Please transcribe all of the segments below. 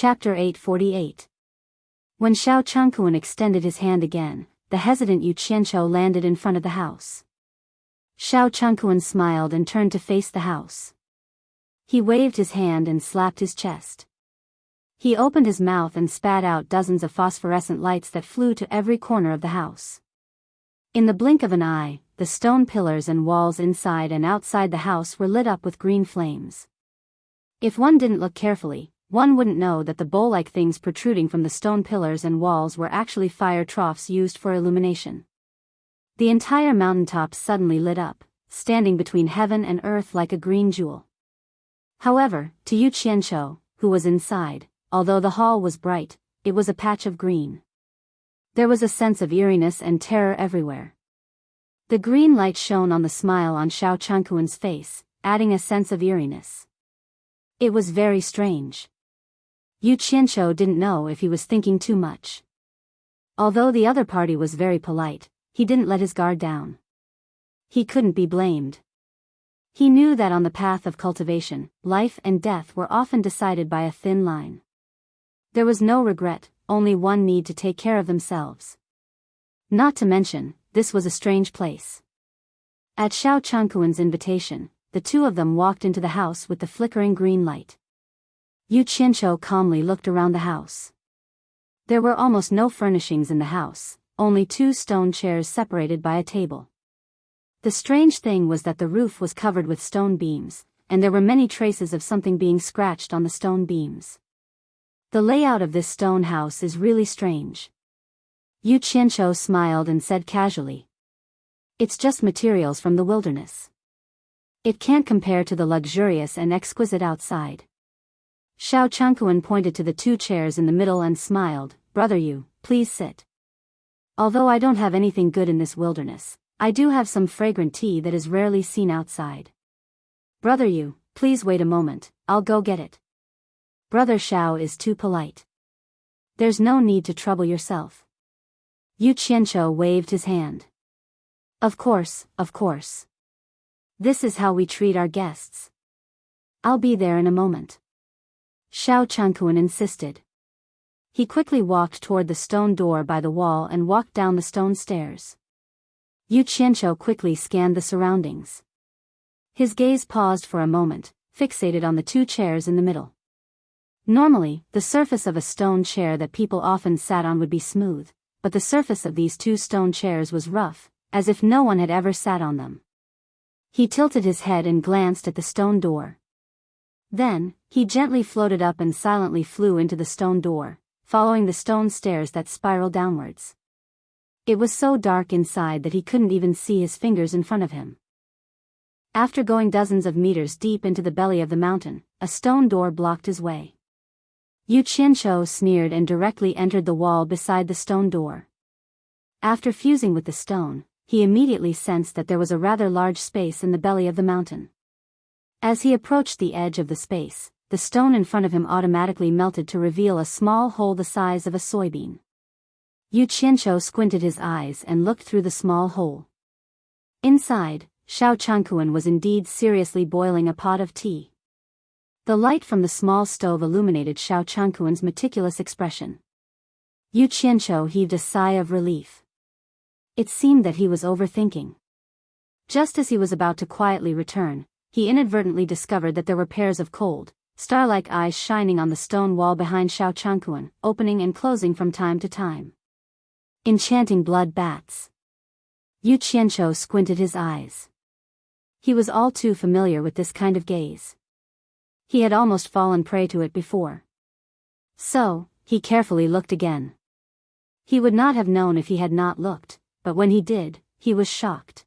Chapter 848. When Xiao Changkuan extended his hand again, the hesitant Yu Qianqiu landed in front of the house. Xiao Changkuan smiled and turned to face the house. He waved his hand and slapped his chest. He opened his mouth and spat out dozens of phosphorescent lights that flew to every corner of the house. In the blink of an eye, the stone pillars and walls inside and outside the house were lit up with green flames. If one didn't look carefully, one wouldn't know that the bowl-like things protruding from the stone pillars and walls were actually fire troughs used for illumination. The entire mountaintop suddenly lit up, standing between heaven and earth like a green jewel. However, to Yu Qianqiu, who was inside, although the hall was bright, it was a patch of green. There was a sense of eeriness and terror everywhere. The green light shone on the smile on Xiao Changkuan's face, adding a sense of eeriness. It was very strange. Yu Qianqiu didn't know if he was thinking too much. Although the other party was very polite, he didn't let his guard down. He couldn't be blamed. He knew that on the path of cultivation, life and death were often decided by a thin line. There was no regret, only one need to take care of themselves. Not to mention, this was a strange place. At Xiao Changkuan's invitation, the two of them walked into the house with the flickering green light. Yu Qianqiu calmly looked around the house. There were almost no furnishings in the house, only two stone chairs separated by a table. The strange thing was that the roof was covered with stone beams, and there were many traces of something being scratched on the stone beams. The layout of this stone house is really strange. Yu Qianqiu smiled and said casually. It's just materials from the wilderness. It can't compare to the luxurious and exquisite outside. Xiao Changkuan pointed to the two chairs in the middle and smiled. Brother Yu, please sit. Although I don't have anything good in this wilderness, I do have some fragrant tea that is rarely seen outside. Brother Yu, please wait a moment, I'll go get it. Brother Xiao is too polite. There's no need to trouble yourself. Yu Qianqiu waved his hand. Of course, of course. This is how we treat our guests. I'll be there in a moment. Xiao Changkuan insisted. He quickly walked toward the stone door by the wall and walked down the stone stairs. Yu Qianqiu quickly scanned the surroundings. His gaze paused for a moment, fixated on the two chairs in the middle. Normally, the surface of a stone chair that people often sat on would be smooth, but the surface of these two stone chairs was rough, as if no one had ever sat on them. He tilted his head and glanced at the stone door. Then, he gently floated up and silently flew into the stone door, following the stone stairs that spiraled downwards. It was so dark inside that he couldn't even see his fingers in front of him. After going dozens of meters deep into the belly of the mountain, a stone door blocked his way. Yu Qianqiu sneered and directly entered the wall beside the stone door. After fusing with the stone, he immediately sensed that there was a rather large space in the belly of the mountain. As he approached the edge of the space, the stone in front of him automatically melted to reveal a small hole the size of a soybean. Yu Qianqiu squinted his eyes and looked through the small hole. Inside, Xiao Changkuan was indeed seriously boiling a pot of tea. The light from the small stove illuminated Xiao Changkuan's meticulous expression. Yu Qianqiu heaved a sigh of relief. It seemed that he was overthinking. Just as he was about to quietly return, he inadvertently discovered that there were pairs of cold, star-like eyes shining on the stone wall behind Xiao Changkuan, opening and closing from time to time. Enchanting blood bats. Yu Qianqiu squinted his eyes. He was all too familiar with this kind of gaze. He had almost fallen prey to it before. So, he carefully looked again. He would not have known if he had not looked, but when he did, he was shocked.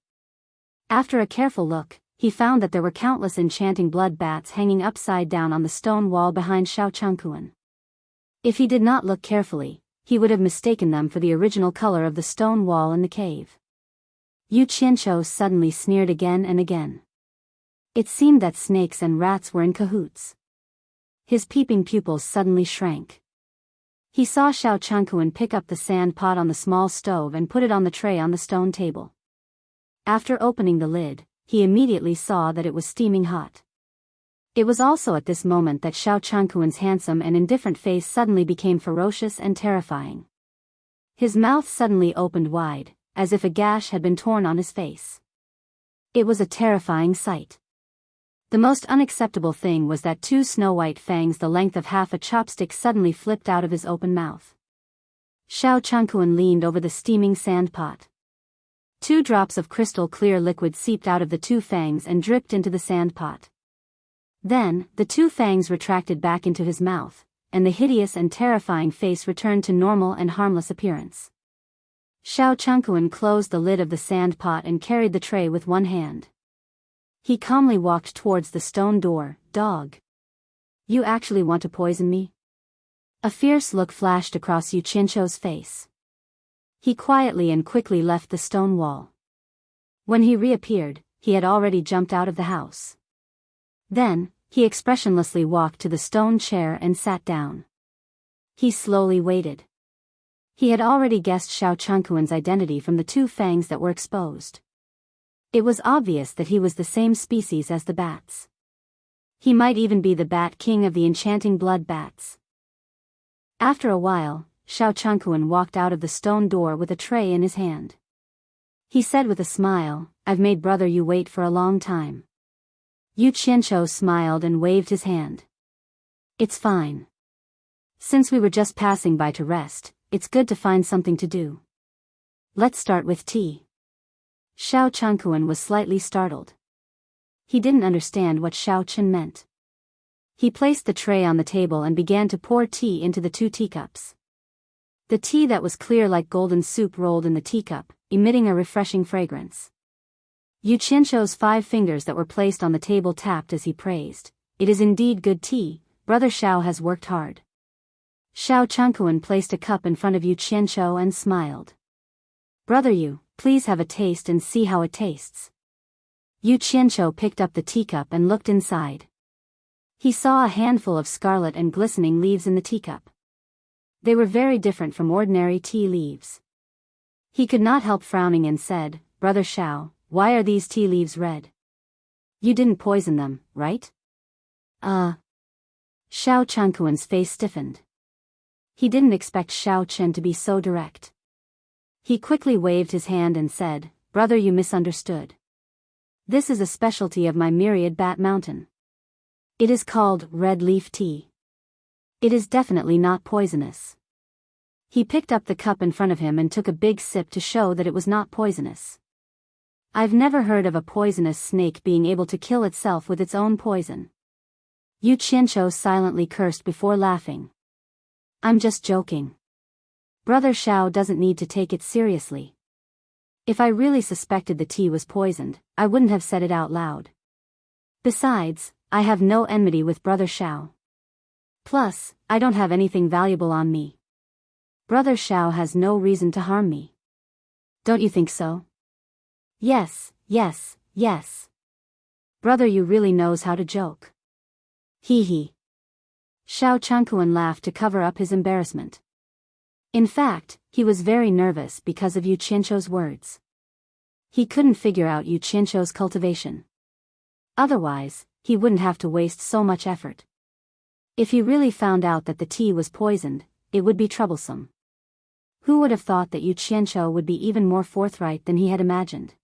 After a careful look, he found that there were countless enchanting blood bats hanging upside down on the stone wall behind Xiao Changkuan. If he did not look carefully, he would have mistaken them for the original color of the stone wall in the cave. Yu Qianqiu suddenly sneered again and again. It seemed that snakes and rats were in cahoots. His peeping pupils suddenly shrank. He saw Xiao Changkuan pick up the sand pot on the small stove and put it on the tray on the stone table. After opening the lid, he immediately saw that it was steaming hot. It was also at this moment that Xiao Changkuan's handsome and indifferent face suddenly became ferocious and terrifying. His mouth suddenly opened wide, as if a gash had been torn on his face. It was a terrifying sight. The most unacceptable thing was that two snow-white fangs the length of half a chopstick suddenly flipped out of his open mouth. Xiao Changkuan leaned over the steaming sand pot. 2 drops of crystal-clear liquid seeped out of the 2 fangs and dripped into the sand pot. Then, the 2 fangs retracted back into his mouth, and the hideous and terrifying face returned to normal and harmless appearance. Xiao Changkuan closed the lid of the sand pot and carried the tray with one hand. He calmly walked towards the stone door. "Dog. You actually want to poison me?" A fierce look flashed across Yu Qianqiu's face. He quietly and quickly left the stone wall. When he reappeared, he had already jumped out of the house. Then, he expressionlessly walked to the stone chair and sat down. He slowly waited. He had already guessed Xiao Changkuan's identity from the 2 fangs that were exposed. It was obvious that he was the same species as the bats. He might even be the Bat King of the Enchanting blood bats. After a while, Xiao Changkuan walked out of the stone door with a tray in his hand. He said with a smile, "I've made brother you wait for a long time." Yu Qianqiu smiled and waved his hand. "It's fine. Since we were just passing by to rest, it's good to find something to do. Let's start with tea." Xiao Changkuan was slightly startled. He didn't understand what Xiao Chen meant. He placed the tray on the table and began to pour tea into the 2 teacups. The tea that was clear like golden soup rolled in the teacup, emitting a refreshing fragrance. Yu Qianqiu's 5 fingers that were placed on the table tapped as he praised, "It is indeed good tea, brother Xiao has worked hard." Xiao Changkuan placed a cup in front of Yu Qianqiu and smiled. "Brother Yu, please have a taste and see how it tastes." Yu Qianqiu picked up the teacup and looked inside. He saw a handful of scarlet and glistening leaves in the teacup. They were very different from ordinary tea leaves. He could not help frowning and said, "Brother Xiao, why are these tea leaves red? You didn't poison them, right?" Xiao Changkuan's face stiffened. He didn't expect Xiao Chen to be so direct. He quickly waved his hand and said, "Brother, you misunderstood. This is a specialty of my myriad bat mountain. It is called red leaf tea. It is definitely not poisonous." He picked up the cup in front of him and took a big sip to show that it was not poisonous. "I've never heard of a poisonous snake being able to kill itself with its own poison." Yu Qianqiu silently cursed before laughing. "I'm just joking. Brother Xiao doesn't need to take it seriously. If I really suspected the tea was poisoned, I wouldn't have said it out loud. Besides, I have no enmity with brother Xiao. Plus, I don't have anything valuable on me. Brother Xiao has no reason to harm me. Don't you think so?" "Yes, yes, yes. Brother Yu really knows how to joke." "Hee hee." Xiao Changkuan laughed to cover up his embarrassment. In fact, he was very nervous because of Yu Qianqiu's words. He couldn't figure out Yu Qianqiu's cultivation. Otherwise, he wouldn't have to waste so much effort. If he really found out that the tea was poisoned, it would be troublesome. Who would have thought that Yu Qianqiu would be even more forthright than he had imagined?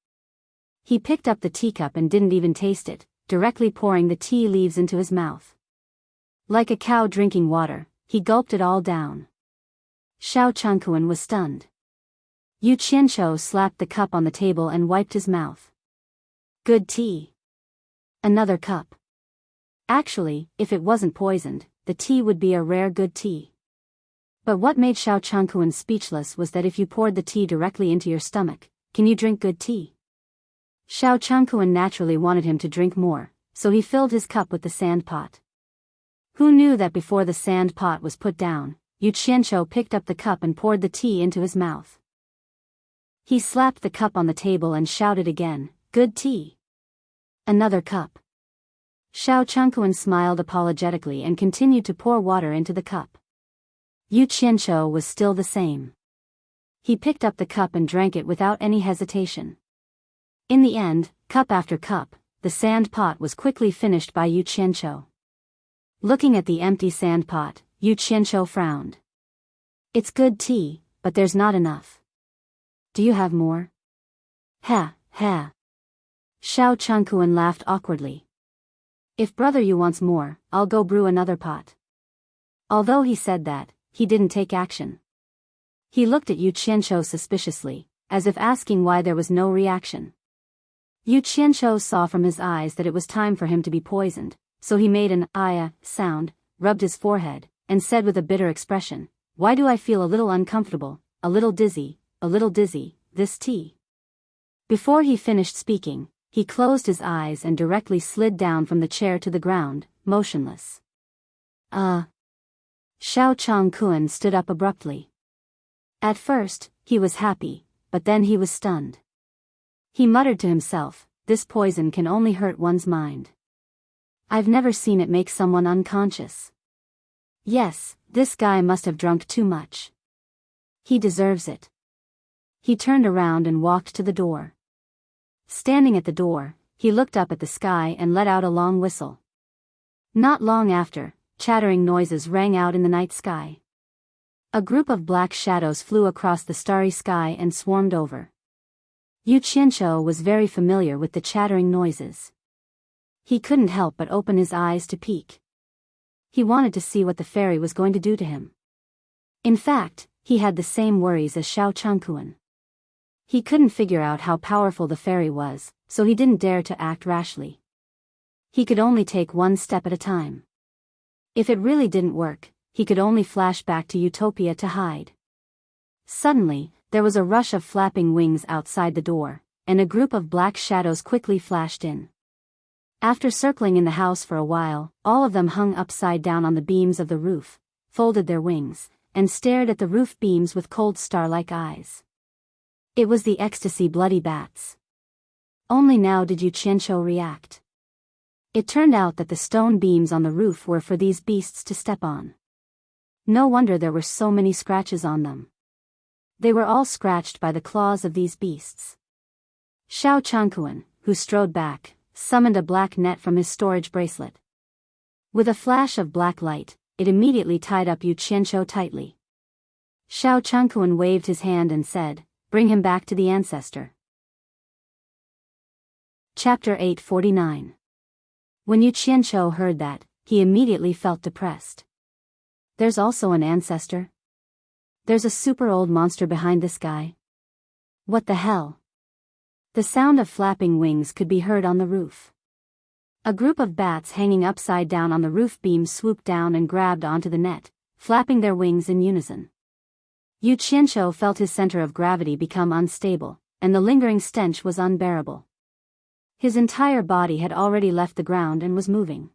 He picked up the teacup and didn't even taste it, directly pouring the tea leaves into his mouth. Like a cow drinking water, he gulped it all down. Xiao Changkuan was stunned. Yu Qianqiu slapped the cup on the table and wiped his mouth. "Good tea. Another cup." Actually, if it wasn't poisoned, the tea would be a rare good tea. But what made Xiao Changkuan speechless was that if you poured the tea directly into your stomach, can you drink good tea? Xiao Changkuan naturally wanted him to drink more, so he filled his cup with the sand pot. Who knew that before the sand pot was put down, Yu Qianqiu picked up the cup and poured the tea into his mouth. He slapped the cup on the table and shouted again, "Good tea. Another cup." Xiao Changkuan smiled apologetically and continued to pour water into the cup. Yu Qianqiu was still the same. He picked up the cup and drank it without any hesitation. In the end, cup after cup, the sand pot was quickly finished by Yu Qianqiu. Looking at the empty sand pot, Yu Qianqiu frowned. It's good tea, but there's not enough. Do you have more? Ha, ha. Xiao Changkuan laughed awkwardly. If brother Yu wants more, I'll go brew another pot. Although he said that, he didn't take action. He looked at Yu Qianqiu suspiciously, as if asking why there was no reaction. Yu Qianqiu saw from his eyes that it was time for him to be poisoned, so he made an "aya" sound, rubbed his forehead, and said with a bitter expression, "Why do I feel a little uncomfortable, a little dizzy, this tea?" Before he finished speaking, he closed his eyes and directly slid down from the chair to the ground, motionless. Xiao Changkuan stood up abruptly. At first, he was happy, but then he was stunned. He muttered to himself, "This poison can only hurt one's mind. I've never seen it make someone unconscious. Yes, this guy must have drunk too much. He deserves it." He turned around and walked to the door. Standing at the door, he looked up at the sky and let out a long whistle. Not long after, chattering noises rang out in the night sky. A group of black shadows flew across the starry sky and swarmed over. Yu Qianqiu was very familiar with the chattering noises. He couldn't help but open his eyes to peek. He wanted to see what the fairy was going to do to him. In fact, he had the same worries as Xiao Changkuan. He couldn't figure out how powerful the fairy was, so he didn't dare to act rashly. He could only take one step at a time. If it really didn't work, he could only flash back to Utopia to hide. Suddenly, there was a rush of flapping wings outside the door, and a group of black shadows quickly flashed in. After circling in the house for a while, all of them hung upside down on the beams of the roof, folded their wings, and stared at the roof beams with cold star-like eyes. It was the ecstasy bloody bats. Only now did Yu Qianqiu react. It turned out that the stone beams on the roof were for these beasts to step on. No wonder there were so many scratches on them. They were all scratched by the claws of these beasts. Xiao Changkuan, who strode back, summoned a black net from his storage bracelet. With a flash of black light, it immediately tied up Yu Qianqiu tightly. Xiao Changkuan waved his hand and said, "Bring him back to the ancestor." Chapter 849. When Yu Qianqiu heard that, he immediately felt depressed. There's also an ancestor? There's a super old monster behind this guy? What the hell? The sound of flapping wings could be heard on the roof. A group of bats hanging upside down on the roof beam swooped down and grabbed onto the net, flapping their wings in unison. Yu Qianqiu felt his center of gravity become unstable, and the lingering stench was unbearable. His entire body had already left the ground and was moving.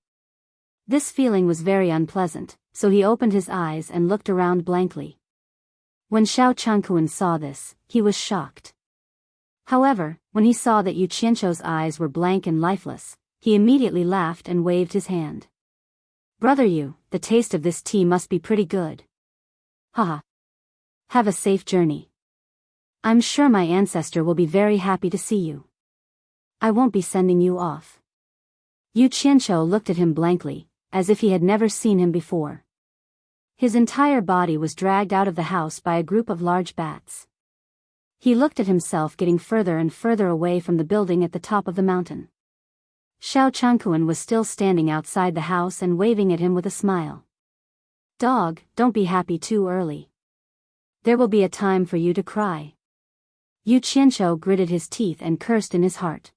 This feeling was very unpleasant, so he opened his eyes and looked around blankly. When Xiao Changkuan saw this, he was shocked. However, when he saw that Yu Qianqiu's eyes were blank and lifeless, he immediately laughed and waved his hand. "Brother Yu, the taste of this tea must be pretty good. Haha. Have a safe journey. I'm sure my ancestor will be very happy to see you. I won't be sending you off." Yu Qianqiu looked at him blankly, as if he had never seen him before. His entire body was dragged out of the house by a group of large bats. He looked at himself getting further and further away from the building at the top of the mountain. Xiao Changkuan was still standing outside the house and waving at him with a smile. "Dog, don't be happy too early. There will be a time for you to cry." Yu Qianqiu gritted his teeth and cursed in his heart.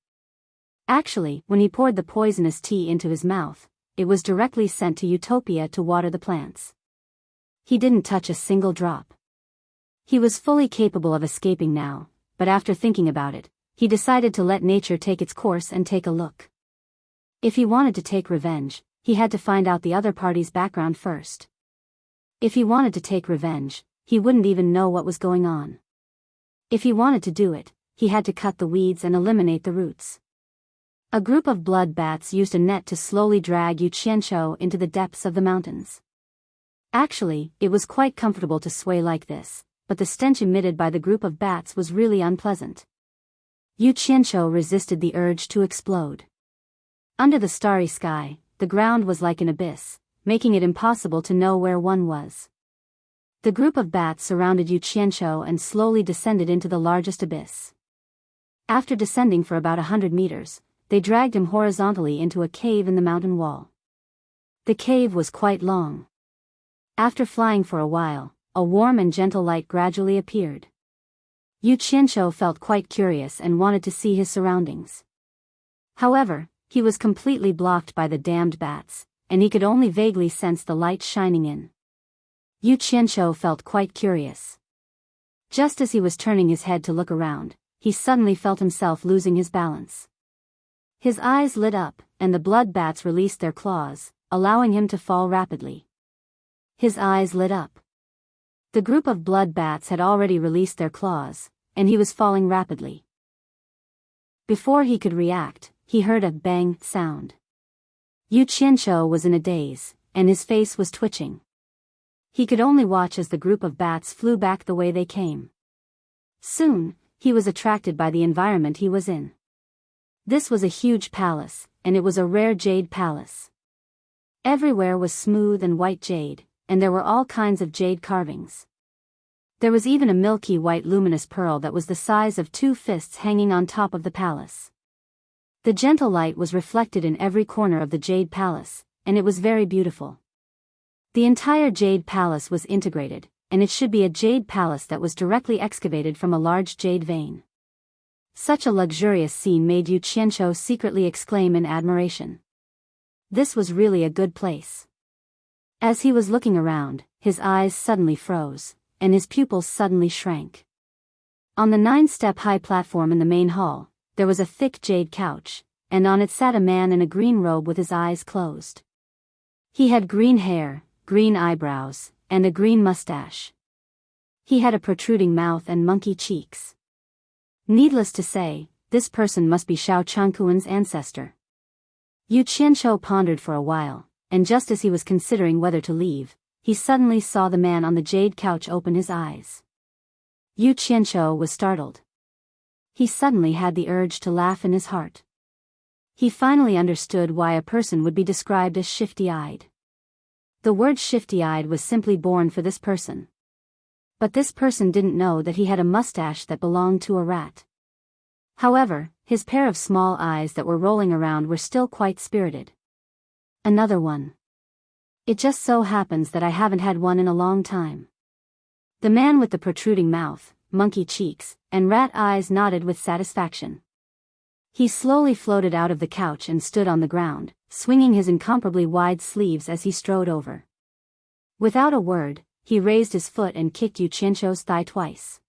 Actually, when he poured the poisonous tea into his mouth, it was directly sent to Utopia to water the plants. He didn't touch a single drop. He was fully capable of escaping now, but after thinking about it, he decided to let nature take its course and take a look. If he wanted to take revenge, he had to find out the other party's background first. If he wanted to take revenge, he wouldn't even know what was going on. If he wanted to do it, he had to cut the weeds and eliminate the roots. A group of blood bats used a net to slowly drag Yu Qianqiu into the depths of the mountains. Actually, it was quite comfortable to sway like this, but the stench emitted by the group of bats was really unpleasant. Yu Qianqiu resisted the urge to explode. Under the starry sky, the ground was like an abyss, making it impossible to know where one was. The group of bats surrounded Yu Qianzhou and slowly descended into the largest abyss. After descending for about 100 meters, they dragged him horizontally into a cave in the mountain wall. The cave was quite long. After flying for a while, a warm and gentle light gradually appeared. Yu Qianzhou felt quite curious and wanted to see his surroundings. However, he was completely blocked by the damned bats, and he could only vaguely sense the light shining in. Yu Qianzhou felt quite curious. Just as he was turning his head to look around, he suddenly felt himself losing his balance. His eyes lit up, and the blood bats released their claws, allowing him to fall rapidly. His eyes lit up. The group of blood bats had already released their claws, and he was falling rapidly. Before he could react, he heard a bang sound. Yu Qianzhou was in a daze, and his face was twitching. He could only watch as the group of bats flew back the way they came. Soon, he was attracted by the environment he was in. This was a huge palace, and it was a rare jade palace. Everywhere was smooth and white jade, and there were all kinds of jade carvings. There was even a milky white luminous pearl that was the size of 2 fists hanging on top of the palace. The gentle light was reflected in every corner of the jade palace, and it was very beautiful. The entire jade palace was integrated, and it should be a jade palace that was directly excavated from a large jade vein. Such a luxurious scene made Yu Qianzhou secretly exclaim in admiration. This was really a good place. As he was looking around, his eyes suddenly froze, and his pupils suddenly shrank. On the 9-step-high platform in the main hall, there was a thick jade couch, and on it sat a man in a green robe with his eyes closed. He had green hair, green eyebrows, and a green mustache. He had a protruding mouth and monkey cheeks. Needless to say, this person must be Shao Changquan's ancestor. Yu Qianzhou pondered for a while, and just as he was considering whether to leave, he suddenly saw the man on the jade couch open his eyes. Yu Qianzhou was startled. He suddenly had the urge to laugh in his heart. He finally understood why a person would be described as shifty-eyed. The word shifty-eyed was simply born for this person. But this person didn't know that he had a mustache that belonged to a rat. However, his pair of small eyes that were rolling around were still quite spirited. Another one. It just so happens that I haven't had one in a long time. The man with the protruding mouth, monkey cheeks, and rat eyes nodded with satisfaction. He slowly floated out of the couch and stood on the ground, swinging his incomparably wide sleeves as he strode over. Without a word, he raised his foot and kicked Yu Qianzhou's thigh twice.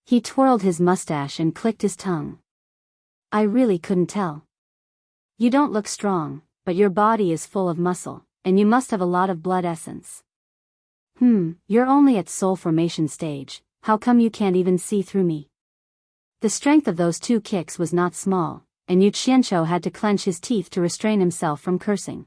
He twirled his mustache and clicked his tongue. I really couldn't tell. You don't look strong, but your body is full of muscle, and you must have a lot of blood essence. You're only at soul formation stage, how come you can't even see through me? The strength of those 2 kicks was not small, and Yu Qianzhou had to clench his teeth to restrain himself from cursing.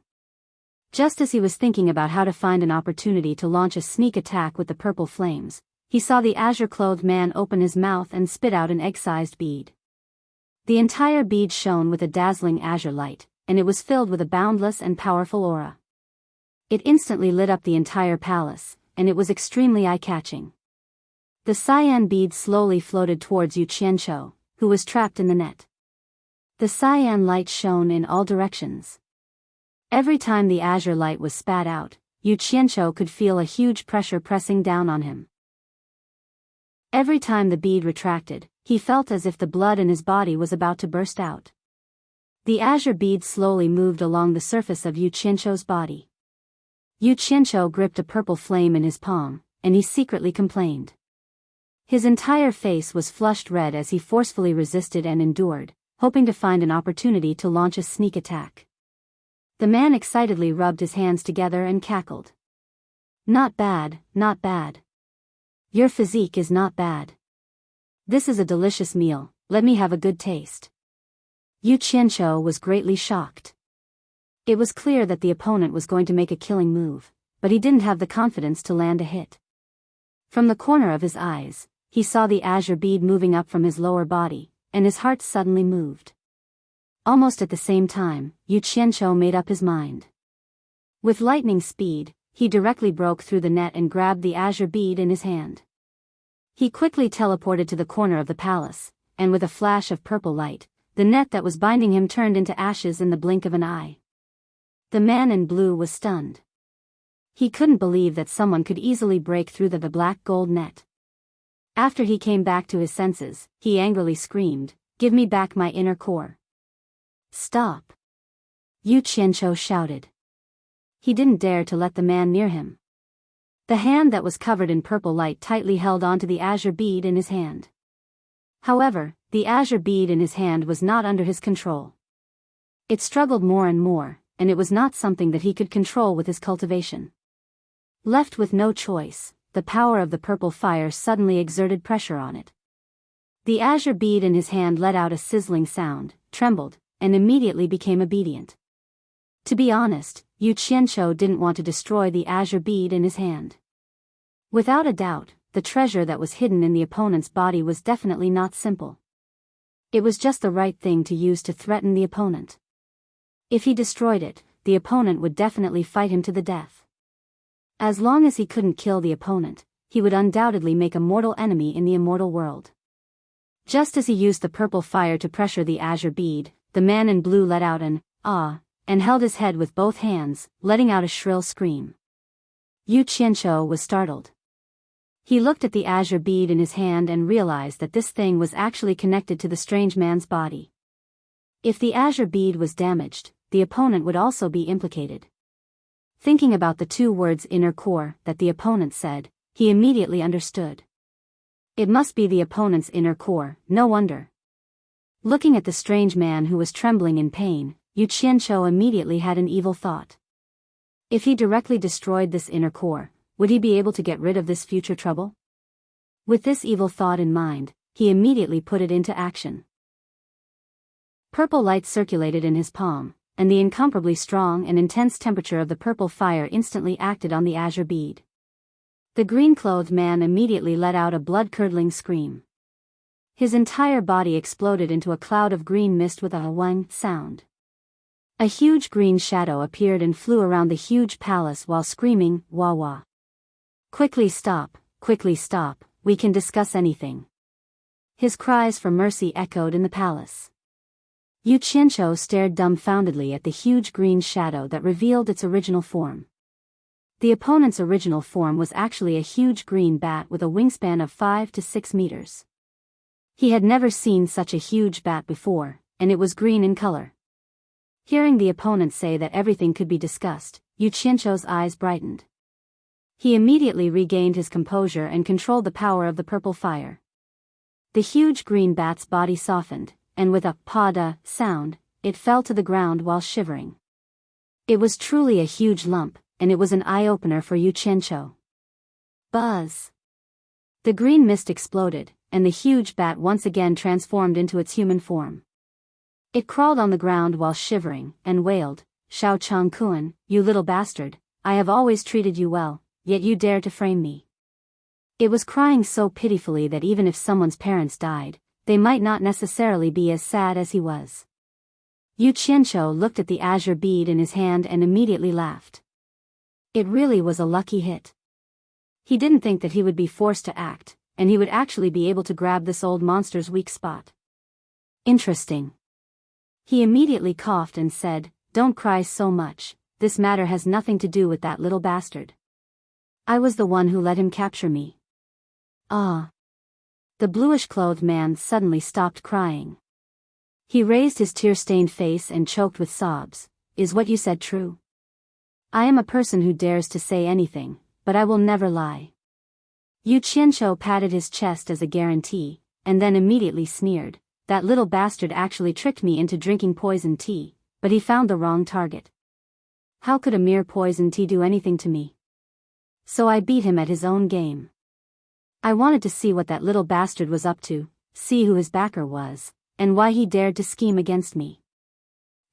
Just as he was thinking about how to find an opportunity to launch a sneak attack with the purple flames, he saw the azure-clothed man open his mouth and spit out an egg-sized bead. The entire bead shone with a dazzling azure light, and it was filled with a boundless and powerful aura. It instantly lit up the entire palace, and it was extremely eye-catching. The cyan bead slowly floated towards Yu Qianzhou, who was trapped in the net. The cyan light shone in all directions. Every time the azure light was spat out, Yu Qianzhou could feel a huge pressure pressing down on him. Every time the bead retracted, he felt as if the blood in his body was about to burst out. The azure bead slowly moved along the surface of Yu Qianzhou's body. Yu Qianzhou gripped a purple flame in his palm, and he secretly complained. His entire face was flushed red as he forcefully resisted and endured, hoping to find an opportunity to launch a sneak attack. The man excitedly rubbed his hands together and cackled. Not bad, not bad. Your physique is not bad. This is a delicious meal, let me have a good taste. Yu Qianzhou was greatly shocked. It was clear that the opponent was going to make a killing move, but he didn't have the confidence to land a hit. From the corner of his eyes, he saw the azure bead moving up from his lower body, and his heart suddenly moved. Almost at the same time, Yu Qianqiu made up his mind. With lightning speed, he directly broke through the net and grabbed the azure bead in his hand. He quickly teleported to the corner of the palace, and with a flash of purple light, the net that was binding him turned into ashes in the blink of an eye. The man in blue was stunned. He couldn't believe that someone could easily break through the black gold net. After he came back to his senses, he angrily screamed, "Give me back my inner core." "Stop!" Yu Qianqiu shouted. He didn't dare to let the man near him. The hand that was covered in purple light tightly held onto the azure bead in his hand. However, the azure bead in his hand was not under his control. It struggled more and more, and it was not something that he could control with his cultivation. Left with no choice, the power of the purple fire suddenly exerted pressure on it. The azure bead in his hand let out a sizzling sound, trembled, and immediately became obedient. To be honest, Yu Qianqiu didn't want to destroy the azure bead in his hand. Without a doubt, the treasure that was hidden in the opponent's body was definitely not simple. It was just the right thing to use to threaten the opponent. If he destroyed it, the opponent would definitely fight him to the death. As long as he couldn't kill the opponent, he would undoubtedly make a mortal enemy in the immortal world. Just as he used the purple fire to pressure the azure bead, the man in blue let out an "ah," and held his head with both hands, letting out a shrill scream. Yu Qianqiu was startled. He looked at the azure bead in his hand and realized that this thing was actually connected to the strange man's body. If the azure bead was damaged, the opponent would also be implicated. Thinking about the two words "inner core" that the opponent said, he immediately understood. It must be the opponent's inner core, no wonder. Looking at the strange man who was trembling in pain, Yu Qianqiu immediately had an evil thought. If he directly destroyed this inner core, would he be able to get rid of this future trouble? With this evil thought in mind, he immediately put it into action. Purple light circulated in his palm, and the incomparably strong and intense temperature of the purple fire instantly acted on the azure bead. The green-clothed man immediately let out a blood-curdling scream. His entire body exploded into a cloud of green mist with a "wang" sound. A huge green shadow appeared and flew around the huge palace while screaming, "Wah wah. Quickly stop, we can discuss anything." His cries for mercy echoed in the palace. Yu Qianqiu stared dumbfoundedly at the huge green shadow that revealed its original form. The opponent's original form was actually a huge green bat with a wingspan of 5 to 6 meters. He had never seen such a huge bat before, and it was green in color. Hearing the opponent say that everything could be discussed, Yu Qianqiu's eyes brightened. He immediately regained his composure and controlled the power of the purple fire. The huge green bat's body softened, and with a "pa-da" sound, it fell to the ground while shivering. It was truly a huge lump, and it was an eye-opener for Yu Qianqiu. Buzz! The green mist exploded, and the huge bat once again transformed into its human form. It crawled on the ground while shivering, and wailed, "Shao Changkuan, you little bastard, I have always treated you well, yet you dare to frame me." It was crying so pitifully that even if someone's parents died, they might not necessarily be as sad as he was. Yu Qianqiu looked at the azure bead in his hand and immediately laughed. It really was a lucky hit. He didn't think that he would be forced to act, and he would actually be able to grab this old monster's weak spot. Interesting. He immediately coughed and said, "Don't cry so much, this matter has nothing to do with that little bastard. I was the one who let him capture me." "Ah." The bluish-clothed man suddenly stopped crying. He raised his tear-stained face and choked with sobs. "Is what you said true? I am a person who dares to say anything, but I will never lie." Yu Qianqiu patted his chest as a guarantee, and then immediately sneered, "That little bastard actually tricked me into drinking poison tea, but he found the wrong target. How could a mere poison tea do anything to me? So I beat him at his own game. I wanted to see what that little bastard was up to, see who his backer was, and why he dared to scheme against me.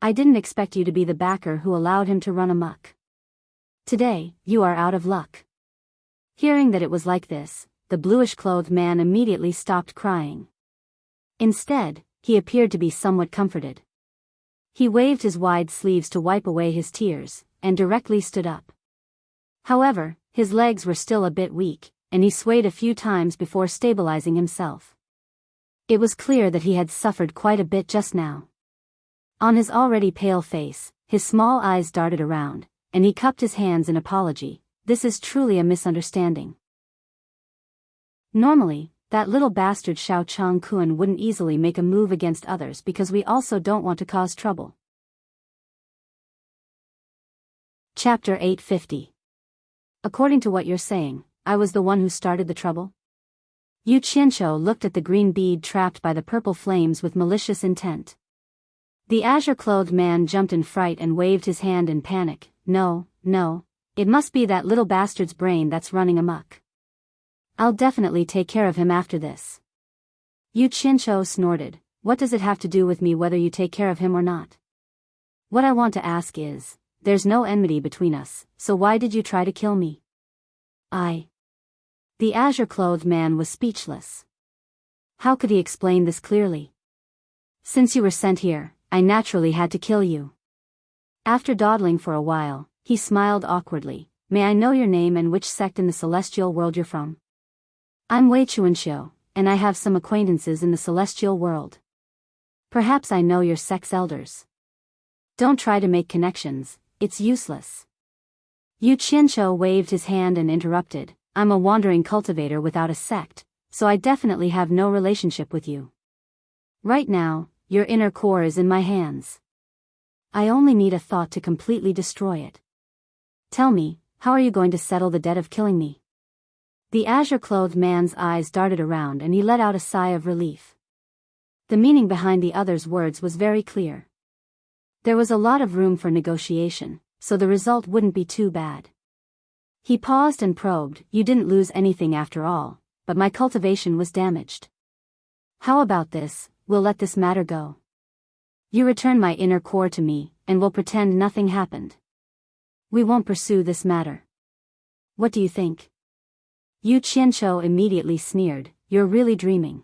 I didn't expect you to be the backer who allowed him to run amok. Today, you are out of luck." Hearing that it was like this, the bluish-clothed man immediately stopped crying. Instead, he appeared to be somewhat comforted. He waved his wide sleeves to wipe away his tears, and directly stood up. However, his legs were still a bit weak, and he swayed a few times before stabilizing himself. It was clear that he had suffered quite a bit just now. On his already pale face, his small eyes darted around, and he cupped his hands in apology. This is truly a misunderstanding. Normally, that little bastard Xiao Changkuan wouldn't easily make a move against others because we also don't want to cause trouble. Chapter 850. According to what you're saying, I was the one who started the trouble? Yu Qianqiu looked at the green bead trapped by the purple flames with malicious intent. The azure-clothed man jumped in fright and waved his hand in panic. No, it must be that little bastard's brain that's running amok. I'll definitely take care of him after this. Yu Qianqiu snorted. What does it have to do with me whether you take care of him or not? What I want to ask is, there's no enmity between us, so why did you try to kill me? The azure-clothed man was speechless. How could he explain this clearly? Since you were sent here, I naturally had to kill you. After dawdling for a while, he smiled awkwardly. May I know your name and which sect in the celestial world you're from? I'm Wei Chuanxiu, and I have some acquaintances in the celestial world. Perhaps I know your sect's elders. Don't try to make connections, it's useless. Yu Qianqiu waved his hand and interrupted. I'm a wandering cultivator without a sect, so I definitely have no relationship with you. Right now, your inner core is in my hands. I only need a thought to completely destroy it. Tell me, how are you going to settle the debt of killing me? The azure-clothed man's eyes darted around and he let out a sigh of relief. The meaning behind the other's words was very clear. There was a lot of room for negotiation, so the result wouldn't be too bad. He paused and probed. You didn't lose anything after all, but my cultivation was damaged. How about this, we'll let this matter go. You return my inner core to me, and we'll pretend nothing happened. We won't pursue this matter. What do you think? Yu Qianqiu immediately sneered. You're really dreaming.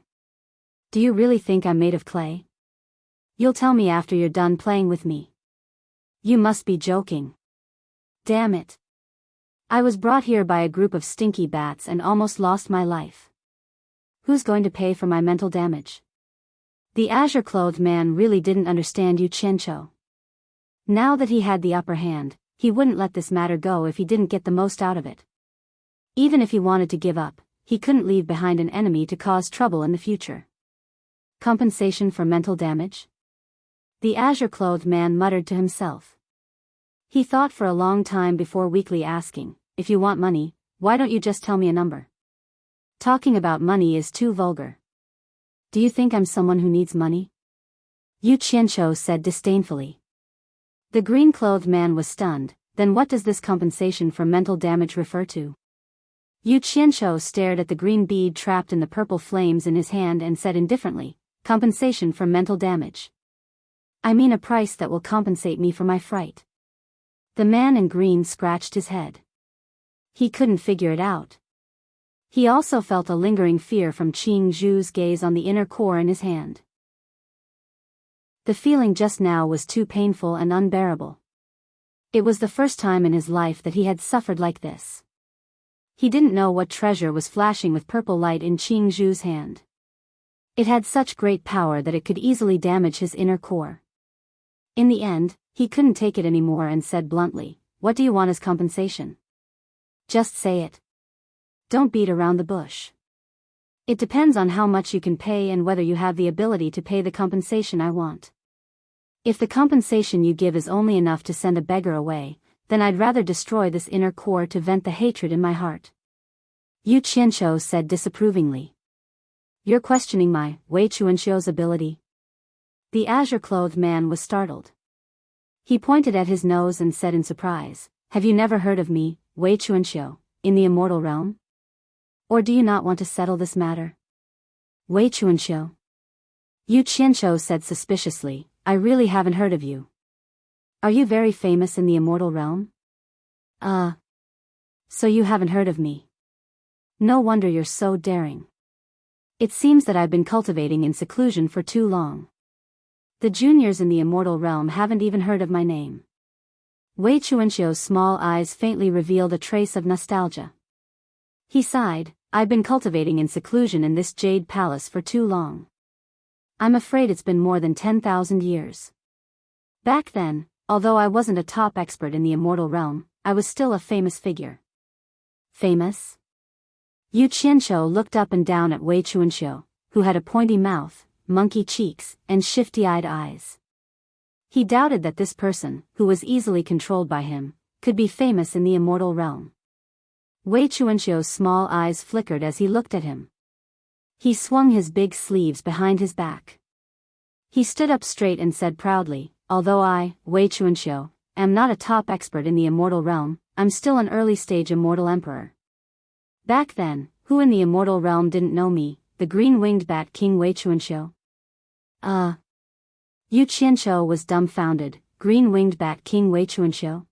Do you really think I'm made of clay? You'll tell me after you're done playing with me. You must be joking. Damn it. I was brought here by a group of stinky bats and almost lost my life. Who's going to pay for my mental damage? The azure-clothed man really didn't understand Yu Qianqiu. Now that he had the upper hand, he wouldn't let this matter go if he didn't get the most out of it. Even if he wanted to give up, he couldn't leave behind an enemy to cause trouble in the future. Compensation for mental damage? The azure-clothed man muttered to himself. He thought for a long time before weakly asking, if you want money, why don't you just tell me a number? Talking about money is too vulgar. Do you think I'm someone who needs money? Yu Qianqiu said disdainfully. The green-clothed man was stunned. Then what does this compensation for mental damage refer to? Yu Qianqiu stared at the green bead trapped in the purple flames in his hand and said indifferently, compensation for mental damage. I mean a price that will compensate me for my fright. The man in green scratched his head. He couldn't figure it out. He also felt a lingering fear from Qing Zhu's gaze on the inner core in his hand. The feeling just now was too painful and unbearable. It was the first time in his life that he had suffered like this. He didn't know what treasure was flashing with purple light in Qing Zhu's hand. It had such great power that it could easily damage his inner core. In the end, he couldn't take it anymore and said bluntly, what do you want as compensation? Just say it. Don't beat around the bush. It depends on how much you can pay and whether you have the ability to pay the compensation I want. If the compensation you give is only enough to send a beggar away, then I'd rather destroy this inner core to vent the hatred in my heart. Yu Qianqiu said disapprovingly. You're questioning my Wei Chuanxiu's ability? The azure-clothed man was startled. He pointed at his nose and said in surprise, have you never heard of me, Wei Chuanxiu, in the immortal realm? Or do you not want to settle this matter? Wei Chuanxiu. Yu Qianqiu said suspiciously, I really haven't heard of you. Are you very famous in the immortal realm? So you haven't heard of me. No wonder you're so daring. It seems that I've been cultivating in seclusion for too long. The juniors in the Immortal realm haven't even heard of my name. Wei Chuanxiu's small eyes faintly revealed a trace of nostalgia. He sighed, I've been cultivating in seclusion in this jade palace for too long. I'm afraid it's been more than 10,000 years. Back then, although I wasn't a top expert in the Immortal realm, I was still a famous figure. Famous? Yu Qianqiu looked up and down at Wei Chuanxiu, who had a pointy mouth, monkey cheeks, and shifty-eyed eyes. He doubted that this person, who was easily controlled by him, could be famous in the Immortal realm. Wei Chuanxiu's small eyes flickered as he looked at him. He swung his big sleeves behind his back. He stood up straight and said proudly, although I, Wei Chuanxiu, am not a top expert in the Immortal realm, I'm still an early-stage Immortal Emperor. Back then, who in the Immortal realm didn't know me, the green-winged bat king Wei Chuanxiu? Yu Qianqiu was dumbfounded. Green-winged bat king Wei Chuanxiu?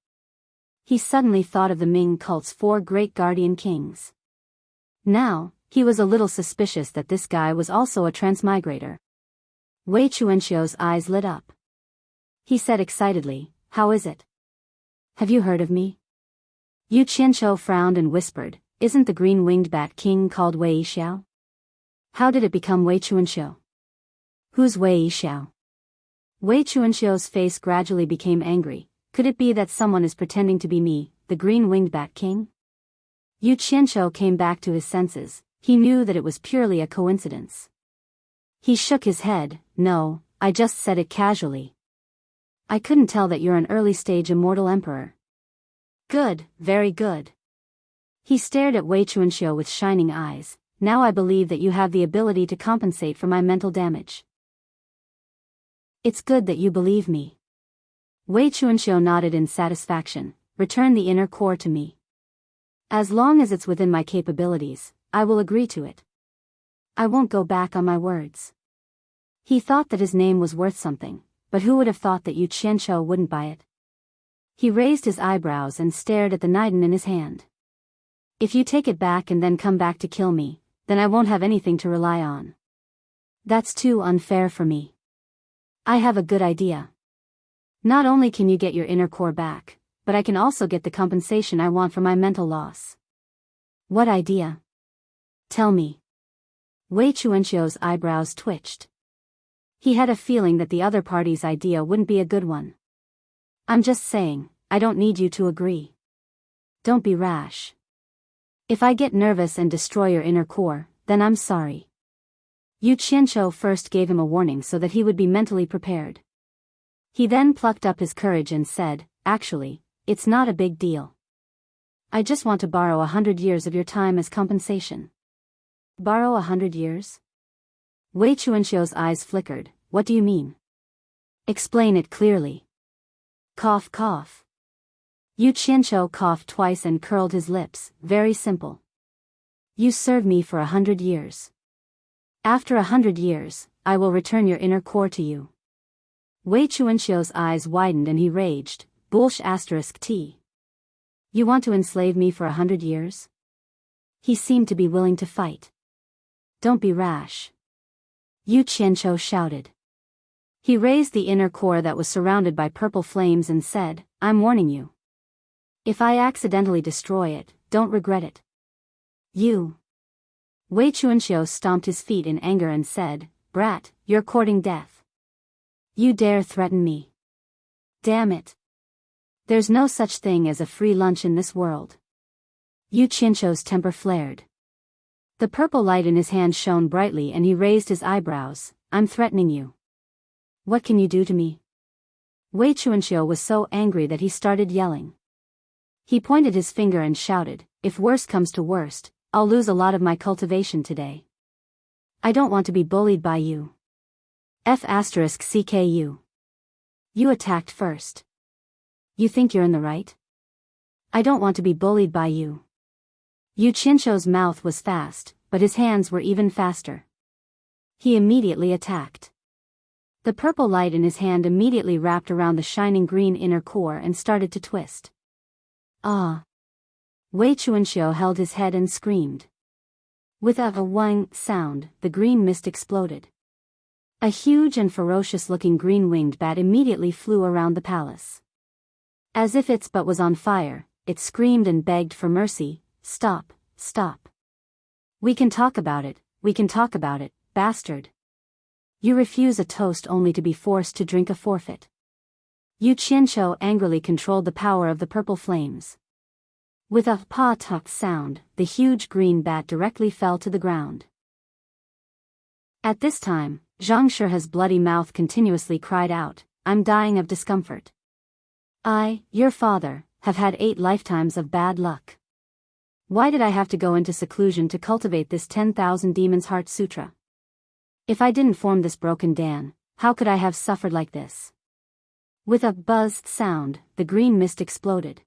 He suddenly thought of the Ming cult's 4 great guardian kings. Now, he was a little suspicious that this guy was also a transmigrator. Wei Chuanxiu's eyes lit up. He said excitedly, how is it? Have you heard of me? Yu Qianqiu frowned and whispered, isn't the green-winged bat king called Wei Yixiao? How did it become Wei Chuanxiu? Who's Wei Yixiao? Wei Chuanxiu's face gradually became angry. Could it be that someone is pretending to be me, the green-winged bat king? Yu Qianqiu came back to his senses. He knew that it was purely a coincidence. He shook his head, no, I just said it casually. I couldn't tell that you're an early-stage Immortal Emperor. Good, very good. He stared at Wei Chuanxiu with shining eyes. Now I believe that you have the ability to compensate for my mental damage. It's good that you believe me. Wei Chuanxiu nodded in satisfaction. Return the inner core to me. As long as it's within my capabilities, I will agree to it. I won't go back on my words. He thought that his name was worth something, but who would have thought that Yu Qianqiu wouldn't buy it? He raised his eyebrows and stared at the Niden in his hand. If you take it back and then come back to kill me, then I won't have anything to rely on. That's too unfair for me. I have a good idea. Not only can you get your inner core back, but I can also get the compensation I want for my mental loss. What idea? Tell me. Wei Chuanxiu's eyebrows twitched. He had a feeling that the other party's idea wouldn't be a good one. I'm just saying, I don't need you to agree. Don't be rash. If I get nervous and destroy your inner core, then I'm sorry. Yu Qianqiu first gave him a warning so that he would be mentally prepared. He then plucked up his courage and said, actually, it's not a big deal. I just want to borrow 100 years of your time as compensation. Borrow 100 years? Wei Chuanxiu's eyes flickered. What do you mean? Explain it clearly. Cough cough. Yu Qianqiu coughed twice and curled his lips. Very simple. You serve me for 100 years. After 100 years, I will return your inner core to you. Wei Chuanxiu's eyes widened and he raged. T. You want to enslave me for 100 years? He seemed to be willing to fight. Don't be rash. Yu Qianqiu shouted. He raised the inner core that was surrounded by purple flames and said, I'm warning you. If I accidentally destroy it, don't regret it. You. Wei Chuanxiu stomped his feet in anger and said, Brat, you're courting death. You dare threaten me. Damn it. There's no such thing as a free lunch in this world. Yu Qianqiu's temper flared. The purple light in his hand shone brightly and he raised his eyebrows. I'm threatening you. What can you do to me? Wei Chuanxiu was so angry that he started yelling. He pointed his finger and shouted, if worst comes to worst, I'll lose a lot of my cultivation today. I don't want to be bullied by you. F*CKU. You attacked first. You think you're in the right? I don't want to be bullied by you. Yu Qianqiu's mouth was fast, but his hands were even faster. He immediately attacked. The purple light in his hand immediately wrapped around the shining green inner core and started to twist. Ah! Wei Chuanxiu held his head and screamed. With a wang sound, the green mist exploded. A huge and ferocious-looking green-winged bat immediately flew around the palace. As if its butt was on fire, it screamed and begged for mercy. Stop, stop. We can talk about it, bastard. You refuse a toast only to be forced to drink a forfeit. Yu Qianqiu angrily controlled the power of the purple flames. With a pa-tuck sound, the huge green bat directly fell to the ground. At this time, Zhang Shi's bloody mouth continuously cried out, I'm dying of discomfort. I, your father, have had 8 lifetimes of bad luck. Why did I have to go into seclusion to cultivate this 10,000 Demons Heart Sutra? If I didn't form this broken Dan, how could I have suffered like this? With a buzzed sound, the green mist exploded.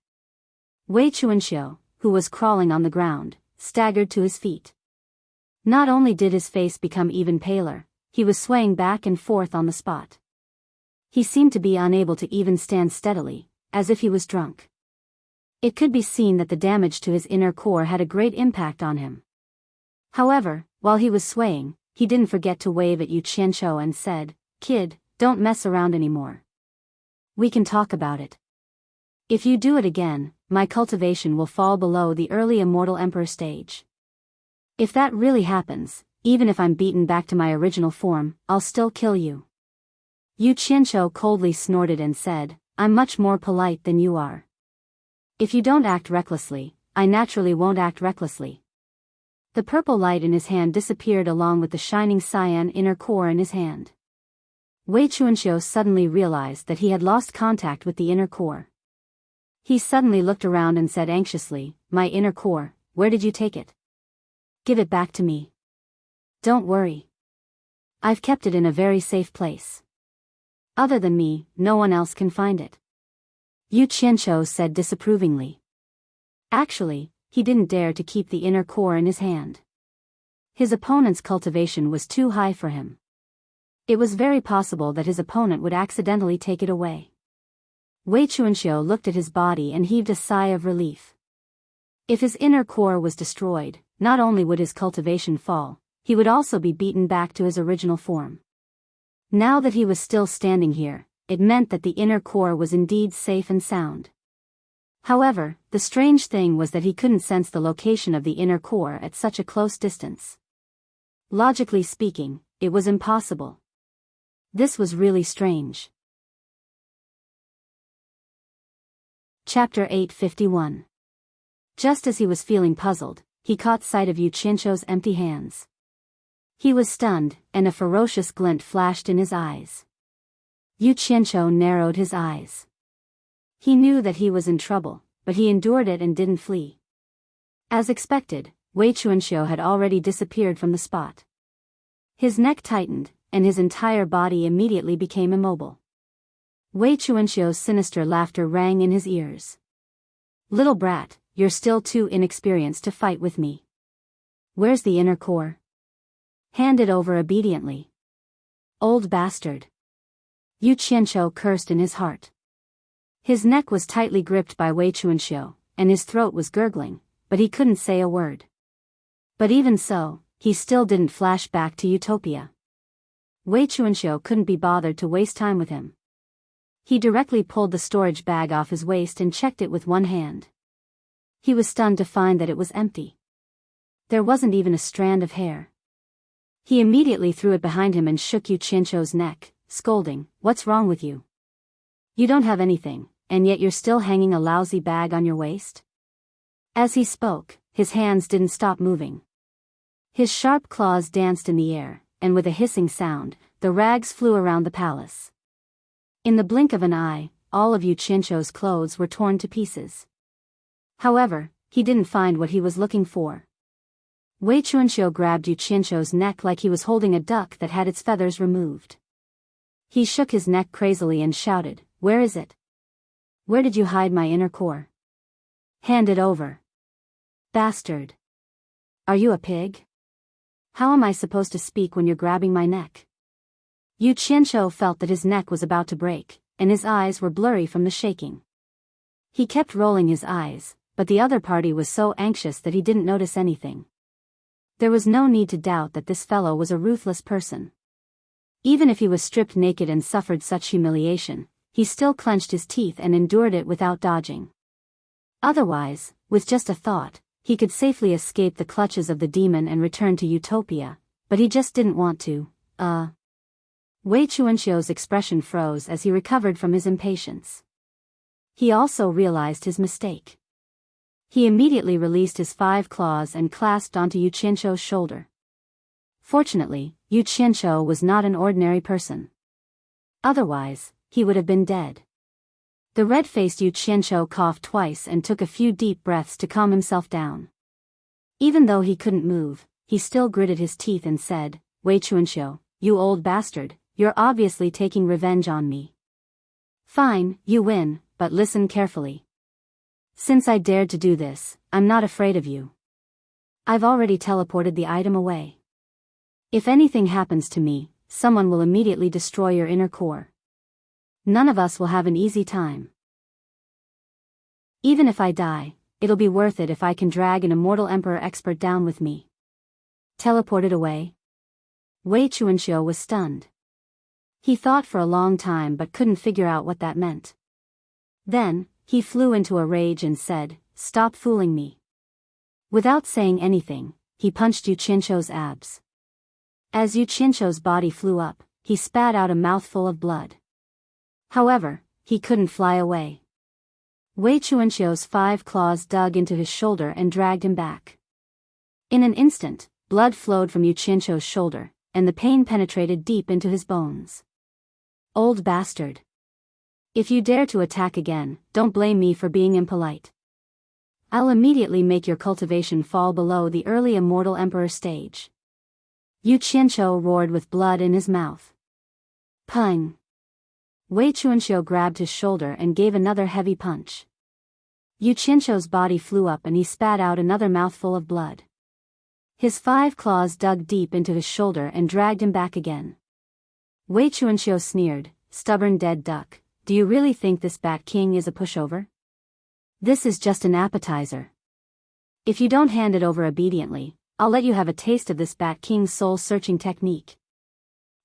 Wei Chuanxiu, who was crawling on the ground, staggered to his feet. Not only did his face become even paler, he was swaying back and forth on the spot. He seemed to be unable to even stand steadily, as if he was drunk. It could be seen that the damage to his inner core had a great impact on him. However, while he was swaying, he didn't forget to wave at Yu Qianqiu and said, Kid, don't mess around anymore. We can talk about it. If you do it again, my cultivation will fall below the early Immortal Emperor stage. If that really happens, even if I'm beaten back to my original form, I'll still kill you. Yu Qianqiu coldly snorted and said, I'm much more polite than you are. If you don't act recklessly, I naturally won't act recklessly. The purple light in his hand disappeared along with the shining cyan inner core in his hand. Wei Chuanxiu suddenly realized that he had lost contact with the inner core. He suddenly looked around and said anxiously, My inner core, where did you take it? Give it back to me. Don't worry. I've kept it in a very safe place. Other than me, no one else can find it. Yu Qianqiu said disapprovingly. Actually, he didn't dare to keep the inner core in his hand. His opponent's cultivation was too high for him. It was very possible that his opponent would accidentally take it away. Wei Chuanxiu looked at his body and heaved a sigh of relief. If his inner core was destroyed, not only would his cultivation fall, he would also be beaten back to his original form. Now that he was still standing here, it meant that the inner core was indeed safe and sound. However, the strange thing was that he couldn't sense the location of the inner core at such a close distance. Logically speaking, it was impossible. This was really strange. Chapter 851. Just as he was feeling puzzled, he caught sight of Yu Qianqiu's empty hands. He was stunned, and a ferocious glint flashed in his eyes. Yu Qianqiu narrowed his eyes. He knew that he was in trouble, but he endured it and didn't flee. As expected, Wei Chuanxiu had already disappeared from the spot. His neck tightened, and his entire body immediately became immobile. Wei Chuanxiu's sinister laughter rang in his ears. Little brat, you're still too inexperienced to fight with me. Where's the inner core? Hand it over obediently. Old bastard. Yu Qianqiu cursed in his heart. His neck was tightly gripped by Wei Chuanxiu, and his throat was gurgling, but he couldn't say a word. But even so, he still didn't flash back to Utopia. Wei Chuanxiu couldn't be bothered to waste time with him. He directly pulled the storage bag off his waist and checked it with one hand. He was stunned to find that it was empty. There wasn't even a strand of hair. He immediately threw it behind him and shook Yu Qianqiu's neck, scolding, What's wrong with you? You don't have anything, and yet you're still hanging a lousy bag on your waist? As he spoke, his hands didn't stop moving. His sharp claws danced in the air, and with a hissing sound, the rags flew around the palace. In the blink of an eye, all of Yu Qianqiu's clothes were torn to pieces. However, he didn't find what he was looking for. Wei Chuanxiu grabbed Yu Qianqiu's neck like he was holding a duck that had its feathers removed. He shook his neck crazily and shouted, Where is it? Where did you hide my inner core? Hand it over. Bastard. Are you a pig? How am I supposed to speak when you're grabbing my neck? Yu Qianqiu felt that his neck was about to break, and his eyes were blurry from the shaking. He kept rolling his eyes, but the other party was so anxious that he didn't notice anything. There was no need to doubt that this fellow was a ruthless person. Even if he was stripped naked and suffered such humiliation, he still clenched his teeth and endured it without dodging. Otherwise, with just a thought, he could safely escape the clutches of the demon and return to Utopia, but he just didn't want to. Wei Chuanxiu's expression froze as he recovered from his impatience. He also realized his mistake. He immediately released his 5 claws and clasped onto Yu Qianqiu's shoulder. Fortunately, Yu Qianqiu was not an ordinary person. Otherwise, he would have been dead. The red-faced Yu Qianqiu coughed twice and took a few deep breaths to calm himself down. Even though he couldn't move, he still gritted his teeth and said, "Wei Chuanxiu, you old bastard, you're obviously taking revenge on me. Fine, you win, but listen carefully. Since I dared to do this, I'm not afraid of you. I've already teleported the item away. If anything happens to me, someone will immediately destroy your inner core. None of us will have an easy time. Even if I die, it'll be worth it if I can drag an Immortal Emperor expert down with me." Teleported away? Wei Chuanxiu was stunned. He thought for a long time but couldn't figure out what that meant. Then, he flew into a rage and said, "Stop fooling me." Without saying anything, he punched Yu Qianqiu's abs. As Yu Qianqiu's body flew up, he spat out a mouthful of blood. However, he couldn't fly away. Wei Chuanxiu's 5 claws dug into his shoulder and dragged him back. In an instant, blood flowed from Yu Qianqiu's shoulder, and the pain penetrated deep into his bones. "Old bastard. If you dare to attack again, don't blame me for being impolite. I'll immediately make your cultivation fall below the early Immortal Emperor stage." Yu Qianqiu roared with blood in his mouth. Pung! Wei Chuanxiu grabbed his shoulder and gave another heavy punch. Yu Qianqiu's body flew up and he spat out another mouthful of blood. His 5 claws dug deep into his shoulder and dragged him back again. Wei Chuanxiu sneered, "Stubborn dead duck, do you really think this Bat King is a pushover? This is just an appetizer. If you don't hand it over obediently, I'll let you have a taste of this Bat King's soul-searching technique.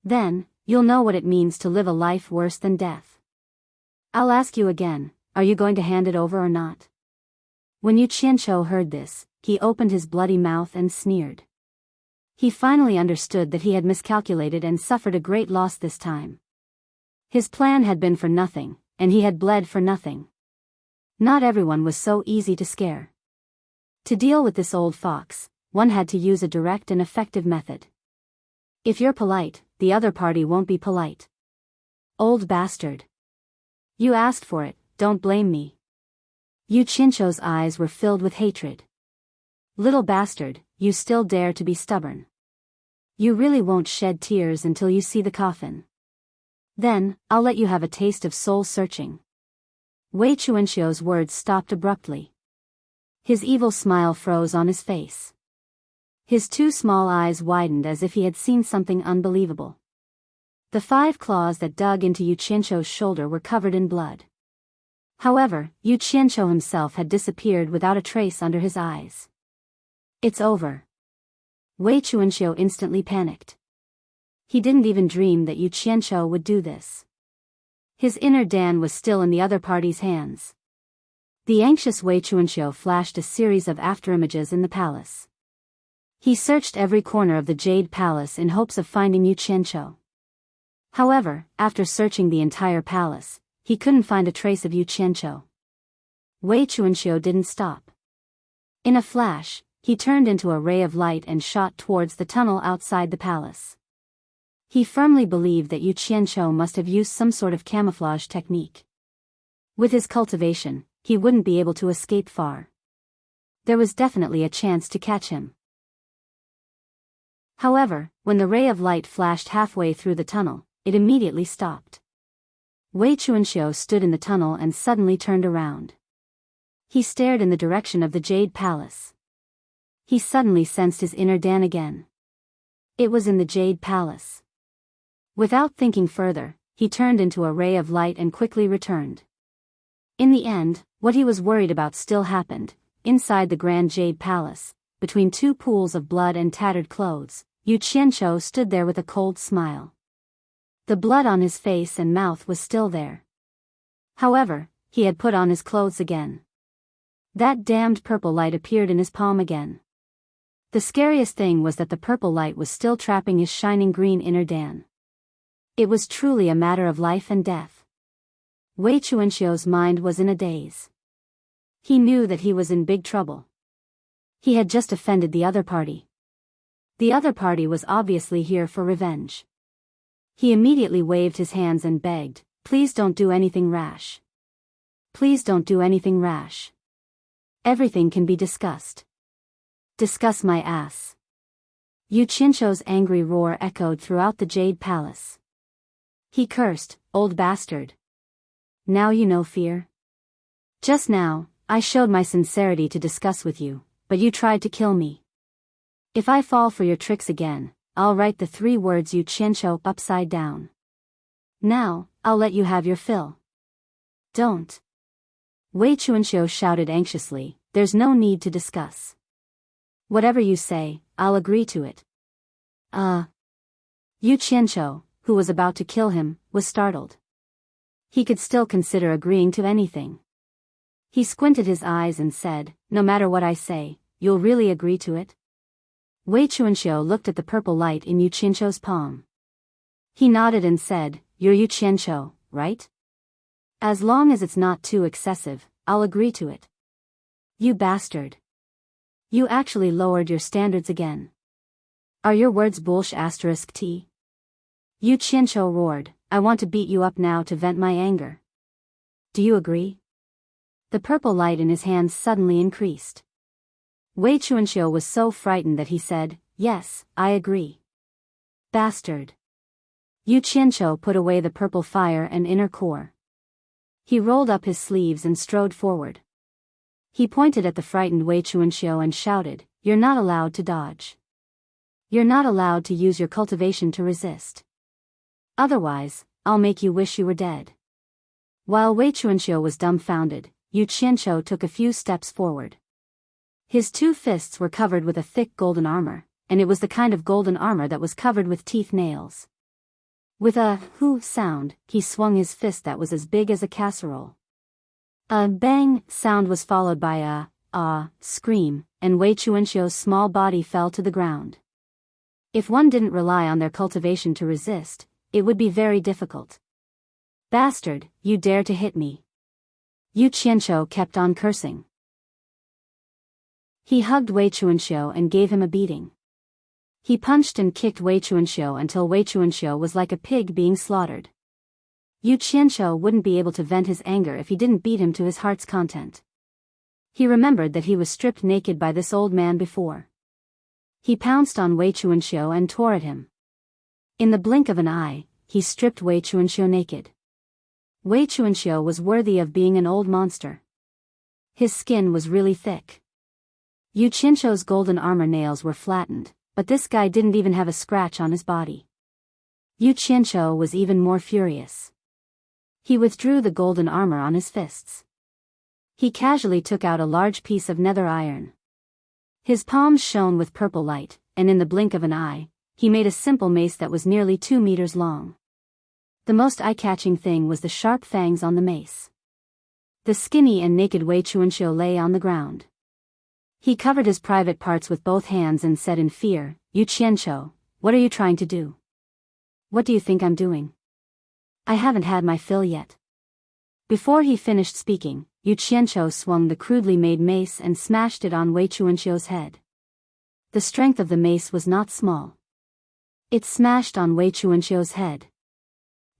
Then, you'll know what it means to live a life worse than death. I'll ask you again, are you going to hand it over or not?" When Yu Qianqiu heard this, he opened his bloody mouth and sneered. He finally understood that he had miscalculated and suffered a great loss this time. His plan had been for nothing, and he had bled for nothing. Not everyone was so easy to scare. To deal with this old fox, one had to use a direct and effective method. If you're polite, the other party won't be polite. "Old bastard. You asked for it, don't blame me." Yu Qianqiu's eyes were filled with hatred. "Little bastard, you still dare to be stubborn. You really won't shed tears until you see the coffin. Then, I'll let you have a taste of soul-searching." Wei Chuanxiu's words stopped abruptly. His evil smile froze on his face. His 2 small eyes widened as if he had seen something unbelievable. The 5 claws that dug into Yu Qianqiu's shoulder were covered in blood. However, Yu Qianqiu himself had disappeared without a trace under his eyes. "It's over." Wei Chuanxiu instantly panicked. He didn't even dream that Yu Qianqiu would do this. His inner Dan was still in the other party's hands. The anxious Wei Chuanxiu flashed a series of afterimages in the palace. He searched every corner of the Jade Palace in hopes of finding Yu Qianqiu. However, after searching the entire palace, he couldn't find a trace of Yu Qianqiu. Wei Chuanxiu didn't stop. In a flash, he turned into a ray of light and shot towards the tunnel outside the palace. He firmly believed that Yu Qianqiu must have used some sort of camouflage technique. With his cultivation, he wouldn't be able to escape far. There was definitely a chance to catch him. However, when the ray of light flashed halfway through the tunnel, it immediately stopped. Wei Chuanxiu stood in the tunnel and suddenly turned around. He stared in the direction of the Jade Palace. He suddenly sensed his inner Dan again. It was in the Jade Palace. Without thinking further, he turned into a ray of light and quickly returned. In the end, what he was worried about still happened. Inside the Grand Jade Palace, between 2 pools of blood and tattered clothes, Yu Qianqiu stood there with a cold smile. The blood on his face and mouth was still there. However, he had put on his clothes again. That damned purple light appeared in his palm again. The scariest thing was that the purple light was still trapping his shining green inner Dan. It was truly a matter of life and death. Wei Chuanxiu's mind was in a daze. He knew that he was in big trouble. He had just offended the other party. The other party was obviously here for revenge. He immediately waved his hands and begged, "Please don't do anything rash. Please don't do anything rash. Everything can be discussed." "Discuss my ass." Yu Qianqiu's angry roar echoed throughout the Jade Palace. He cursed, "Old bastard. Now you know fear? Just now, I showed my sincerity to discuss with you, but you tried to kill me. If I fall for your tricks again, I'll write the 3 words Yu Qianqiu upside down. Now, I'll let you have your fill." "Don't." Wei Chuanxiu shouted anxiously, "There's no need to discuss. Whatever you say, I'll agree to it." Yu Qianqiu, who was about to kill him, was startled. He could still consider agreeing to anything. He squinted his eyes and said, "No matter what I say, you'll really agree to it?" Wei Chuanxiu looked at the purple light in Yu Qianqiu's palm. He nodded and said, "You're Yu Qianqiu, right? As long as it's not too excessive, I'll agree to it." "You bastard. You actually lowered your standards again. Are your words bullsh*t? Yu Qianqiu roared, "I want to beat you up now to vent my anger. Do you agree?" The purple light in his hands suddenly increased. Wei Chuanxiu was so frightened that he said, "Yes, I agree." "Bastard." Yu Qianqiu put away the purple fire and inner core. He rolled up his sleeves and strode forward. He pointed at the frightened Wei Chuanxiu and shouted, "You're not allowed to dodge. You're not allowed to use your cultivation to resist. Otherwise, I'll make you wish you were dead." While Wei Chuanxiu was dumbfounded, Yu Qianqiu took a few steps forward. His 2 fists were covered with a thick golden armor, and it was the kind of golden armor that was covered with teeth nails. With a "hoo" sound, he swung his fist that was as big as a casserole. A bang sound was followed by a "ah" scream, and Wei Chuanxiu's small body fell to the ground. If one didn't rely on their cultivation to resist, it would be very difficult. "Bastard, you dare to hit me." Yu Qianqiu kept on cursing. He hugged Wei Chuanxiu and gave him a beating. He punched and kicked Wei Chuanxiu until Wei Chuanxiu was like a pig being slaughtered. Yu Qianqiu wouldn't be able to vent his anger if he didn't beat him to his heart's content. He remembered that he was stripped naked by this old man before. He pounced on Wei Chuanxiu and tore at him. In the blink of an eye, he stripped Wei Chuanxiu naked. Wei Chuanxiu was worthy of being an old monster. His skin was really thick. Yu Qianqiu's golden armor nails were flattened, but this guy didn't even have a scratch on his body. Yu Qianqiu was even more furious. He withdrew the golden armor on his fists. He casually took out a large piece of nether iron. His palms shone with purple light, and in the blink of an eye, he made a simple mace that was nearly 2 meters long. The most eye-catching thing was the sharp fangs on the mace. The skinny and naked Wei Chuanxiu lay on the ground. He covered his private parts with both hands and said in fear, "Yu Qianqiu, what are you trying to do? What do you think I'm doing? I haven't had my fill yet." Before he finished speaking, Yu Qianqiu swung the crudely made mace and smashed it on Wei Chuanxiu's head. The strength of the mace was not small. It smashed on Wei Chuanxiu's head.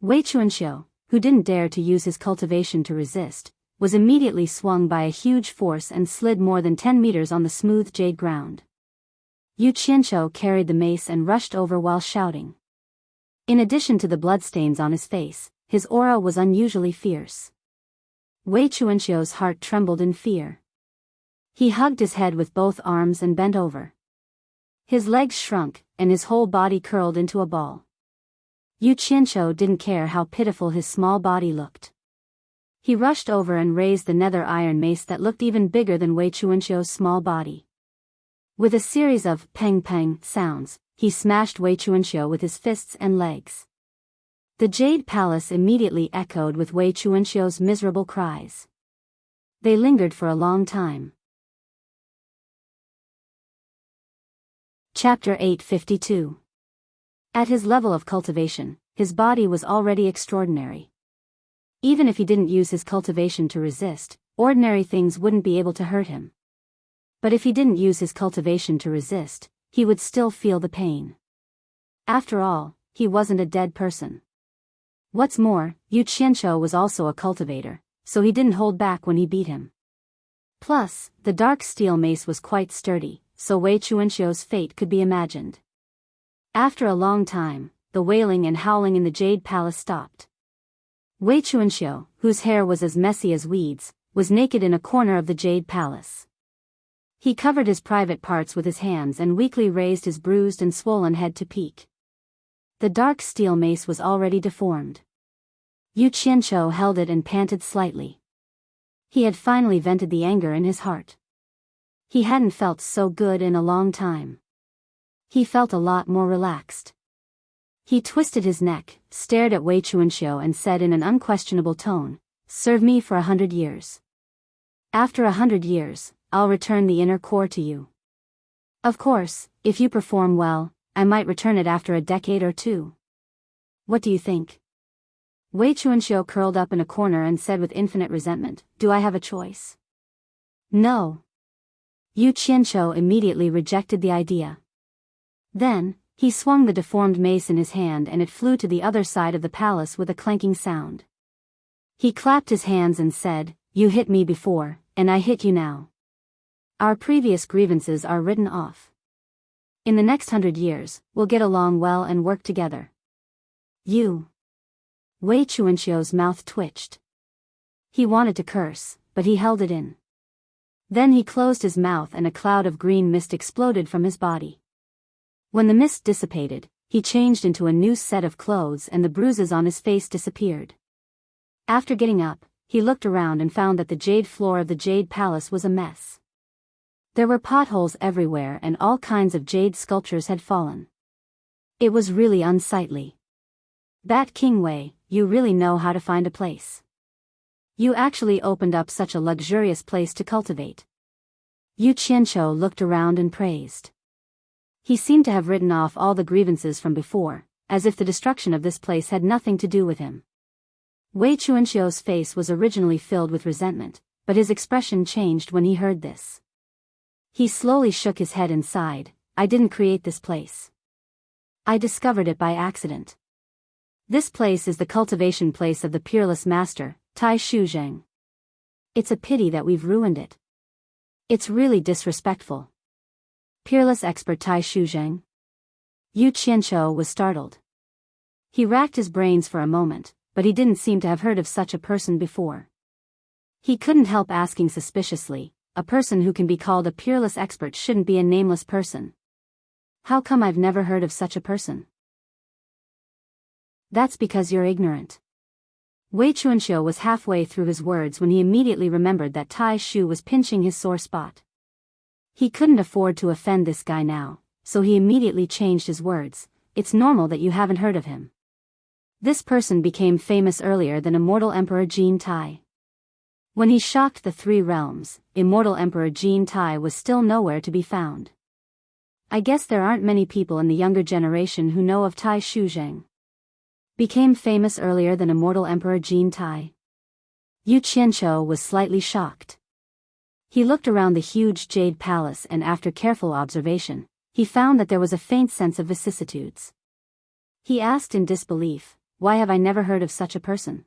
Wei Chuanxiu, who didn't dare to use his cultivation to resist, was immediately swung by a huge force and slid more than 10 meters on the smooth jade ground. Yu Qianqiu carried the mace and rushed over while shouting. In addition to the bloodstains on his face, his aura was unusually fierce. Wei Chuanxiu's heart trembled in fear. He hugged his head with both arms and bent over. His legs shrunk, and his whole body curled into a ball. Yu Qianqiu didn't care how pitiful his small body looked. He rushed over and raised the nether iron mace that looked even bigger than Wei Chuanxiu's small body. With a series of peng-peng sounds, he smashed Wei Chuanxiu with his fists and legs. The Jade Palace immediately echoed with Wei Chuanxiu's miserable cries. They lingered for a long time. Chapter 852. At his level of cultivation, his body was already extraordinary. Even if he didn't use his cultivation to resist, ordinary things wouldn't be able to hurt him. But if he didn't use his cultivation to resist, he would still feel the pain. After all, he wasn't a dead person. What's more, Yu Qianqiu was also a cultivator, so he didn't hold back when he beat him. Plus, the dark steel mace was quite sturdy, so Wei Chuanxiu's fate could be imagined. After a long time, the wailing and howling in the Jade Palace stopped. Wei Chuanxiu, whose hair was as messy as weeds, was naked in a corner of the Jade Palace. He covered his private parts with his hands and weakly raised his bruised and swollen head to peek. The dark steel mace was already deformed. Yu Qianqiu held it and panted slightly. He had finally vented the anger in his heart. He hadn't felt so good in a long time. He felt a lot more relaxed. He twisted his neck, stared at Wei Chuanxiu and said in an unquestionable tone, "Serve me for 100 years. After 100 years, I'll return the inner core to you. Of course, if you perform well, I might return it after a decade or two. What do you think?" Wei Chuanxiu curled up in a corner and said with infinite resentment, "Do I have a choice?" "No." Yu Qianqiu immediately rejected the idea. Then, he swung the deformed mace in his hand and it flew to the other side of the palace with a clanking sound. He clapped his hands and said, "You hit me before, and I hit you now. Our previous grievances are written off. In the next 100 years, we'll get along well and work together." "You." Wei Chuanxiu's mouth twitched. He wanted to curse, but he held it in. Then he closed his mouth and a cloud of green mist exploded from his body. When the mist dissipated, he changed into a new set of clothes and the bruises on his face disappeared. After getting up, he looked around and found that the jade floor of the Jade Palace was a mess. There were potholes everywhere and all kinds of jade sculptures had fallen. It was really unsightly. "That King Wei, you really know how to find a place. You actually opened up such a luxurious place to cultivate." Yu Qianqiu looked around and praised. He seemed to have written off all the grievances from before, as if the destruction of this place had nothing to do with him. Wei Chuanxiu's face was originally filled with resentment, but his expression changed when he heard this. He slowly shook his head and sighed, "I didn't create this place. I discovered it by accident. This place is the cultivation place of the peerless master, Tai Shuzheng. It's a pity that we've ruined it. It's really disrespectful." "Peerless expert Tai Shuzheng?" Yu Qianqiu was startled. He racked his brains for a moment, but he didn't seem to have heard of such a person before. He couldn't help asking suspiciously, "A person who can be called a peerless expert shouldn't be a nameless person. How come I've never heard of such a person?" "That's because you're ignorant." Wei Chuanxiu was halfway through his words when he immediately remembered that Tai Shu was pinching his sore spot. He couldn't afford to offend this guy now, so he immediately changed his words, "It's normal that you haven't heard of him. This person became famous earlier than Immortal Emperor Jin Tai. When he shocked the three realms, Immortal Emperor Jin Tai was still nowhere to be found. I guess there aren't many people in the younger generation who know of Tai Shuzheng. Became famous earlier than Immortal Emperor Jin Tai?" Yu Qianqiu was slightly shocked. He looked around the huge Jade Palace and after careful observation, he found that there was a faint sense of vicissitudes. He asked in disbelief, "Why have I never heard of such a person?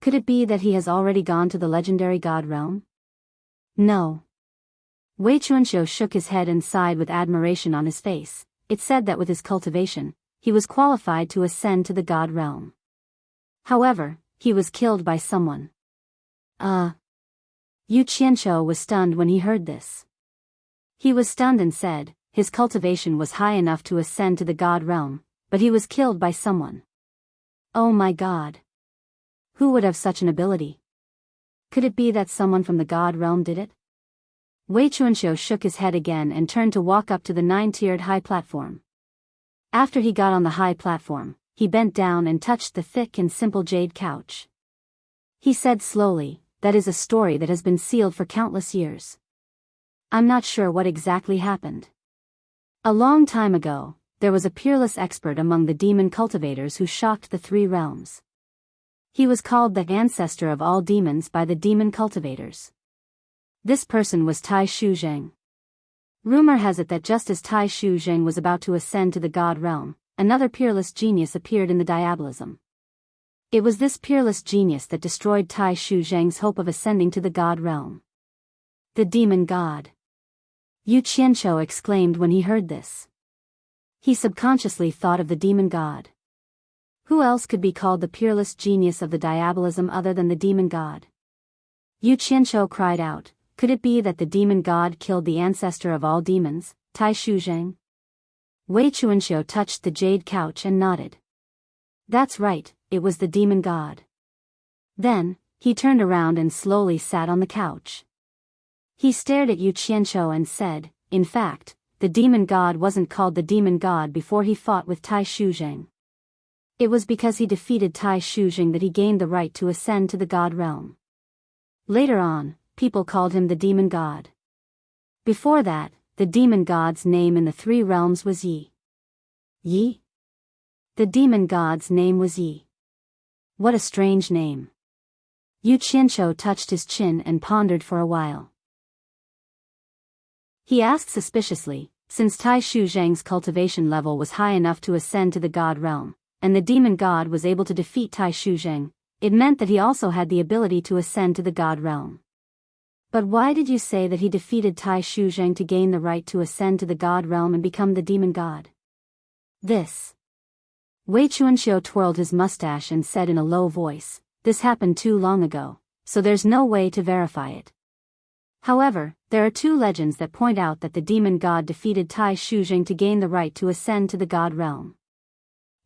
Could it be that he has already gone to the legendary god realm?" "No." Wei Chuanxiu shook his head and sighed with admiration on his face. It said that with his cultivation, he was qualified to ascend to the god realm. However, he was killed by someone. Yu Qianqiu was stunned when he heard this. He was stunned and said, his cultivation was high enough to ascend to the god realm, but he was killed by someone. Oh my god. Who would have such an ability? Could it be that someone from the god realm did it? Wei Chuanxiu shook his head again and turned to walk up to the 9-tiered high platform. After he got on the high platform, he bent down and touched the thick and simple jade couch. He said slowly, "That is a story that has been sealed for countless years. I'm not sure what exactly happened. A long time ago, there was a peerless expert among the demon cultivators who shocked the three realms. He was called the ancestor of all demons by the demon cultivators. This person was Tai Shu Zheng. Rumor has it that just as Tai Shu Zheng was about to ascend to the god realm, another peerless genius appeared in the diabolism. It was this peerless genius that destroyed Tai Shu Zheng's hope of ascending to the god realm. The demon god. Yu Qianqiu exclaimed when he heard this. He subconsciously thought of the demon god. Who else could be called the peerless genius of the diabolism other than the demon god? Yu Qianqiu cried out, "Could it be that the demon god killed the ancestor of all demons, Tai Shu Zheng?" Wei Chuanxiu touched the jade couch and nodded. That's right, it was the demon god. Then, he turned around and slowly sat on the couch. He stared at Yu Qianqiu and said, "In fact, the demon god wasn't called the demon god before he fought with Tai Shu Zheng. It was because he defeated Tai Shu Zheng that he gained the right to ascend to the god realm. Later on, people called him the demon god. Before that, the demon god's name in the three realms was Yi. Yi? The demon god's name was Yi. What a strange name." Yu Qianqiu touched his chin and pondered for a while. He asked suspiciously, since Tai Shu Zheng's cultivation level was high enough to ascend to the god realm, and the demon god was able to defeat Tai Shu Zheng, it meant that he also had the ability to ascend to the god realm. But why did you say that he defeated Tai Shu Zheng to gain the right to ascend to the god realm and become the demon god? This. Wei Chuanxiu twirled his mustache and said in a low voice, "This happened too long ago, so there's no way to verify it. However, there are two legends that point out that the demon god defeated Tai Shu Zheng to gain the right to ascend to the god realm."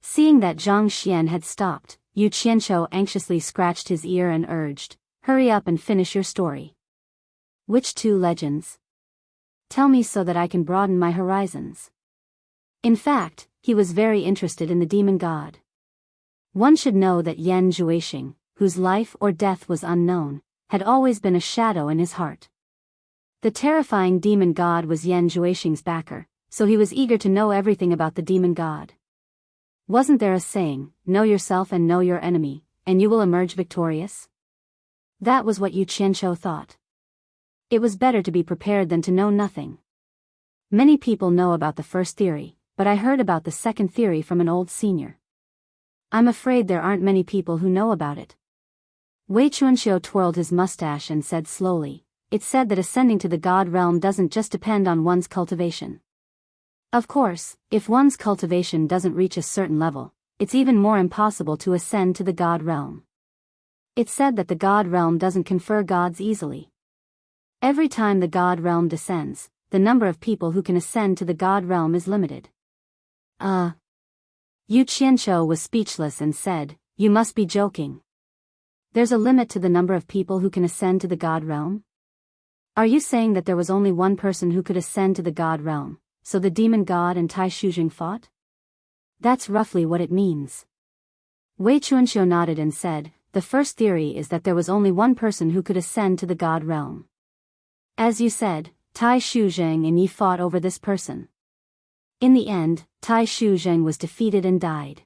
Seeing that Zhang Xian had stopped, Yu Qianqiu anxiously scratched his ear and urged, "Hurry up and finish your story." "Which two legends? Tell me so that I can broaden my horizons." In fact, he was very interested in the demon god. One should know that Yan Zhuixing, whose life or death was unknown, had always been a shadow in his heart. The terrifying demon god was Yan Zhuixing's backer, so he was eager to know everything about the demon god. Wasn't there a saying, "Know yourself and know your enemy, and you will emerge victorious"? That was what Yu Qianqiu thought. It was better to be prepared than to know nothing. Many people know about the first theory, but I heard about the second theory from an old senior. I'm afraid there aren't many people who know about it. Wei Chuanxiu twirled his mustache and said slowly, "It's said that ascending to the god realm doesn't just depend on one's cultivation. Of course, if one's cultivation doesn't reach a certain level, it's even more impossible to ascend to the god realm. It's said that the god realm doesn't confer gods easily. Every time the god realm descends, the number of people who can ascend to the god realm is limited." Yu Qianqiu was speechless and said, "You must be joking. There's a limit to the number of people who can ascend to the god realm? Are you saying that there was only one person who could ascend to the god realm, so the demon god and Tai Shu Zheng fought? That's roughly what it means." Wei Chuanxiu nodded and said, "The first theory is that there was only one person who could ascend to the god realm. As you said, Tai Shu Zheng and Yi fought over this person. In the end, Tai Shu Zheng was defeated and died.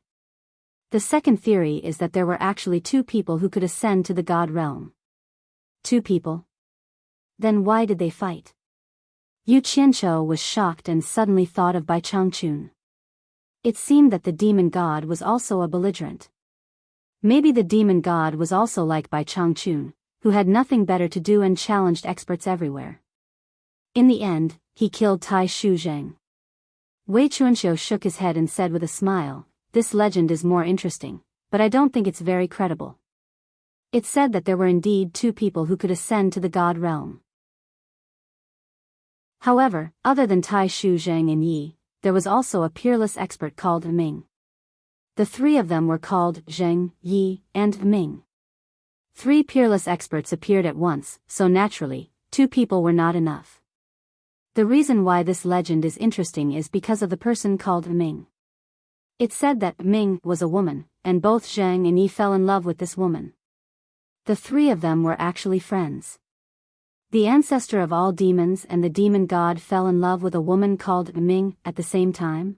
The second theory is that there were actually two people who could ascend to the god realm." Two people? Then why did they fight? Yu Qianqiu was shocked and suddenly thought of Bai Changchun. It seemed that the demon god was also a belligerent. Maybe the demon god was also like Bai Changchun, who had nothing better to do and challenged experts everywhere. In the end, he killed Tai Shu Zheng. Wei Chuanxiu shook his head and said with a smile, "This legend is more interesting, but I don't think it's very credible. It said that there were indeed two people who could ascend to the god realm. However, other than Tai Shu Zheng and Yi, there was also a peerless expert called Ming. The three of them were called Zheng, Yi, and Ming. Three peerless experts appeared at once, so naturally, two people were not enough. The reason why this legend is interesting is because of the person called Ming. It said that Ming was a woman, and both Zhang and Yi fell in love with this woman. The three of them were actually friends. The ancestor of all demons and the demon god fell in love with a woman called Ming at the same time?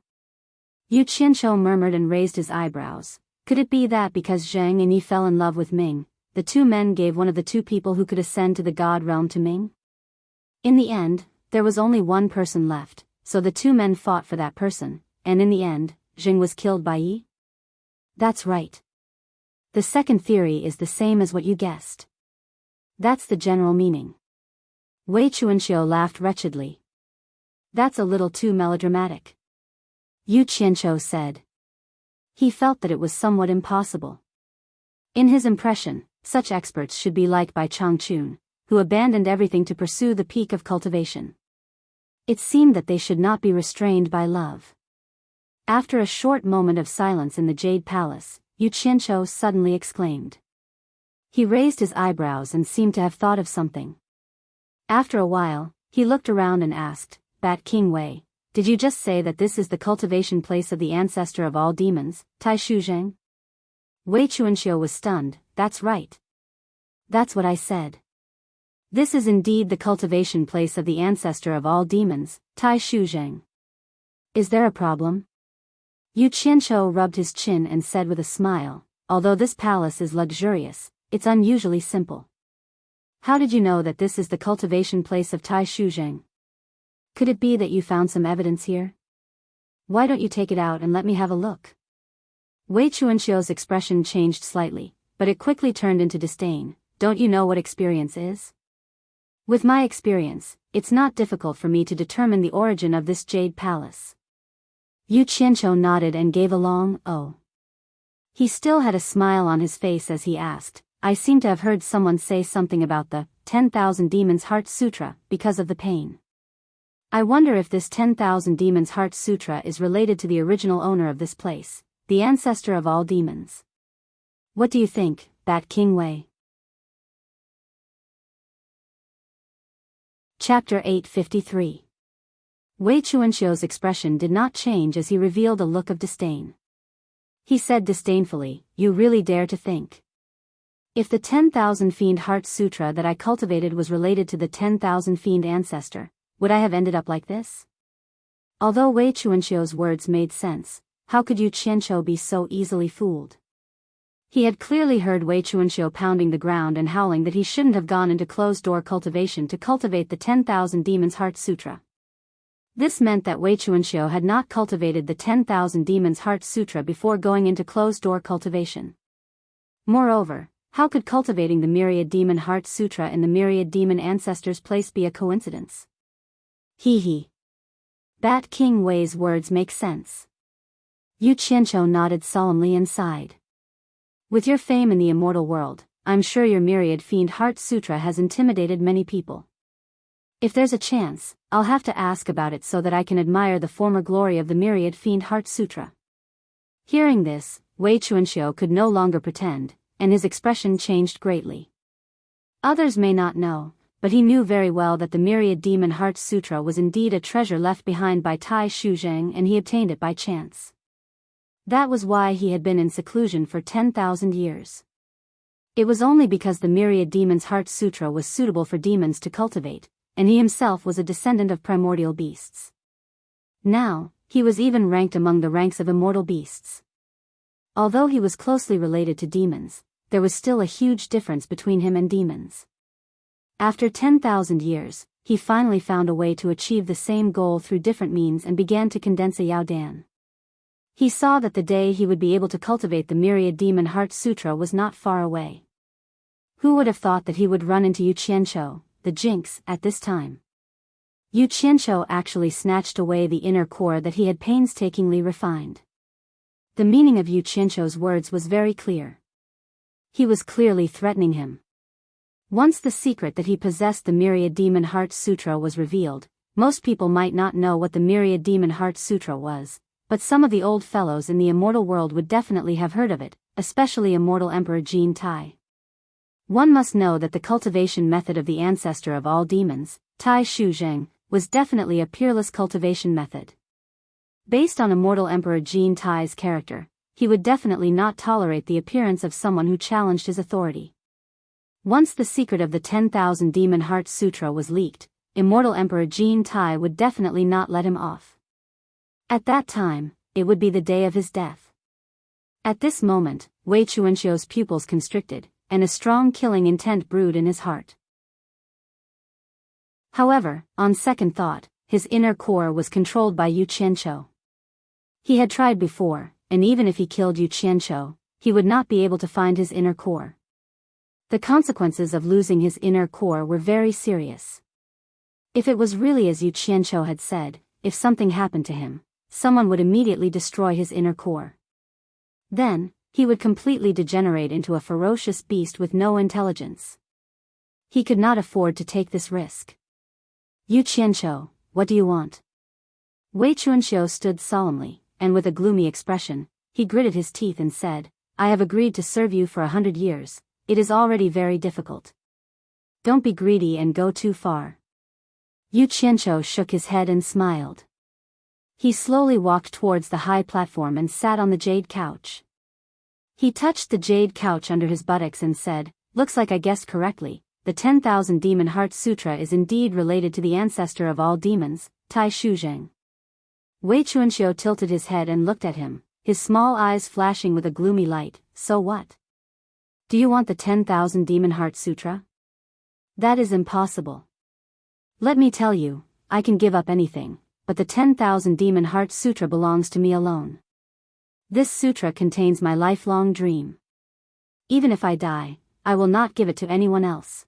Yu Qianqiu murmured and raised his eyebrows. Could it be that because Zhang and Yi fell in love with Ming, the two men gave one of the two people who could ascend to the god realm to Ming? In the end, there was only one person left, so the two men fought for that person, and in the end, Zhang was killed by Yi? That's right. The second theory is the same as what you guessed. That's the general meaning. Wei Chuanxiu laughed wretchedly. That's a little too melodramatic. Yu Qianqiu said. He felt that it was somewhat impossible. In his impression, such experts should be like Bai Changchun, who abandoned everything to pursue the peak of cultivation. It seemed that they should not be restrained by love. After a short moment of silence in the Jade Palace, Yu Qianqiu suddenly exclaimed. He raised his eyebrows and seemed to have thought of something. After a while, he looked around and asked, Bat King Wei, did you just say that this is the cultivation place of the ancestor of all demons, Tai Shu Zheng? Wei Chuanxiu was stunned. That's right. That's what I said. This is indeed the cultivation place of the ancestor of all demons, Tai Shu Zheng. Is there a problem? Yu Qianqiu rubbed his chin and said with a smile, although this palace is luxurious, it's unusually simple. How did you know that this is the cultivation place of Tai Shu Zheng? Could it be that you found some evidence here? Why don't you take it out and let me have a look? Wei Chuanxiu's expression changed slightly, but it quickly turned into disdain. Don't you know what experience is? With my experience, it's not difficult for me to determine the origin of this jade palace. Yu Qianqiu nodded and gave a long "oh." He still had a smile on his face as he asked, I seem to have heard someone say something about the 10,000 Demons Heart Sutra because of the pain. I wonder if this 10,000 Demons Heart Sutra is related to the original owner of this place, the ancestor of all demons. What do you think, Bat King Wei? Chapter 853. Wei Chuanxiu's expression did not change as he revealed a look of disdain. He said disdainfully, You really dare to think? If the 10,000 Fiend Heart Sutra that I cultivated was related to the 10,000 Fiend ancestor, would I have ended up like this? Although Wei Chuanxiu's words made sense, how could Yu Qianqiu be so easily fooled? He had clearly heard Wei Chuanxiu pounding the ground and howling that he shouldn't have gone into closed-door cultivation to cultivate the 10,000 Demons Heart Sutra. This meant that Wei Chuanxiu had not cultivated the 10,000 Demons Heart Sutra before going into closed-door cultivation. Moreover, how could cultivating the Myriad Demon Heart Sutra in the Myriad Demon Ancestor's place be a coincidence? He. Bat King Wei's words make sense. Yu Qianqiu nodded solemnly and sighed. With your fame in the immortal world, I'm sure your Myriad Fiend Heart Sutra has intimidated many people. If there's a chance, I'll have to ask about it so that I can admire the former glory of the Myriad Fiend Heart Sutra. Hearing this, Wei Chuanxiu could no longer pretend, and his expression changed greatly. Others may not know, but he knew very well that the Myriad Demon Heart Sutra was indeed a treasure left behind by Tai Shu Zheng, and he obtained it by chance. That was why he had been in seclusion for 10,000 years. It was only because the Myriad Demon's Heart Sutra was suitable for demons to cultivate, and he himself was a descendant of primordial beasts. Now, he was even ranked among the ranks of immortal beasts. Although he was closely related to demons, there was still a huge difference between him and demons. After 10,000 years, he finally found a way to achieve the same goal through different means and began to condense a Yaodan. He saw that the day he would be able to cultivate the Myriad Demon Heart Sutra was not far away. Who would have thought that he would run into Yu Qianqiu, the jinx, at this time? Yu Qianqiu actually snatched away the inner core that he had painstakingly refined. The meaning of Yu Qianqiu's words was very clear. He was clearly threatening him. Once the secret that he possessed the Myriad Demon Heart Sutra was revealed, most people might not know what the Myriad Demon Heart Sutra was, but some of the old fellows in the immortal world would definitely have heard of it, especially Immortal Emperor Jin Tai. One must know that the cultivation method of the ancestor of all demons, Tai Shu Zheng, was definitely a peerless cultivation method. Based on Immortal Emperor Jin Tai's character, he would definitely not tolerate the appearance of someone who challenged his authority. Once the secret of the 10,000 Demon Heart Sutra was leaked, Immortal Emperor Jin Tai would definitely not let him off. At that time, it would be the day of his death. At this moment, Wei Chuanxiu's pupils constricted, and a strong killing intent brewed in his heart. However, on second thought, his inner core was controlled by Yu Qianqiu. He had tried before, and even if he killed Yu Qianqiu, he would not be able to find his inner core. The consequences of losing his inner core were very serious. If it was really as Yu Qianqiu had said, if something happened to him, someone would immediately destroy his inner core. Then, he would completely degenerate into a ferocious beast with no intelligence. He could not afford to take this risk. Yu Qianqiu, what do you want? Wei Chuanxiu stood solemnly, and with a gloomy expression, he gritted his teeth and said, I have agreed to serve you for 100 years. It is already very difficult. Don't be greedy and go too far. Yu Qianqiu shook his head and smiled. He slowly walked towards the high platform and sat on the jade couch. He touched the jade couch under his buttocks and said, looks like I guessed correctly, the 10,000 Demon Heart Sutra is indeed related to the ancestor of all demons, Tai Shuzheng. Wei Chuanxiu tilted his head and looked at him, his small eyes flashing with a gloomy light. So what? Do you want the 10,000 Demon Heart Sutra? That is impossible. Let me tell you, I can give up anything, but the 10,000 Demon Heart Sutra belongs to me alone. This sutra contains my lifelong dream. Even if I die, I will not give it to anyone else.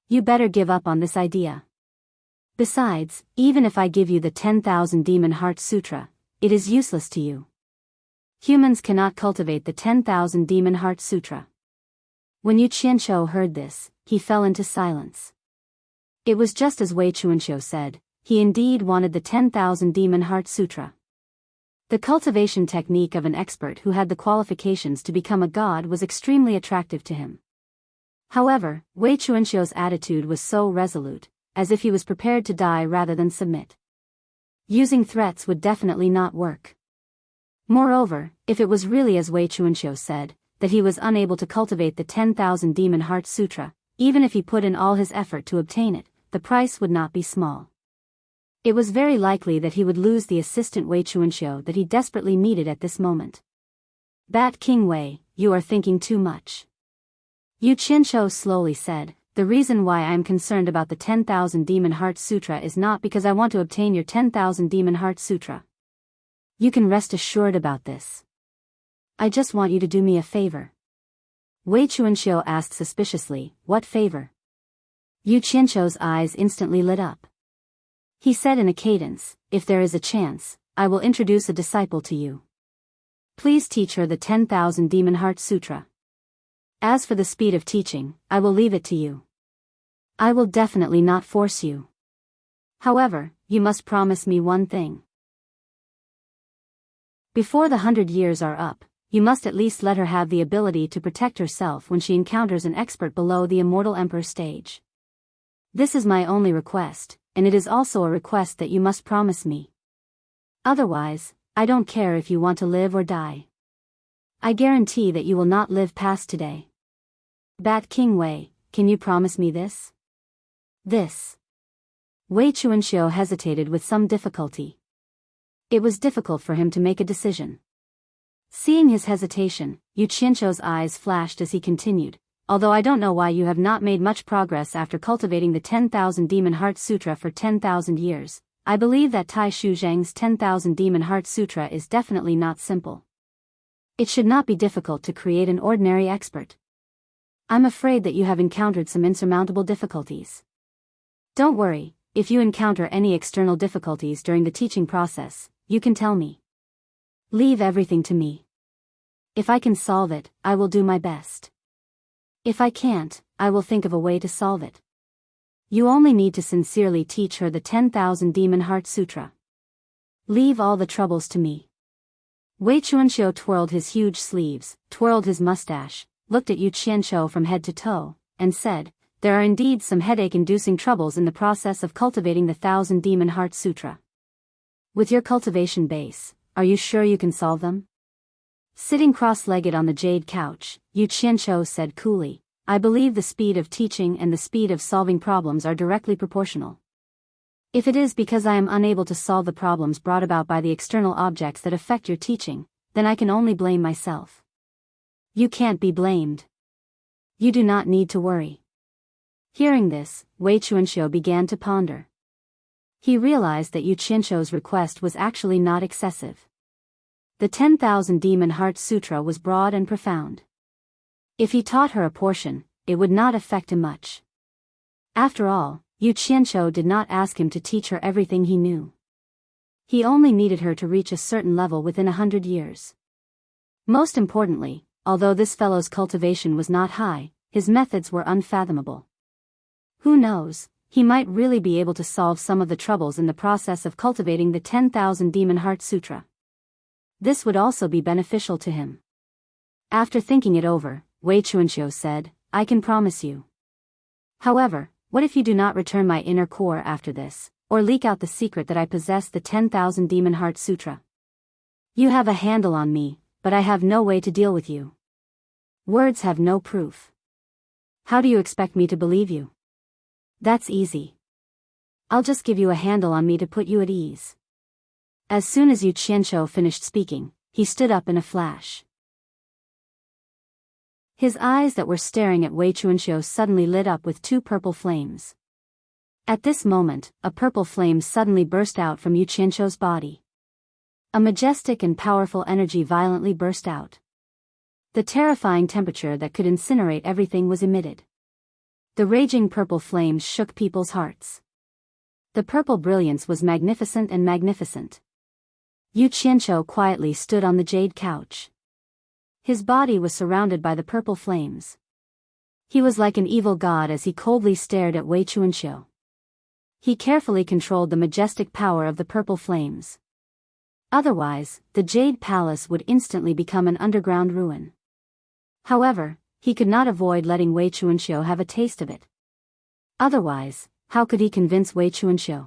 You better give up on this idea. Besides, even if I give you the 10,000 Demon Heart Sutra, it is useless to you. Humans cannot cultivate the 10,000 Demon Heart Sutra. When Yu Qianqiu heard this, he fell into silence. It was just as Wei Chuanxiu said, he indeed wanted the 10,000 Demon Heart Sutra. The cultivation technique of an expert who had the qualifications to become a god was extremely attractive to him. However, Wei Chuanxiu's attitude was so resolute, as if he was prepared to die rather than submit. Using threats would definitely not work. Moreover, if it was really as Wei Chuanxiu said, that he was unable to cultivate the 10,000 Demon Heart Sutra, even if he put in all his effort to obtain it, the price would not be small. It was very likely that he would lose the assistant Wei Chuanxiu that he desperately needed at this moment. Bat King Wei, you are thinking too much. Yu Qianqiu slowly said, the reason why I am concerned about the 10,000 Demon Heart Sutra is not because I want to obtain your 10,000 Demon Heart Sutra. You can rest assured about this. I just want you to do me a favor. Wei Chuanxiu asked suspiciously, what favor? Yu Qianqiu's eyes instantly lit up. He said in a cadence, if there is a chance, I will introduce a disciple to you. Please teach her the 10,000 Demon Heart Sutra. As for the speed of teaching, I will leave it to you. I will definitely not force you. However, you must promise me one thing. Before the 100 years are up, you must at least let her have the ability to protect herself when she encounters an expert below the Immortal Emperor stage. This is my only request, and it is also a request that you must promise me. Otherwise, I don't care if you want to live or die. I guarantee that you will not live past today. Bat King Wei, can you promise me this? This. Wei Chuanxiu hesitated with some difficulty. It was difficult for him to make a decision. Seeing his hesitation, Yu Qianqiu's eyes flashed as he continued, although I don't know why you have not made much progress after cultivating the 10,000 Demon Heart Sutra for 10,000 years, I believe that Tai Shuzheng's 10,000 Demon Heart Sutra is definitely not simple. It should not be difficult to create an ordinary expert. I'm afraid that you have encountered some insurmountable difficulties. Don't worry, if you encounter any external difficulties during the teaching process, you can tell me. Leave everything to me. If I can solve it, I will do my best. If I can't, I will think of a way to solve it. You only need to sincerely teach her the 10,000 Demon Heart Sutra. Leave all the troubles to me. Wei Chuanxiu twirled his huge sleeves, twirled his mustache, looked at Yu Qianqiu from head to toe, and said, there are indeed some headache-inducing troubles in the process of cultivating the 1000 Demon Heart Sutra. With your cultivation base, are you sure you can solve them? Sitting cross-legged on the jade couch, Yu Qianqiu said coolly, I believe the speed of teaching and the speed of solving problems are directly proportional. If it is because I am unable to solve the problems brought about by the external objects that affect your teaching, then I can only blame myself. You can't be blamed. You do not need to worry. Hearing this, Wei Chuanxiu began to ponder. He realized that Yu Qianqiu's request was actually not excessive. The 10,000 Demon Heart Sutra was broad and profound. If he taught her a portion, it would not affect him much. After all, Yu Qianqiu did not ask him to teach her everything he knew. He only needed her to reach a certain level within 100 years. Most importantly, although this fellow's cultivation was not high, his methods were unfathomable. Who knows, he might really be able to solve some of the troubles in the process of cultivating the 10,000 Demon Heart Sutra. This would also be beneficial to him. After thinking it over, Wei Chuanxiu said, I can promise you. However, what if you do not return my inner core after this, or leak out the secret that I possess the 10,000 Demon Heart Sutra? You have a handle on me, but I have no way to deal with you. Words have no proof. How do you expect me to believe you? That's easy. I'll just give you a handle on me to put you at ease. As soon as Yu Qianqiu finished speaking, he stood up in a flash. His eyes that were staring at Wei Chuanxiu suddenly lit up with two purple flames. At this moment, a purple flame suddenly burst out from Yu Qianqiu's body. A majestic and powerful energy violently burst out. The terrifying temperature that could incinerate everything was emitted. The raging purple flames shook people's hearts. The purple brilliance was magnificent and magnificent. Yu Qianqiu quietly stood on the jade couch. His body was surrounded by the purple flames. He was like an evil god as he coldly stared at Wei Chuanxiu. He carefully controlled the majestic power of the purple flames. Otherwise, the Jade Palace would instantly become an underground ruin. However, he could not avoid letting Wei Chuanxiu have a taste of it. Otherwise, how could he convince Wei Chuanxiu?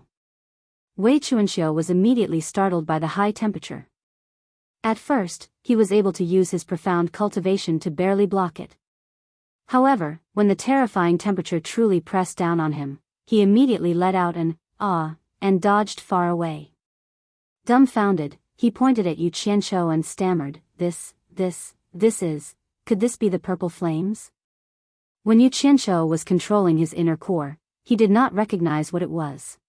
Wei Chuanxiu was immediately startled by the high temperature. At first, he was able to use his profound cultivation to barely block it. However, when the terrifying temperature truly pressed down on him, he immediately let out an ah and dodged far away. Dumbfounded, he pointed at Yu Qianqiu and stammered, this is, could this be the purple flames? When Yu Qianqiu was controlling his inner core, he did not recognize what it was.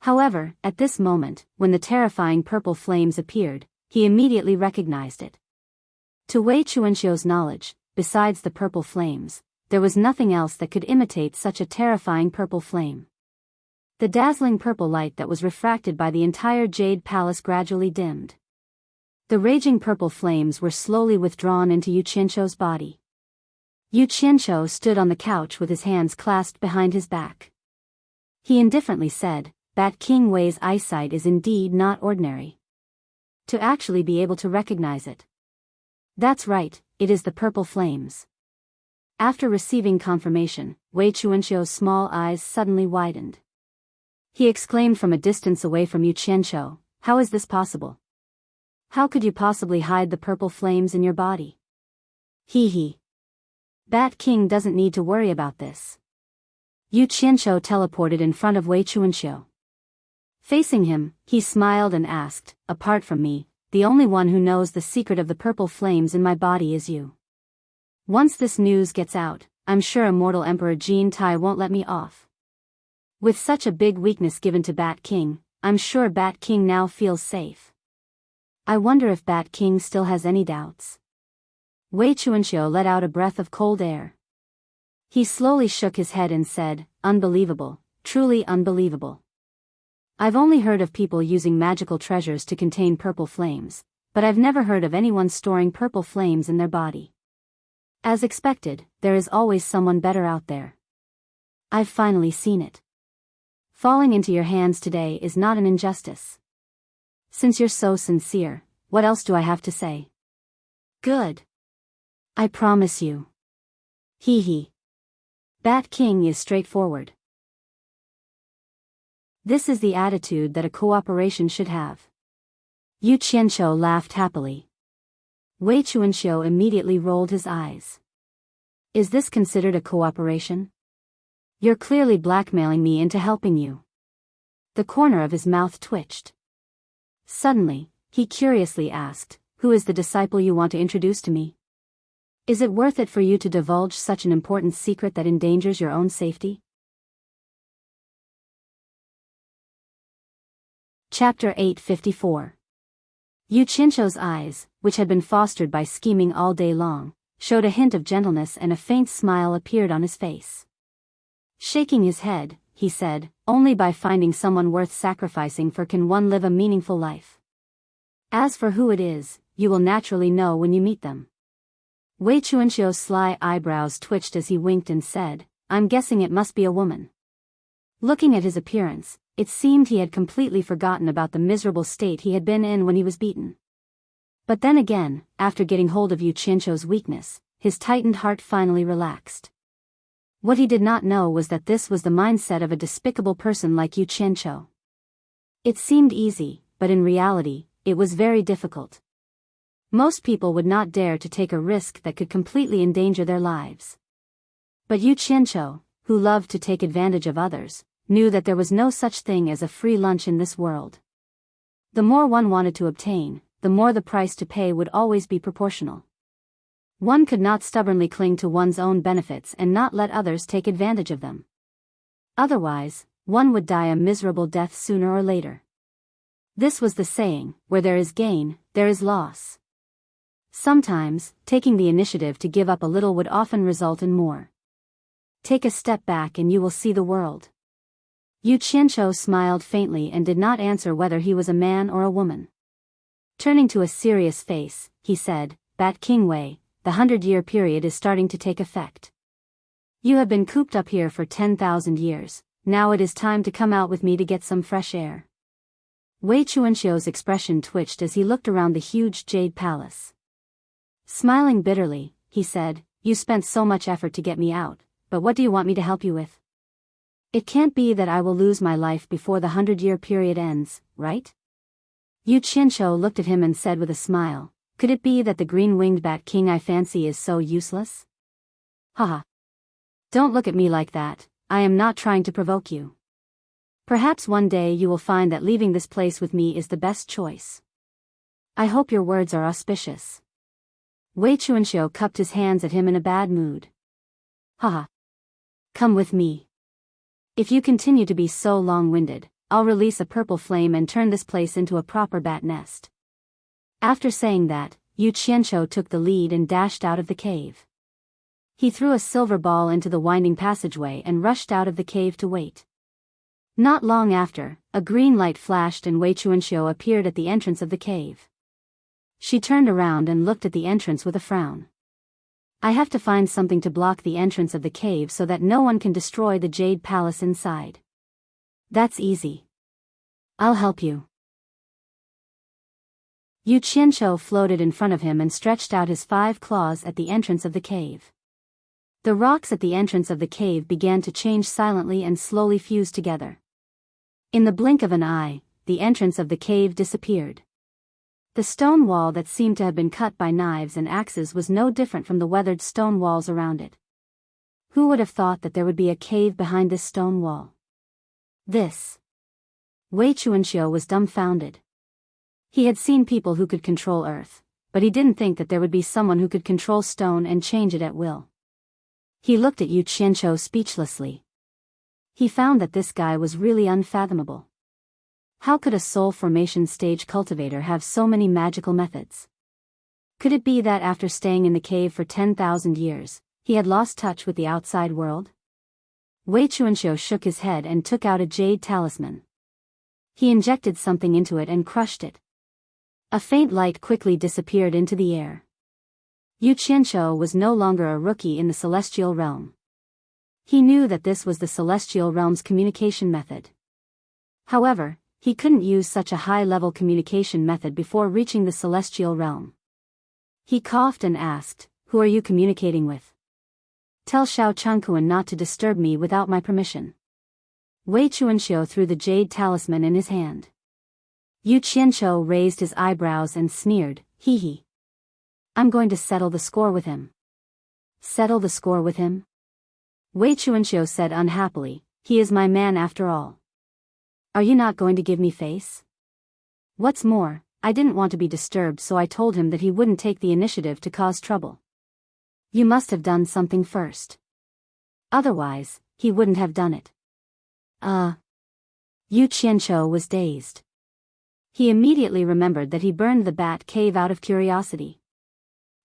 However, at this moment, when the terrifying purple flames appeared, he immediately recognized it. To Wei Chuanxiu's knowledge, besides the purple flames, there was nothing else that could imitate such a terrifying purple flame. The dazzling purple light that was refracted by the entire Jade Palace gradually dimmed. The raging purple flames were slowly withdrawn into Yu Qianqiu's body. Yu Qianqiu stood on the couch with his hands clasped behind his back. He indifferently said, Bat King Wei's eyesight is indeed not ordinary. To actually be able to recognize it. That's right, it is the purple flames. After receiving confirmation, Wei Chuanxiu's small eyes suddenly widened. He exclaimed from a distance away from Yu Qianqiu, how is this possible? How could you possibly hide the purple flames in your body? Hee. Bat King doesn't need to worry about this. Yu Qianqiu teleported in front of Wei Chuanxiu. Facing him, he smiled and asked, apart from me, the only one who knows the secret of the purple flames in my body is you. Once this news gets out, I'm sure Immortal Emperor Jin Tai won't let me off. With such a big weakness given to Bat King, I'm sure Bat King now feels safe. I wonder if Bat King still has any doubts. Wei Chuanxiu let out a breath of cold air. He slowly shook his head and said, unbelievable, truly unbelievable. I've only heard of people using magical treasures to contain purple flames, but I've never heard of anyone storing purple flames in their body. As expected, there is always someone better out there. I've finally seen it. Falling into your hands today is not an injustice. Since you're so sincere, what else do I have to say? Good. I promise you. Hee. Bat King is straightforward. This is the attitude that a cooperation should have. Yu Qianqiu laughed happily. Wei Chuanxiu immediately rolled his eyes. Is this considered a cooperation? You're clearly blackmailing me into helping you. The corner of his mouth twitched. Suddenly, he curiously asked, who is the disciple you want to introduce to me? Is it worth it for you to divulge such an important secret that endangers your own safety? Chapter 854. Yu Qianqiu's eyes, which had been fostered by scheming all day long, showed a hint of gentleness and a faint smile appeared on his face. Shaking his head, he said, only by finding someone worth sacrificing for can one live a meaningful life. As for who it is, you will naturally know when you meet them. Wei Chuanxiu's sly eyebrows twitched as he winked and said, I'm guessing it must be a woman. Looking at his appearance, it seemed he had completely forgotten about the miserable state he had been in when he was beaten. But then again, after getting hold of Yu Qianqiu's weakness, his tightened heart finally relaxed. What he did not know was that this was the mindset of a despicable person like Yu Qianqiu. It seemed easy, but in reality, it was very difficult. Most people would not dare to take a risk that could completely endanger their lives. But Yu Qianqiu, who loved to take advantage of others, knew that there was no such thing as a free lunch in this world. The more one wanted to obtain, the more the price to pay would always be proportional. One could not stubbornly cling to one's own benefits and not let others take advantage of them. Otherwise, one would die a miserable death sooner or later. This was the saying, where there is gain, there is loss. Sometimes, taking the initiative to give up a little would often result in more. Take a step back and you will see the world. Yu Qianqiu smiled faintly and did not answer whether he was a man or a woman. Turning to a serious face, he said, Bat King Wei, the 100-year period is starting to take effect. You have been cooped up here for 10,000 years, now it is time to come out with me to get some fresh air. Wei Chuanxiu's expression twitched as he looked around the huge jade palace. Smiling bitterly, he said, You spent so much effort to get me out, but what do you want me to help you with? It can't be that I will lose my life before the 100-year period ends, right? Yu Qianqiu looked at him and said with a smile, Could it be that the green-winged bat king I fancy is so useless? Haha. Don't look at me like that, I am not trying to provoke you. Perhaps one day you will find that leaving this place with me is the best choice. I hope your words are auspicious. Wei Chuanxiu cupped his hands at him in a bad mood. Haha. Come with me. If you continue to be so long-winded, I'll release a purple flame and turn this place into a proper bat nest. After saying that, Yu Qianqiu took the lead and dashed out of the cave. He threw a silver ball into the winding passageway and rushed out of the cave to wait. Not long after, a green light flashed and Wei Chuanxiu appeared at the entrance of the cave. She turned around and looked at the entrance with a frown. I have to find something to block the entrance of the cave so that no one can destroy the jade palace inside. That's easy. I'll help you. Yu Qianqiu floated in front of him and stretched out his 5 claws at the entrance of the cave. The rocks at the entrance of the cave began to change silently and slowly fuse together. In the blink of an eye, the entrance of the cave disappeared. The stone wall that seemed to have been cut by knives and axes was no different from the weathered stone walls around it. Who would have thought that there would be a cave behind this stone wall? This. Wei Chuanxiu was dumbfounded. He had seen people who could control earth, but he didn't think that there would be someone who could control stone and change it at will. He looked at Yu Qianqiu speechlessly. He found that this guy was really unfathomable. How could a soul formation stage cultivator have so many magical methods? Could it be that after staying in the cave for 10,000 years, he had lost touch with the outside world? Wei Chuanxiu shook his head and took out a jade talisman. He injected something into it and crushed it. A faint light quickly disappeared into the air. Yu Qianqiu was no longer a rookie in the celestial realm. He knew that this was the celestial realm's communication method. However, he couldn't use such a high-level communication method before reaching the celestial realm. He coughed and asked, Who are you communicating with? Tell Shao Changkuan not to disturb me without my permission. Wei Chuanxiu threw the jade talisman in his hand. Yu Qianqiu raised his eyebrows and sneered, hee hee. I'm going to settle the score with him. Settle the score with him? Wei Chuanxiu said unhappily, he is my man after all. Are you not going to give me face? What's more, I didn't want to be disturbed, so I told him that he wouldn't take the initiative to cause trouble. You must have done something first. Otherwise, he wouldn't have done it. Yu Qianqiu was dazed. He immediately remembered that he burned the bat cave out of curiosity.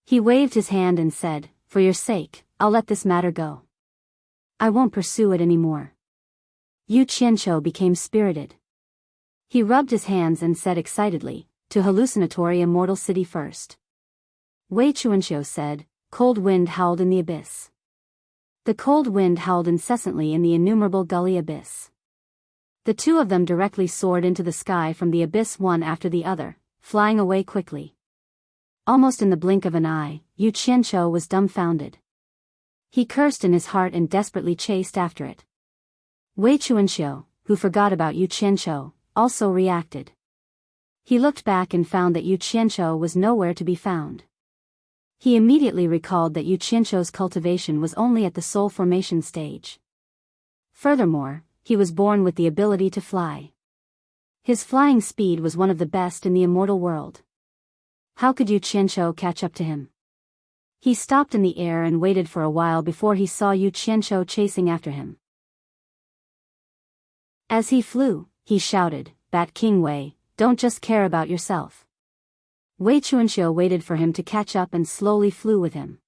He waved his hand and said, for your sake, I'll let this matter go. I won't pursue it anymore. Yu Qianqiu became spirited. He rubbed his hands and said excitedly, to hallucinatory Immortal City first. Wei Chuanxiu said, cold wind howled in the abyss. The cold wind howled incessantly in the innumerable gully abyss. The two of them directly soared into the sky from the abyss one after the other, flying away quickly. Almost in the blink of an eye, Yu Qianqiu was dumbfounded. He cursed in his heart and desperately chased after it. Wei Chuanxiu, who forgot about Yu Qianqiu, also reacted. He looked back and found that Yu Qianqiu was nowhere to be found. He immediately recalled that Yu Qianqiu's cultivation was only at the soul formation stage. Furthermore, he was born with the ability to fly. His flying speed was one of the best in the immortal world. How could Yu Qianqiu catch up to him? He stopped in the air and waited for a while before he saw Yu Qianqiu chasing after him. As he flew, he shouted, Bat King Wei, don't just care about yourself. Wei Chuanxiu waited for him to catch up and slowly flew with him.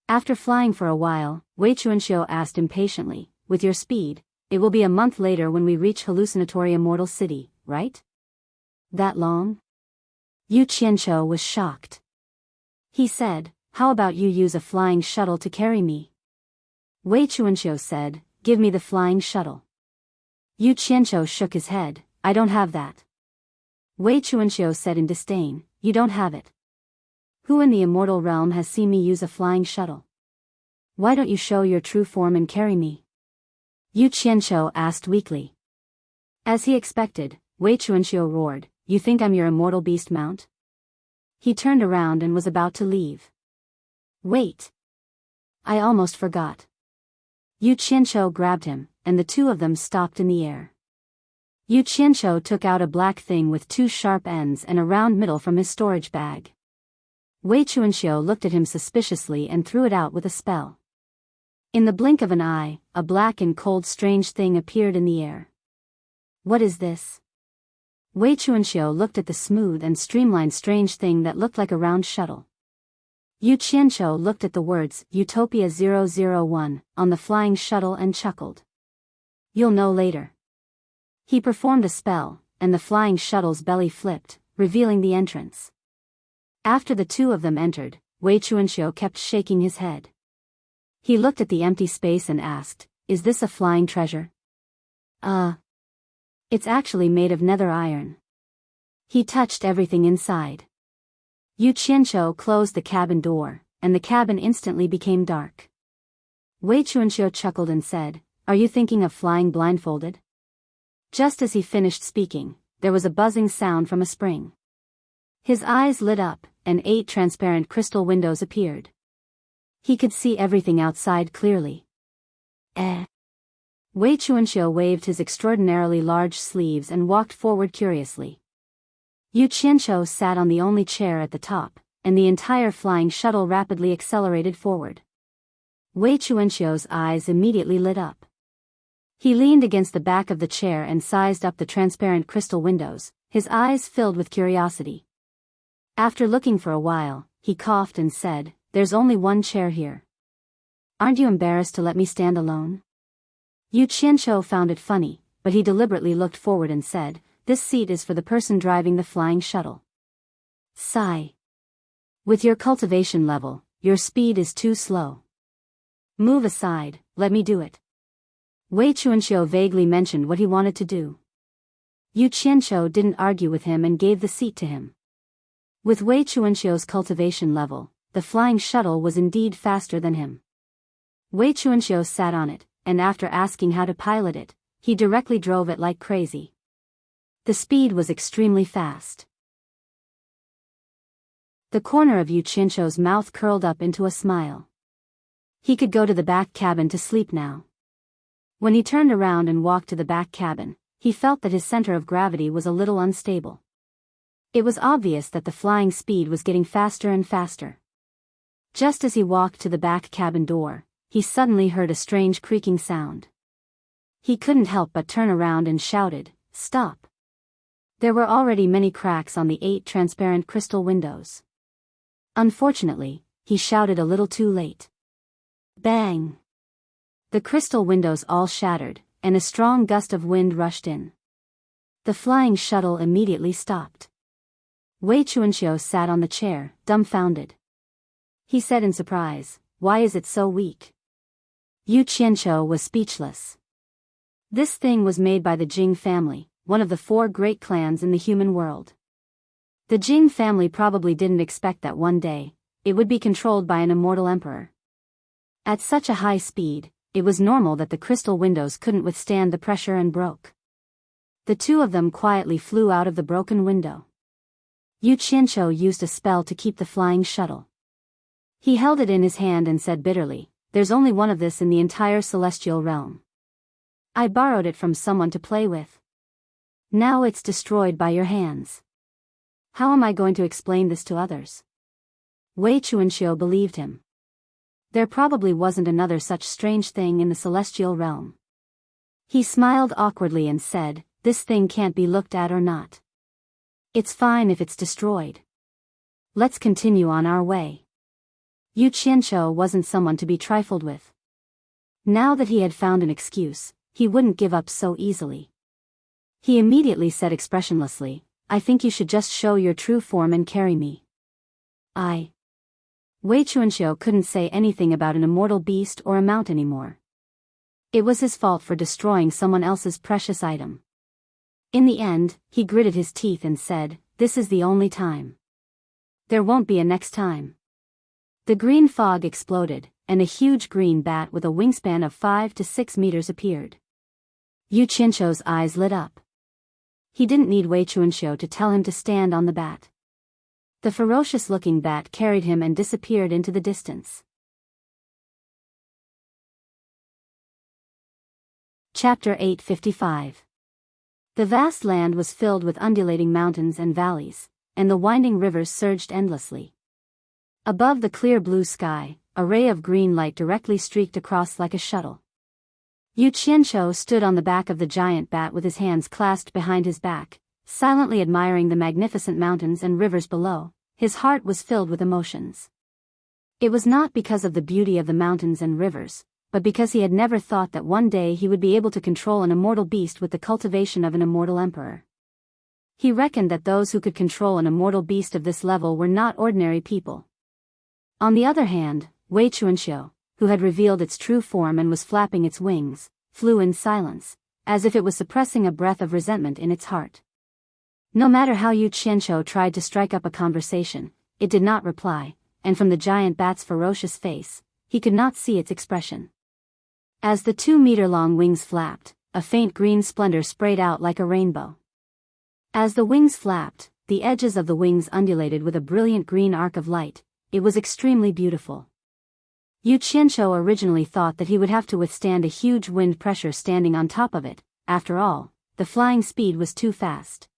After flying for a while, Wei Chuanxiu asked impatiently, with your speed, it will be a month later when we reach hallucinatory Immortal City, right? That long? Yu Qianqiu was shocked. He said, how about you use a flying shuttle to carry me? Wei Chuanxiu said, give me the flying shuttle. Yu Qianqiu shook his head, I don't have that. Wei Chuanxiu said in disdain, you don't have it. Who in the immortal realm has seen me use a flying shuttle? Why don't you show your true form and carry me? Yu Qianqiu asked weakly. As he expected, Wei Chuanxiu roared, you think I'm your immortal beast mount? He turned around and was about to leave. Wait. I almost forgot. Yu Qianqiu grabbed him, and the two of them stopped in the air. Yu Qianqiu took out a black thing with two sharp ends and a round middle from his storage bag. Wei Chuanxiu looked at him suspiciously and threw it out with a spell. In the blink of an eye, a black and cold strange thing appeared in the air. What is this? Wei Chuanxiu looked at the smooth and streamlined strange thing that looked like a round shuttle. Yu Qianqiu looked at the words Utopia 001 on the flying shuttle and chuckled. You'll know later. He performed a spell, and the flying shuttle's belly flipped, revealing the entrance. After the two of them entered, Wei Chuanxiu kept shaking his head. He looked at the empty space and asked, is this a flying treasure? It's actually made of nether iron. He touched everything inside. Yu Qianqiu closed the cabin door, and the cabin instantly became dark. Wei Chuanxiu chuckled and said, are you thinking of flying blindfolded? Just as he finished speaking, there was a buzzing sound from a spring. His eyes lit up, and 8 transparent crystal windows appeared. He could see everything outside clearly. Wei Chuanxiu waved his extraordinarily large sleeves and walked forward curiously. Yu Qianqiu sat on the only chair at the top, and the entire flying shuttle rapidly accelerated forward. Wei Chuanxiu's eyes immediately lit up. He leaned against the back of the chair and sized up the transparent crystal windows, his eyes filled with curiosity. After looking for a while, he coughed and said, there's only one chair here. Aren't you embarrassed to let me stand alone? Yu Qianqiu found it funny, but he deliberately looked forward and said, this seat is for the person driving the flying shuttle. Sigh. With your cultivation level, your speed is too slow. Move aside, let me do it. Wei Chuanxiu vaguely mentioned what he wanted to do. Yu Qianqiu didn't argue with him and gave the seat to him. With Wei Chuanxiu's cultivation level, the flying shuttle was indeed faster than him. Wei Chuanxiu sat on it, and after asking how to pilot it, he directly drove it like crazy. The speed was extremely fast. The corner of Yu Qianqiu's mouth curled up into a smile. He could go to the back cabin to sleep now. When he turned around and walked to the back cabin, he felt that his center of gravity was a little unstable. It was obvious that the flying speed was getting faster and faster. Just as he walked to the back cabin door, he suddenly heard a strange creaking sound. He couldn't help but turn around and shouted, "Stop!" There were already many cracks on the 8 transparent crystal windows. Unfortunately, he shouted a little too late. Bang! The crystal windows all shattered, and a strong gust of wind rushed in. The flying shuttle immediately stopped. Wei Qianqiu sat on the chair, dumbfounded. He said in surprise, "Why is it so weak?" Yu Qianqiu was speechless. This thing was made by the Jing family, one of the 4 great clans in the human world. The Jing family probably didn't expect that one day, it would be controlled by an immortal emperor. At such a high speed, it was normal that the crystal windows couldn't withstand the pressure and broke. The 2 of them quietly flew out of the broken window. Yu Qianqiu used a spell to keep the flying shuttle. He held it in his hand and said bitterly, "There's only one of this in the entire celestial realm. I borrowed it from someone to play with. Now it's destroyed by your hands. How am I going to explain this to others?" Wei Qianqiu believed him. There probably wasn't another such strange thing in the celestial realm. He smiled awkwardly and said, "This thing can't be looked at or not. It's fine if it's destroyed. Let's continue on our way." Yu Qianqiu wasn't someone to be trifled with. Now that he had found an excuse, he wouldn't give up so easily. He immediately said expressionlessly, "I think you should just show your true form and carry me." Wei Qianqiu couldn't say anything about an immortal beast or a mount anymore. It was his fault for destroying someone else's precious item. In the end, he gritted his teeth and said, "This is the only time. There won't be a next time." The green fog exploded, and a huge green bat with a wingspan of 5 to 6 meters appeared. Yu Qianqiu's eyes lit up. He didn't need Wei Qianqiu to tell him to stand on the bat. The ferocious-looking bat carried him and disappeared into the distance. Chapter 855. The vast land was filled with undulating mountains and valleys, and the winding rivers surged endlessly. Above the clear blue sky, a ray of green light directly streaked across like a shuttle. Yu Qianqiu stood on the back of the giant bat with his hands clasped behind his back, silently admiring the magnificent mountains and rivers below. His heart was filled with emotions. It was not because of the beauty of the mountains and rivers, but because he had never thought that one day he would be able to control an immortal beast with the cultivation of an immortal emperor. He reckoned that those who could control an immortal beast of this level were not ordinary people. On the other hand, Wei Qianqiu, who had revealed its true form and was flapping its wings, flew in silence, as if it was suppressing a breath of resentment in its heart. No matter how Yu Qianqiu tried to strike up a conversation, it did not reply, and from the giant bat's ferocious face, he could not see its expression. As the 2-meter-long wings flapped, a faint green splendor sprayed out like a rainbow. As the wings flapped, the edges of the wings undulated with a brilliant green arc of light. It was extremely beautiful. Yu Qianqiu originally thought that he would have to withstand a huge wind pressure standing on top of it. After all, the flying speed was too fast.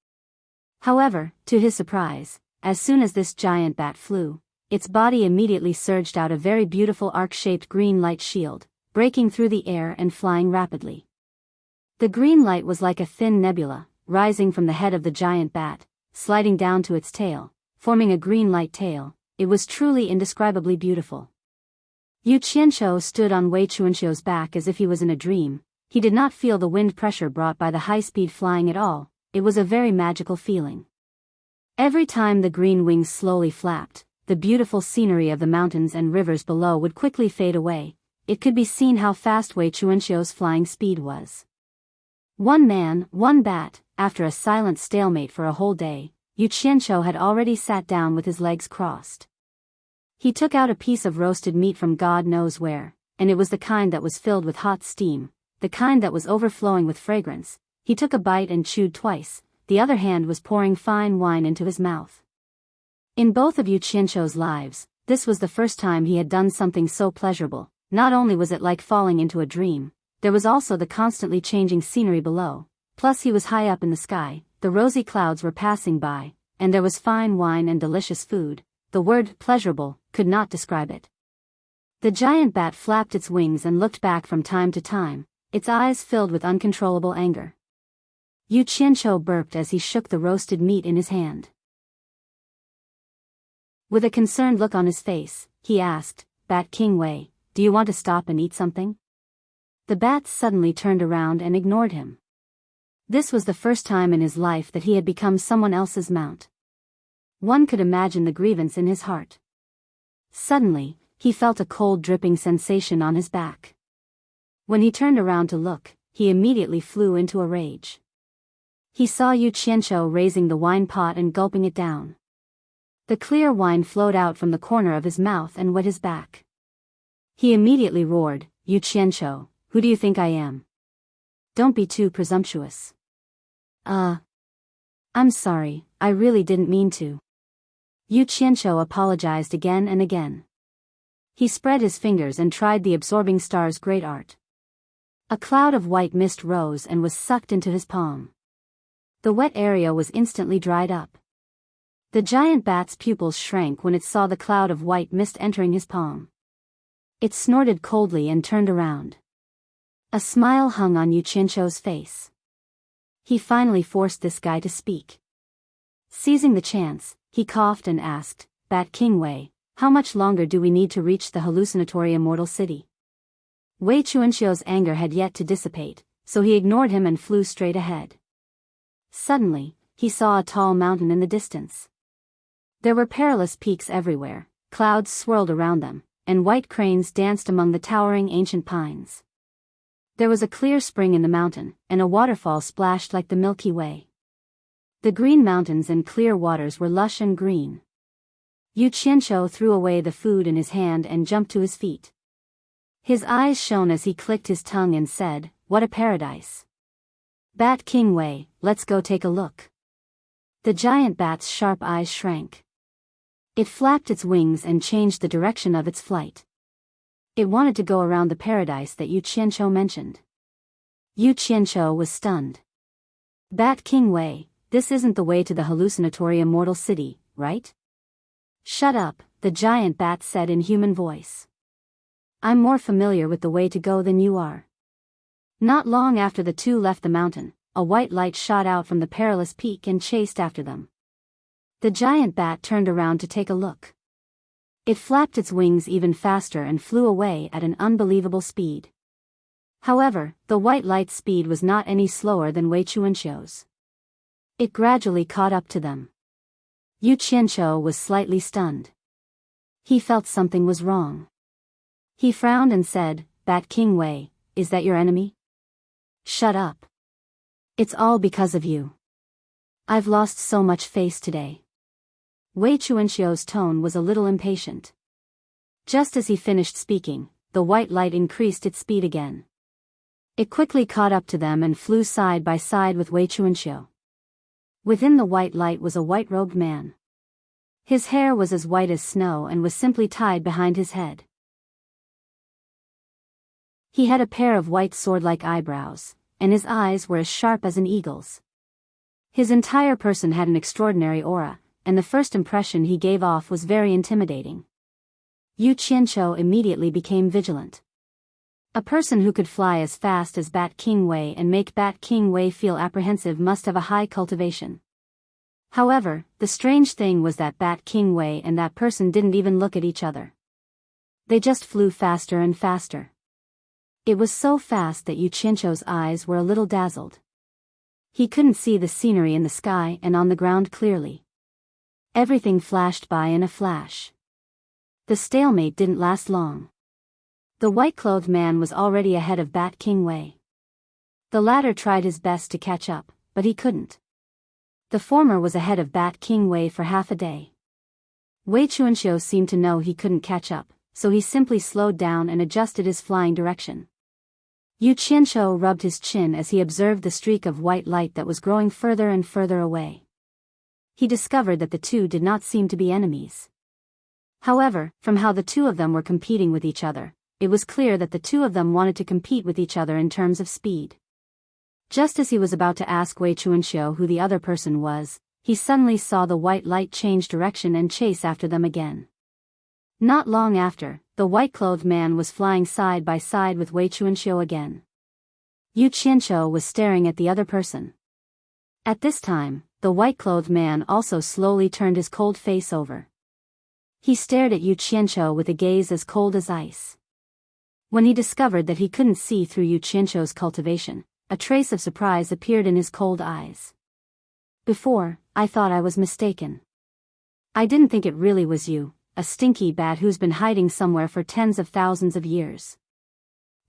However, to his surprise, as soon as this giant bat flew, its body immediately surged out a very beautiful arc-shaped green light shield, breaking through the air and flying rapidly. The green light was like a thin nebula, rising from the head of the giant bat, sliding down to its tail, forming a green light tail. It was truly indescribably beautiful. Yu Qianqiu stood on Wei Qianqiu's back as if he was in a dream. He did not feel the wind pressure brought by the high-speed flying at all. It was a very magical feeling. Every time the green wings slowly flapped, the beautiful scenery of the mountains and rivers below would quickly fade away. It could be seen how fast Wei Qianqiu's flying speed was. One man, one bat. After a silent stalemate for a whole day, Yu Qianqiu had already sat down with his legs crossed. He took out a piece of roasted meat from God knows where, and it was the kind that was filled with hot steam. the kind that was overflowing with fragrance. He took a bite and chewed twice, the other hand was pouring fine wine into his mouth. In both of Yu Qianqiu's lives, this was the first time he had done something so pleasurable. Not only was it like falling into a dream, there was also the constantly changing scenery below, plus he was high up in the sky, the rosy clouds were passing by, and there was fine wine and delicious food. The word pleasurable could not describe it. The giant bat flapped its wings and looked back from time to time, its eyes filled with uncontrollable anger. Yu Qianqiu burped as he shook the roasted meat in his hand. With a concerned look on his face, he asked, "Bat King Wei, do you want to stop and eat something?" The bat suddenly turned around and ignored him. This was the first time in his life that he had become someone else's mount. One could imagine the grievance in his heart. Suddenly, he felt a cold dripping sensation on his back. When he turned around to look, he immediately flew into a rage. He saw Yu Qianqiu raising the wine pot and gulping it down. The clear wine flowed out from the corner of his mouth and wet his back. He immediately roared, "Yu Qianqiu, who do you think I am? Don't be too presumptuous." I'm sorry, I really didn't mean to." Yu Qianqiu apologized again and again. He spread his fingers and tried the absorbing star's great art. A cloud of white mist rose and was sucked into his palm. The wet area was instantly dried up. The giant bat's pupils shrank when it saw the cloud of white mist entering his palm. It snorted coldly and turned around. A smile hung on Yu Qianqiu's face. He finally forced this guy to speak. Seizing the chance, he coughed and asked, "Bat King Wei, how much longer do we need to reach the hallucinatory Immortal City?" Wei Qianqiu's anger had yet to dissipate, so he ignored him and flew straight ahead. Suddenly, he saw a tall mountain in the distance. There were perilous peaks everywhere, clouds swirled around them, and white cranes danced among the towering ancient pines. There was a clear spring in the mountain, and a waterfall splashed like the Milky Way. The green mountains and clear waters were lush and green. Yu Qianqiu threw away the food in his hand and jumped to his feet. His eyes shone as he clicked his tongue and said, "What a paradise. Bat King Wei, let's go take a look." The giant bat's sharp eyes shrank. It flapped its wings and changed the direction of its flight. It wanted to go around the paradise that Yu Qianqiu mentioned. Yu Qianqiu was stunned. "Bat King Wei, this isn't the way to the hallucinatory Immortal City, right?" "Shut up," the giant bat said in human voice. "I'm more familiar with the way to go than you are." Not long after the two left the mountain, a white light shot out from the perilous peak and chased after them. The giant bat turned around to take a look. It flapped its wings even faster and flew away at an unbelievable speed. However, the white light's speed was not any slower than Wei Qianqiu's. It gradually caught up to them. Yu Qianqiu was slightly stunned. He felt something was wrong. He frowned and said, "Bat King Wei, is that your enemy?" "Shut up. It's all because of you. I've lost so much face today." Wei Qianqiu's tone was a little impatient. Just as he finished speaking, the white light increased its speed again. It quickly caught up to them and flew side by side with Wei Qianqiu. Within the white light was a white-robed man. His hair was as white as snow and was simply tied behind his head. He had a pair of white sword-like eyebrows, and his eyes were as sharp as an eagle's. His entire person had an extraordinary aura, and the first impression he gave off was very intimidating. Yu Qianqiu immediately became vigilant. A person who could fly as fast as Bat King Wei and make Bat King Wei feel apprehensive must have a high cultivation. However, the strange thing was that Bat King Wei and that person didn't even look at each other. They just flew faster and faster. It was so fast that Yu Qianqiu's eyes were a little dazzled. He couldn't see the scenery in the sky and on the ground clearly. Everything flashed by in a flash. The stalemate didn't last long. The white-clothed man was already ahead of Bat King Wei. The latter tried his best to catch up, but he couldn't. The former was ahead of Bat King Wei for half a day. Wei Qianqiu seemed to know he couldn't catch up, so he simply slowed down and adjusted his flying direction. Yu Qianqiu rubbed his chin as he observed the streak of white light that was growing further and further away. He discovered that the two did not seem to be enemies. However, from how the two of them were competing with each other, it was clear that the two of them wanted to compete with each other in terms of speed. Just as he was about to ask Wei Chuanxiu who the other person was, he suddenly saw the white light change direction and chase after them again. Not long after, the white-clothed man was flying side by side with Wei Chuanxiu again. Yu Qianqiu was staring at the other person. At this time, the white-clothed man also slowly turned his cold face over. He stared at Yu Qianqiu with a gaze as cold as ice. When he discovered that he couldn't see through Yu Qianqiu's cultivation, a trace of surprise appeared in his cold eyes. Before, I thought I was mistaken. I didn't think it really was you, a stinky bat who's been hiding somewhere for tens of thousands of years.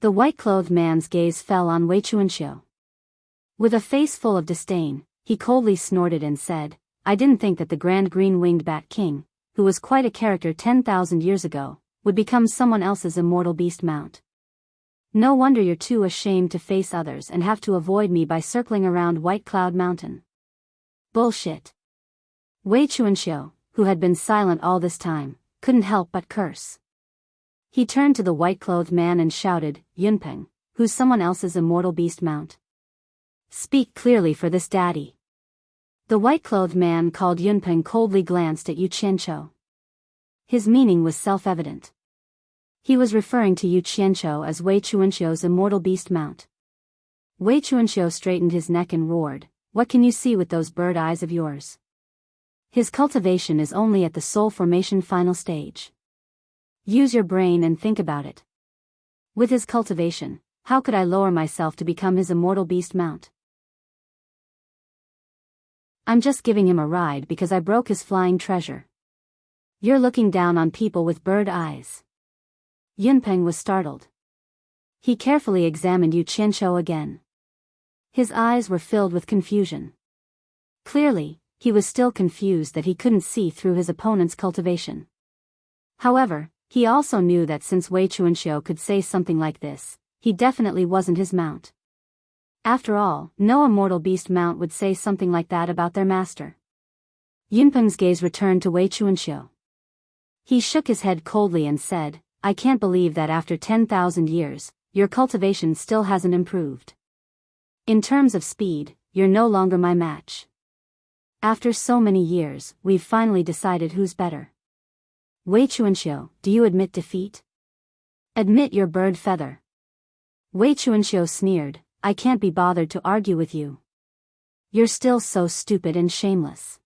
The white-clothed man's gaze fell on Wei Chuanxiu. With a face full of disdain, he coldly snorted and said, I didn't think that the grand green-winged bat king, who was quite a character 10,000 years ago, would become someone else's immortal beast mount. No wonder you're too ashamed to face others and have to avoid me by circling around White Cloud Mountain. Bullshit. Wei Chuanxiu, who had been silent all this time, couldn't help but curse. He turned to the white-clothed man and shouted, Yunpeng, who's someone else's immortal beast mount? Speak clearly for this daddy. The white-clothed man called Yunpeng coldly glanced at Yu Qianqiu. His meaning was self-evident. He was referring to Yu Qianqiu as Wei Chuanxiu's immortal beast mount. Wei Chuanxiu straightened his neck and roared, What can you see with those bird eyes of yours? His cultivation is only at the soul formation final stage. Use your brain and think about it. With his cultivation, how could I lower myself to become his immortal beast mount? I'm just giving him a ride because I broke his flying treasure. You're looking down on people with bird eyes. Yunpeng was startled. He carefully examined Yu Qianqiu again. His eyes were filled with confusion. Clearly, he was still confused that he couldn't see through his opponent's cultivation. However, he also knew that since Wei Chuanxiu could say something like this, he definitely wasn't his mount. After all, no immortal beast mount would say something like that about their master. Yunpeng's gaze returned to Wei Chuanxiu. He shook his head coldly and said, I can't believe that after 10,000 years, your cultivation still hasn't improved. In terms of speed, you're no longer my match. After so many years, we've finally decided who's better. Wei Chuanxiu, do you admit defeat? Admit your bird feather. Wei Chuanxiu sneered, I can't be bothered to argue with you. You're still so stupid and shameless.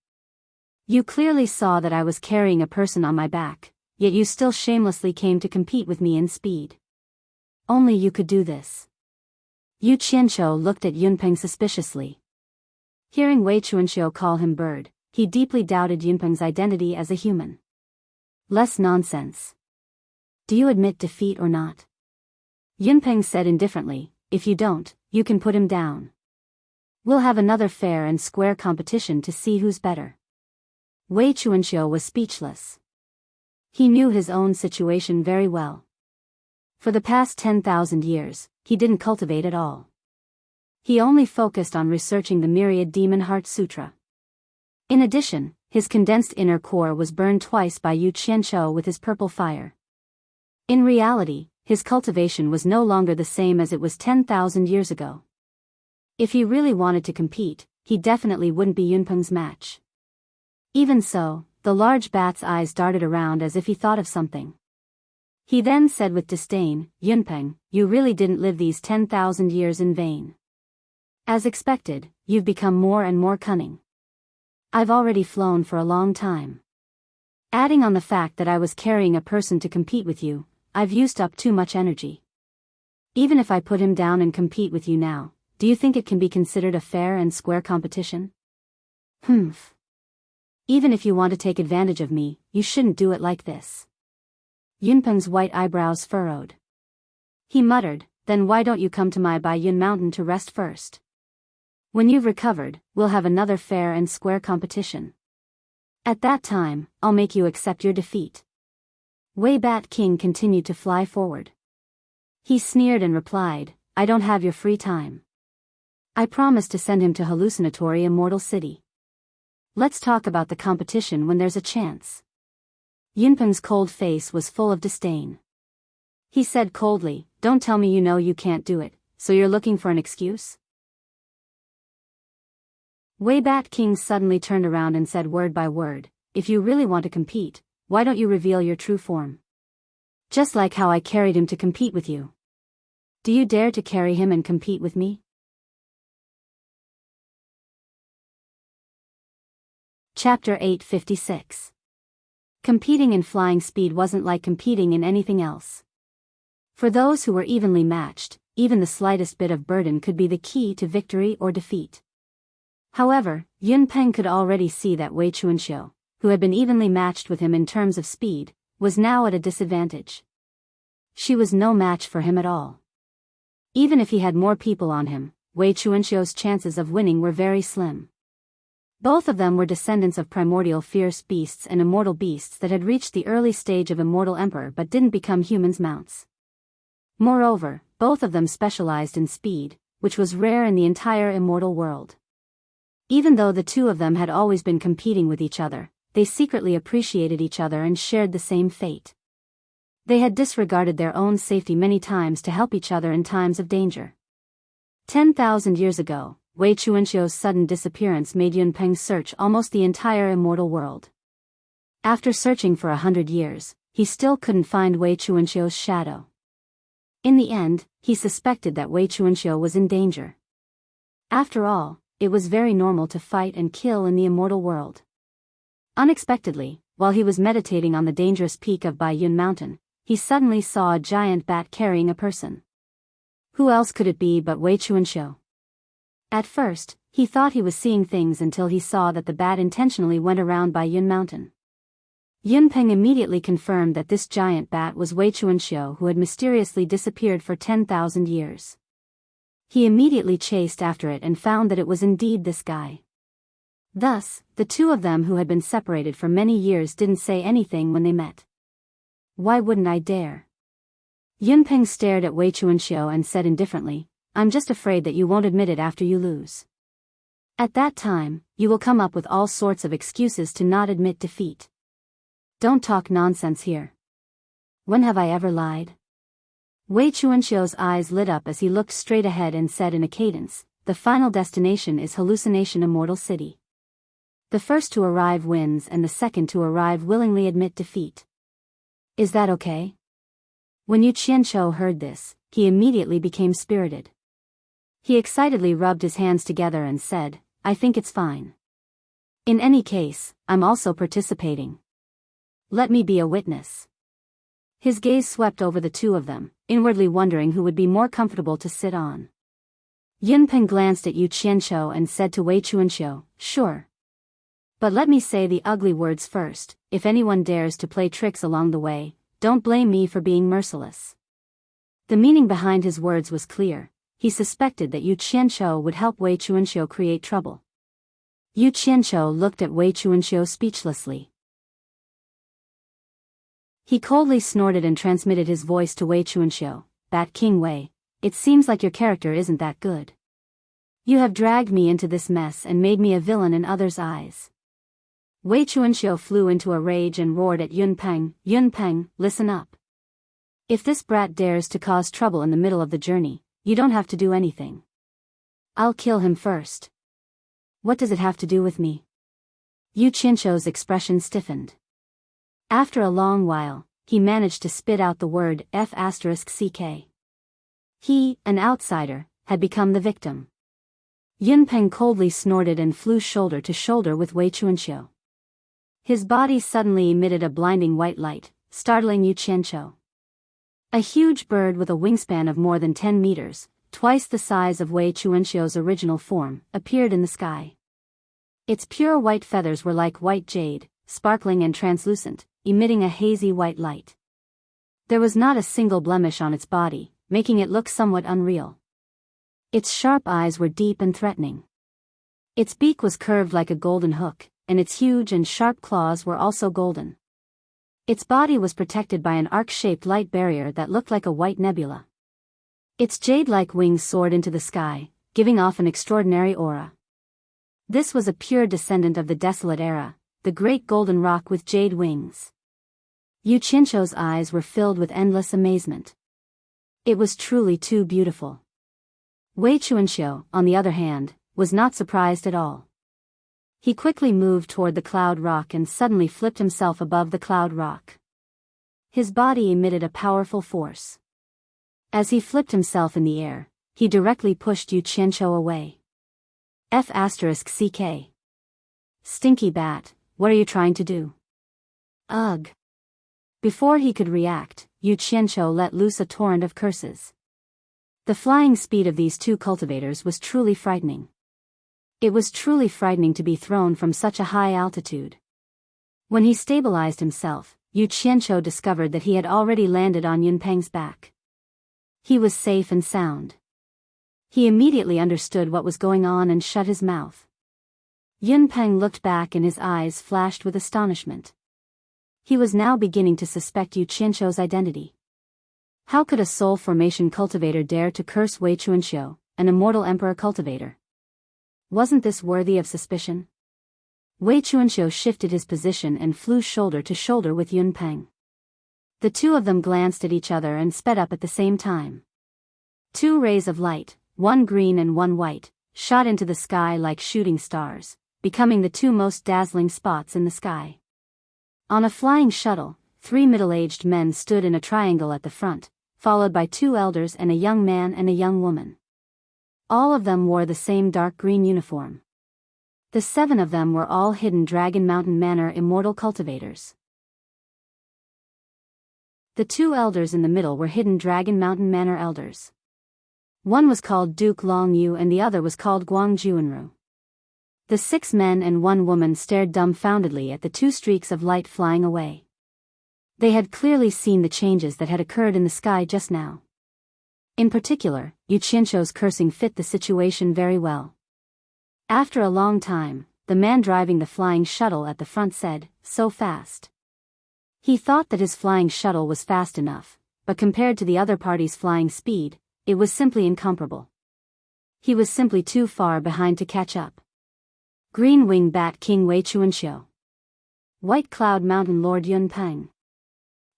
You clearly saw that I was carrying a person on my back, yet you still shamelessly came to compete with me in speed. Only you could do this. Yu Qianqiu looked at Yunpeng suspiciously. Hearing Wei Chuanxiu call him bird, he deeply doubted Yunpeng's identity as a human. Less nonsense. Do you admit defeat or not? Yunpeng said indifferently, if you don't, you can put him down. We'll have another fair and square competition to see who's better. Wei Chuanxiu was speechless. He knew his own situation very well. For the past 10,000 years, he didn't cultivate at all. He only focused on researching the myriad Demon Heart Sutra. In addition, his condensed inner core was burned twice by Yu Qianqiu with his purple fire. In reality, his cultivation was no longer the same as it was 10,000 years ago. If he really wanted to compete, he definitely wouldn't be Yunpeng's match. Even so, the large bat's eyes darted around as if he thought of something. He then said with disdain, Yunpeng, you really didn't live these 10,000 years in vain. As expected, you've become more and more cunning. I've already flown for a long time. Adding on the fact that I was carrying a person to compete with you, I've used up too much energy. Even if I put him down and compete with you now, do you think it can be considered a fair and square competition? Humph. Even if you want to take advantage of me, you shouldn't do it like this. Yunpeng's white eyebrows furrowed. He muttered, then why don't you come to my Baiyun mountain to rest first? When you've recovered, we'll have another fair and square competition. At that time, I'll make you accept your defeat. Wei Bat King continued to fly forward. He sneered and replied, I don't have your free time. I promised to send him to hallucinatory Immortal City. Let's talk about the competition when there's a chance. Yunpeng's cold face was full of disdain. He said coldly, don't tell me you know you can't do it, so you're looking for an excuse? Wei Bat King suddenly turned around and said word by word, if you really want to compete, why don't you reveal your true form? Just like how I carried him to compete with you. Do you dare to carry him and compete with me? Chapter 856. Competing in flying speed wasn't like competing in anything else. For those who were evenly matched, even the slightest bit of burden could be the key to victory or defeat. However, Yun Peng could already see that Wei Chuanxiu, who had been evenly matched with him in terms of speed, was now at a disadvantage. She was no match for him at all. Even if he had more people on him, Wei Chuanxiu's chances of winning were very slim. Both of them were descendants of primordial fierce beasts and immortal beasts that had reached the early stage of immortal emperor but didn't become humans' mounts. Moreover, both of them specialized in speed, which was rare in the entire immortal world. Even though the two of them had always been competing with each other, they secretly appreciated each other and shared the same fate. They had disregarded their own safety many times to help each other in times of danger. 10,000 years ago, Wei Chuanxiu's sudden disappearance made Yun Peng search almost the entire immortal world. After searching for 100 years, he still couldn't find Wei Chuanxiu's shadow. In the end, he suspected that Wei Chuanxiu was in danger. After all, it was very normal to fight and kill in the immortal world. Unexpectedly, while he was meditating on the dangerous peak of Baiyun Mountain, he suddenly saw a giant bat carrying a person. Who else could it be but Wei Chuanxiu? At first, he thought he was seeing things until he saw that the bat intentionally went around Baiyun Mountain. Yun Peng immediately confirmed that this giant bat was Wei Chuanxiu, who had mysteriously disappeared for 10,000 years. He immediately chased after it and found that it was indeed this guy. Thus, the two of them who had been separated for many years didn't say anything when they met. Why wouldn't I dare? Yun Peng stared at Wei Chuanxiu and said indifferently, I'm just afraid that you won't admit it after you lose. At that time, you will come up with all sorts of excuses to not admit defeat. Don't talk nonsense here. When have I ever lied? Wei Chuanxiu's eyes lit up as he looked straight ahead and said in a cadence, the final destination is Hallucination Immortal City. The first to arrive wins and the second to arrive willingly admit defeat. Is that okay? When Yu Qianqiu heard this, he immediately became spirited. He excitedly rubbed his hands together and said, I think it's fine. In any case, I'm also participating. Let me be a witness. His gaze swept over the two of them, inwardly wondering who would be more comfortable to sit on. Yun Peng glanced at Yu Qianqiu and said to Wei Chuanxiu, sure. But let me say the ugly words first, if anyone dares to play tricks along the way, don't blame me for being merciless. The meaning behind his words was clear. He suspected that Yu Qianqiu would help Wei Chuanxiu create trouble. Yu Qianqiu looked at Wei Chuanxiu speechlessly. He coldly snorted and transmitted his voice to Wei Chuanxiu, Bat King Wei, it seems like your character isn't that good. You have dragged me into this mess and made me a villain in others' eyes. Wei Chuanxiu flew into a rage and roared at Yun Peng, listen up. If this brat dares to cause trouble in the middle of the journey, you don't have to do anything. I'll kill him first. What does it have to do with me? Yu Qianqiu's expression stiffened. After a long while, he managed to spit out the word F***ck. He, an outsider, had become the victim. Yun Peng coldly snorted and flew shoulder to shoulder with Wei Chuanxiu. His body suddenly emitted a blinding white light, startling Yu Qianqiu. A huge bird with a wingspan of more than 10 meters, twice the size of Wei Chuanxiu's original form, appeared in the sky. Its pure white feathers were like white jade, sparkling and translucent, emitting a hazy white light. There was not a single blemish on its body, making it look somewhat unreal. Its sharp eyes were deep and threatening. Its beak was curved like a golden hook, and its huge and sharp claws were also golden. Its body was protected by an arc-shaped light barrier that looked like a white nebula. Its jade-like wings soared into the sky, giving off an extraordinary aura. This was a pure descendant of the desolate era, the great golden rock with jade wings. Yu Qianqiu's eyes were filled with endless amazement. It was truly too beautiful. Wei Chuanxiu, on the other hand, was not surprised at all. He quickly moved toward the cloud rock and suddenly flipped himself above the cloud rock. His body emitted a powerful force. As he flipped himself in the air, he directly pushed Yu Qianqiu away. F***CK. Stinky bat, what are you trying to do? Ugh. Before he could react, Yu Qianqiu let loose a torrent of curses. The flying speed of these two cultivators was truly frightening. It was truly frightening to be thrown from such a high altitude. When he stabilized himself, Yu Qianqiu discovered that he had already landed on Yunpeng's back. He was safe and sound. He immediately understood what was going on and shut his mouth. Yunpeng looked back and his eyes flashed with astonishment. He was now beginning to suspect Yu Qianqiu's identity. How could a soul formation cultivator dare to curse Wei Chuanxiu, an immortal emperor cultivator? Wasn't this worthy of suspicion? Wei Chuanxiu shifted his position and flew shoulder to shoulder with Yunpeng. The two of them glanced at each other and sped up at the same time. Two rays of light, one green and one white, shot into the sky like shooting stars, becoming the two most dazzling spots in the sky. On a flying shuttle, 3 middle-aged men stood in a triangle at the front, followed by 2 elders and a young man and a young woman. All of them wore the same dark green uniform. The 7 of them were all hidden Dragon Mountain Manor immortal cultivators. The 2 elders in the middle were hidden Dragon Mountain Manor elders. One was called Duke Long Yu and the other was called Guang Juanru. The 6 men and 1 woman stared dumbfoundedly at the 2 streaks of light flying away. They had clearly seen the changes that had occurred in the sky just now. In particular, Yu Qianqiu's cursing fit the situation very well. After a long time, the man driving the flying shuttle at the front said, "So fast." He thought that his flying shuttle was fast enough, but compared to the other party's flying speed, it was simply incomparable. He was simply too far behind to catch up. Green Wing Bat King Wei Chuanxiu. White Cloud Mountain Lord Yunpeng.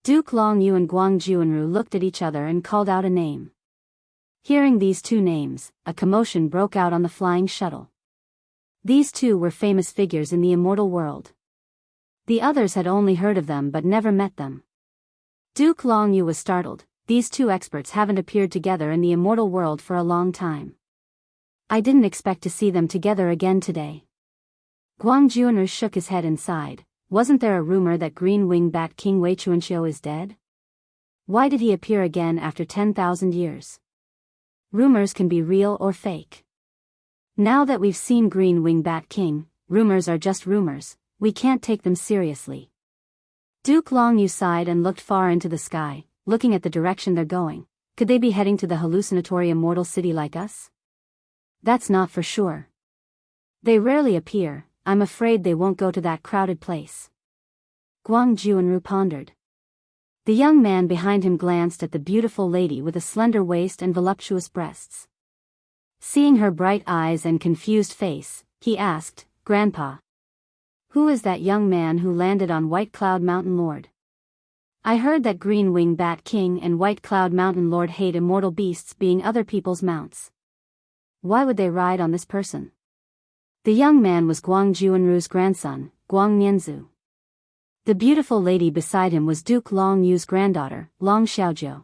Duke Long Yu and Guang Juanru looked at each other and called out a name. Hearing these 2 names, a commotion broke out on the flying shuttle. These 2 were famous figures in the immortal world. The others had only heard of them but never met them. Duke Long Yu was startled. These 2 experts haven't appeared together in the immortal world for a long time. I didn't expect to see them together again today. Guang Juanru shook his head and sighed. Wasn't there a rumor that Green Wing Bat King Wei Chuanxiu is dead? Why did he appear again after 10,000 years? Rumors can be real or fake. Now that we've seen Green Wing Bat King, rumors are just rumors, we can't take them seriously. Duke Long Yu sighed and looked far into the sky, looking at the direction they're going. Could they be heading to the hallucinatory immortal city like us? That's not for sure. They rarely appear. I'm afraid they won't go to that crowded place. Guang Juanru pondered. The young man behind him glanced at the beautiful lady with a slender waist and voluptuous breasts. Seeing her bright eyes and confused face, he asked, "Grandpa, who is that young man who landed on White Cloud Mountain Lord? I heard that Green Wing Bat King and White Cloud Mountain Lord hate immortal beasts being other people's mounts. Why would they ride on this person?" The young man was Guang Juanru's grandson, Guang Nianzu. The beautiful lady beside him was Duke Long Yu's granddaughter, Long Xiaojiu.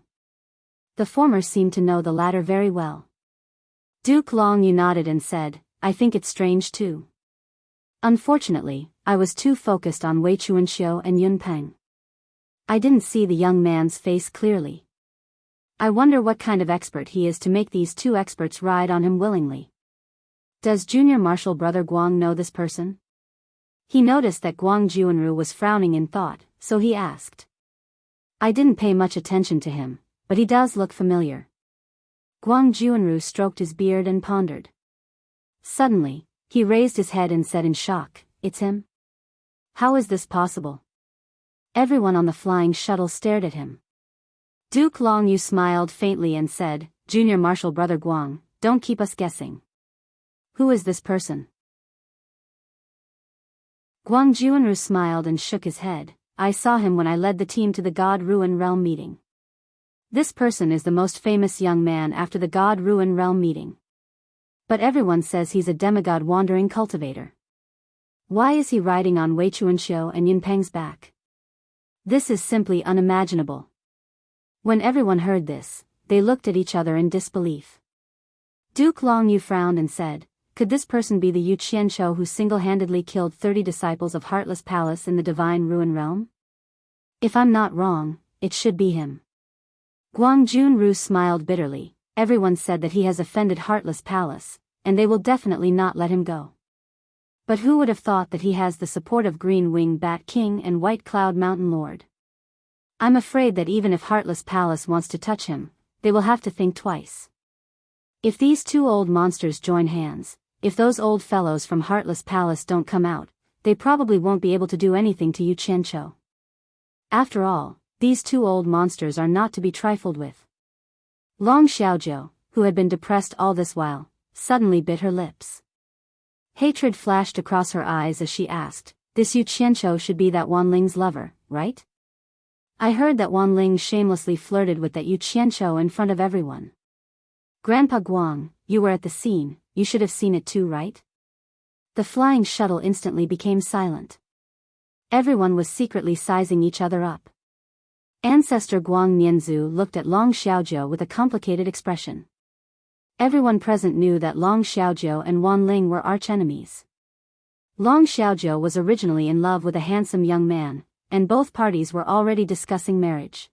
The former seemed to know the latter very well. Duke Long Yu nodded and said, "I think it's strange too. Unfortunately, I was too focused on Wei Chuanxiu and Yunpeng. I didn't see the young man's face clearly. I wonder what kind of expert he is to make these 2 experts ride on him willingly. Does junior martial brother Guang know this person?" He noticed that Guang Juanru was frowning in thought, so he asked. "I didn't pay much attention to him, but he does look familiar." Guang Juanru stroked his beard and pondered. Suddenly, he raised his head and said in shock, "It's him? How is this possible?" Everyone on the flying shuttle stared at him. Duke Long Yu smiled faintly and said, Junior Marshal Brother Guang, don't keep us guessing. Who is this person? Guang Juanru smiled and shook his head. I saw him when I led the team to the God Ruin Realm meeting. This person is the most famous young man after the God Ruin Realm meeting. But everyone says he's a demigod wandering cultivator. Why is he riding on Wei Chuanxiu and Yinpeng's back? This is simply unimaginable. When everyone heard this, they looked at each other in disbelief. Duke Long Yu frowned and said, could this person be the Yu Qianqiu who single-handedly killed 30 disciples of Heartless Palace in the Divine Ruin Realm? If I'm not wrong, it should be him. Guang Junru smiled bitterly. Everyone said that he has offended Heartless Palace, and they will definitely not let him go. But who would have thought that he has the support of Green Wing Bat King and White Cloud Mountain Lord? I'm afraid that even if Heartless Palace wants to touch him, they will have to think twice. If these two old monsters join hands, if those old fellows from Heartless Palace don't come out, they probably won't be able to do anything to Yu Qianqiu. After all, these two old monsters are not to be trifled with. Long Xiaozhou, who had been depressed all this while, suddenly bit her lips. Hatred flashed across her eyes as she asked, this Yu Qianqiu should be that Wan Ling's lover, right? I heard that Wan Ling shamelessly flirted with that Yu Qianqiu in front of everyone. Grandpa Guang, you were at the scene, you should have seen it too, right? The flying shuttle instantly became silent. Everyone was secretly sizing each other up. Ancestor Guang Nianzu looked at Long Xiaozhou with a complicated expression. Everyone present knew that Long Xiaozhou and Wan Ling were archenemies. Long Xiaozhou was originally in love with a handsome young man, and both parties were already discussing marriage.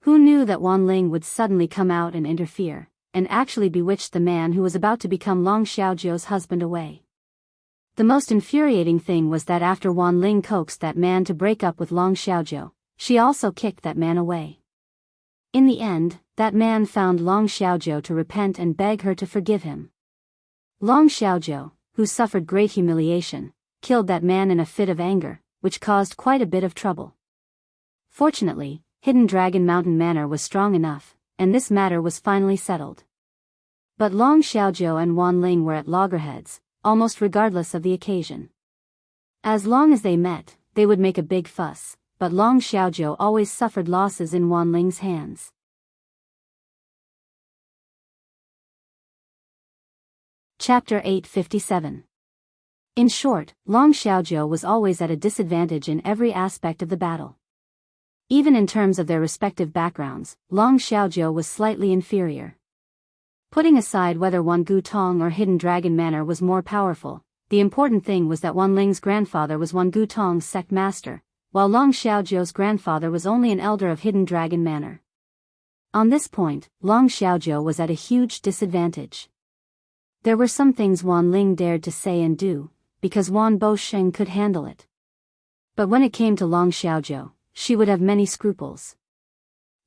Who knew that Wan Ling would suddenly come out and interfere, and actually bewitch the man who was about to become Long Xiaozhou's husband away? The most infuriating thing was that after Wan Ling coaxed that man to break up with Long Xiaozhou, she also kicked that man away. In the end, that man found Long Xiaozhou to repent and beg her to forgive him. Long Xiaozhou, who suffered great humiliation, killed that man in a fit of anger, which caused quite a bit of trouble. Fortunately, Hidden Dragon Mountain Manor was strong enough, and this matter was finally settled. But Long Xiaozhou and Wan Ling were at loggerheads, almost regardless of the occasion. As long as they met, they would make a big fuss, but Long Xiaozhou always suffered losses in Wan Ling's hands. Chapter 857. In short, Long Xiaozhou was always at a disadvantage in every aspect of the battle. Even in terms of their respective backgrounds, Long Xiaozhou was slightly inferior. Putting aside whether Wan Gu Tong or Hidden Dragon Manor was more powerful, the important thing was that Wan Ling's grandfather was Wan Gu Tong's sect master, while Long Xiaozhou's grandfather was only an elder of Hidden Dragon Manor. On this point, Long Xiaozhou was at a huge disadvantage. There were some things Wan Ling dared to say and do, because Wan Bosheng could handle it. But when it came to Long Xiaozhou, she would have many scruples.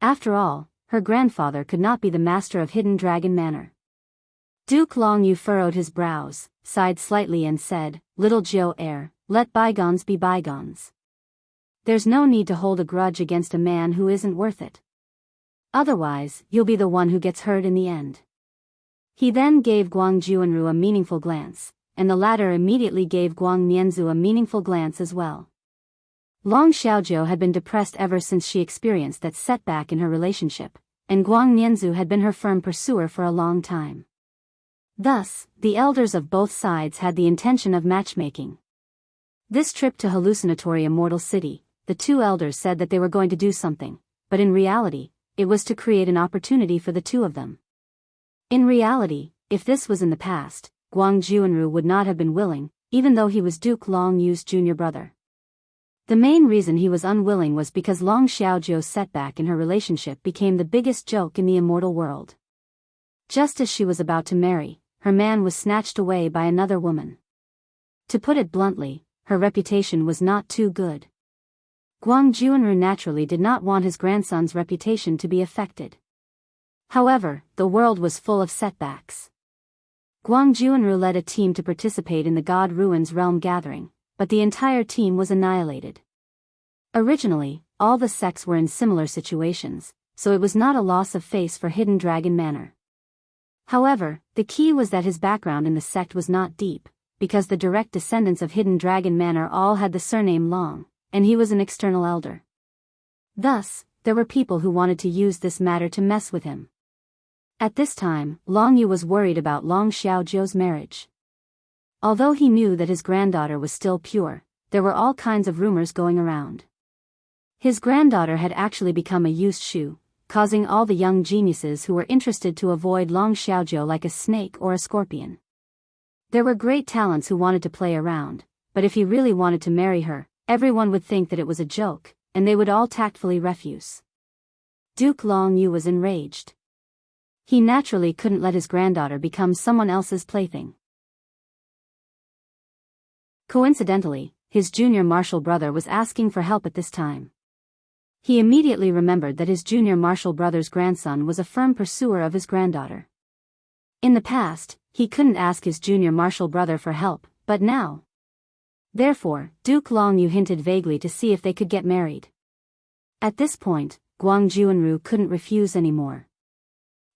After all, her grandfather could not be the master of Hidden Dragon Manor. Duke Long Yu furrowed his brows, sighed slightly and said, Little Jiu heir, let bygones be bygones. There's no need to hold a grudge against a man who isn't worth it. Otherwise, you'll be the one who gets hurt in the end. He then gave Guang Juanru a meaningful glance, and the latter immediately gave Guang Nianzu a meaningful glance as well. Long Xiaozhou had been depressed ever since she experienced that setback in her relationship, and Guang Nianzu had been her firm pursuer for a long time. Thus, the elders of both sides had the intention of matchmaking. This trip to hallucinatory Immortal City, the two elders said that they were going to do something, but in reality, it was to create an opportunity for the two of them. In reality, if this was in the past, Guang Juanru would not have been willing, even though he was Duke Long Yu's junior brother. The main reason he was unwilling was because Long Xiaozhou's setback in her relationship became the biggest joke in the immortal world. Just as she was about to marry, her man was snatched away by another woman. To put it bluntly, her reputation was not too good. Guang Juanru naturally did not want his grandson's reputation to be affected. However, the world was full of setbacks. Guang Juanru led a team to participate in the God Ruins Realm gathering, but the entire team was annihilated. Originally, all the sects were in similar situations, so it was not a loss of face for Hidden Dragon Manor. However, the key was that his background in the sect was not deep, because the direct descendants of Hidden Dragon Manor all had the surname Long, and he was an external elder. Thus, there were people who wanted to use this matter to mess with him. At this time, Long Yu was worried about Long Xiaojiu's marriage. Although he knew that his granddaughter was still pure, there were all kinds of rumors going around. His granddaughter had actually become a used shoe, causing all the young geniuses who were interested to avoid Long Xiaojiu like a snake or a scorpion. There were great talents who wanted to play around, but if he really wanted to marry her, everyone would think that it was a joke, and they would all tactfully refuse. Duke Long Yu was enraged. He naturally couldn't let his granddaughter become someone else's plaything. Coincidentally, his junior martial brother was asking for help at this time. He immediately remembered that his junior martial brother's grandson was a firm pursuer of his granddaughter. In the past, he couldn't ask his junior martial brother for help, but now. Therefore, Duke Long Yu hinted vaguely to see if they could get married. At this point, Guang Juanru couldn't refuse anymore.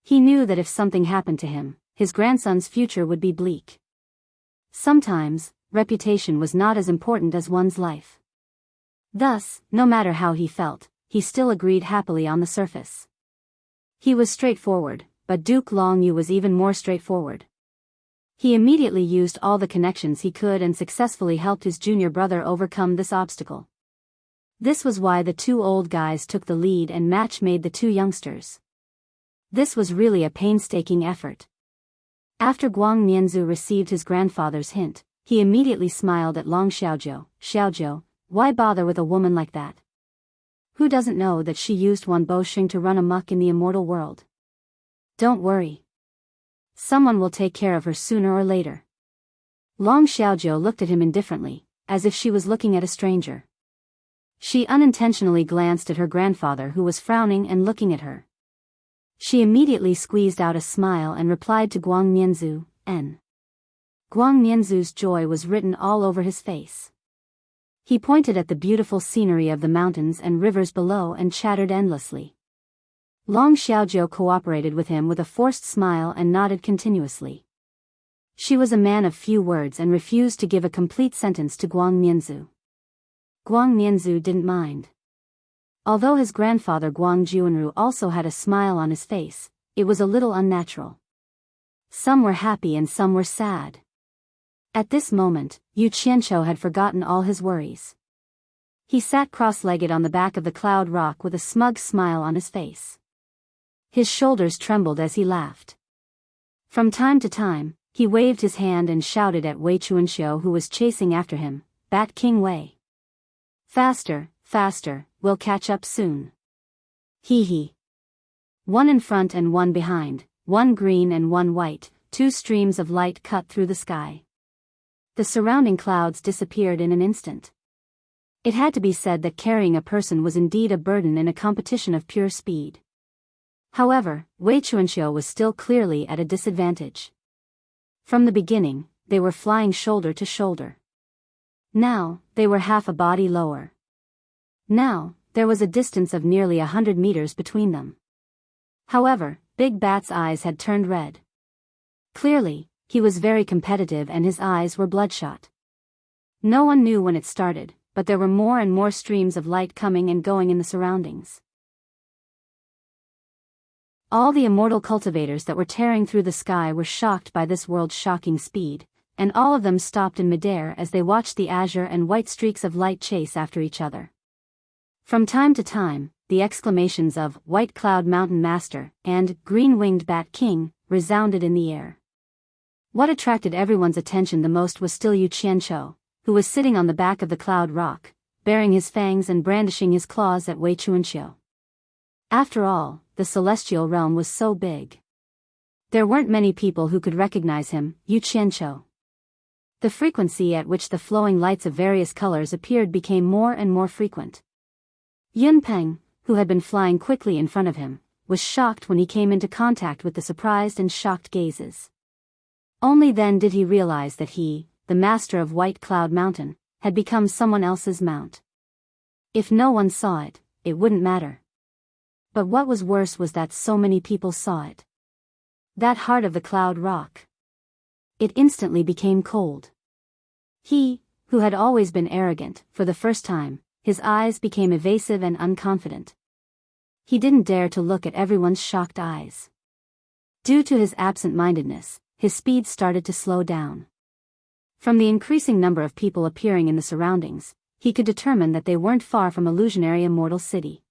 He knew that if something happened to him, his grandson's future would be bleak. Sometimes, reputation was not as important as one's life. Thus, no matter how he felt, he still agreed happily on the surface. He was straightforward, but Duke Long Yu was even more straightforward. He immediately used all the connections he could and successfully helped his junior brother overcome this obstacle. This was why the two old guys took the lead and match-made the two youngsters. This was really a painstaking effort. After Guang Mianzu received his grandfather's hint, he immediately smiled at Long Xiaojiu. Xiaojiu, why bother with a woman like that? Who doesn't know that she used Wan Boxing to run amok in the immortal world? Don't worry. Someone will take care of her sooner or later. Long Xiaojiu looked at him indifferently, as if she was looking at a stranger. She unintentionally glanced at her grandfather who was frowning and looking at her. She immediately squeezed out a smile and replied to Guang Mianzu, N. Guang Mianzu's joy was written all over his face. He pointed at the beautiful scenery of the mountains and rivers below and chattered endlessly. Long Xiaojiu cooperated with him with a forced smile and nodded continuously. She was a man of few words and refused to give a complete sentence to Guang Mianzu. Guang Mianzu didn't mind. Although his grandfather Guang Juanru also had a smile on his face, it was a little unnatural. Some were happy and some were sad. At this moment, Yu Qianqiu had forgotten all his worries. He sat cross-legged on the back of the cloud rock with a smug smile on his face. His shoulders trembled as he laughed. From time to time, he waved his hand and shouted at Wei Chuanxiu who was chasing after him, Bat King Wei. Faster, faster, we'll catch up soon. Hee hee. One in front and one behind, one green and one white, two streams of light cut through the sky. The surrounding clouds disappeared in an instant. It had to be said that carrying a person was indeed a burden in a competition of pure speed. However, Wei Chuanxiu was still clearly at a disadvantage. From the beginning, they were flying shoulder to shoulder. Now, they were half a body lower. Now, there was a distance of nearly 100 meters between them. However, Big Bat's eyes had turned red. Clearly, he was very competitive and his eyes were bloodshot. No one knew when it started, but there were more and more streams of light coming and going in the surroundings. All the immortal cultivators that were tearing through the sky were shocked by this world's shocking speed, and all of them stopped in midair as they watched the azure and white streaks of light chase after each other. From time to time, the exclamations of White Cloud Mountain Master and Green-Winged Bat King resounded in the air. What attracted everyone's attention the most was still Yu Qianqiu, who was sitting on the back of the cloud rock, baring his fangs and brandishing his claws at Wei Chuanxiu. After all, the celestial realm was so big. There weren't many people who could recognize him, Yu Qianqiu. The frequency at which the flowing lights of various colors appeared became more and more frequent. Yun Peng, who had been flying quickly in front of him, was shocked when he came into contact with the surprised and shocked gazes. Only then did he realize that he, the master of White Cloud Mountain, had become someone else's mount. If no one saw it, it wouldn't matter. But what was worse was that so many people saw it. That heart of the cloud rock. It instantly became cold. He, who had always been arrogant, for the first time, his eyes became evasive and unconfident. He didn't dare to look at everyone's shocked eyes. Due to his absent-mindedness, his speed started to slow down. From the increasing number of people appearing in the surroundings, he could determine that they weren't far from illusionary Immortal City.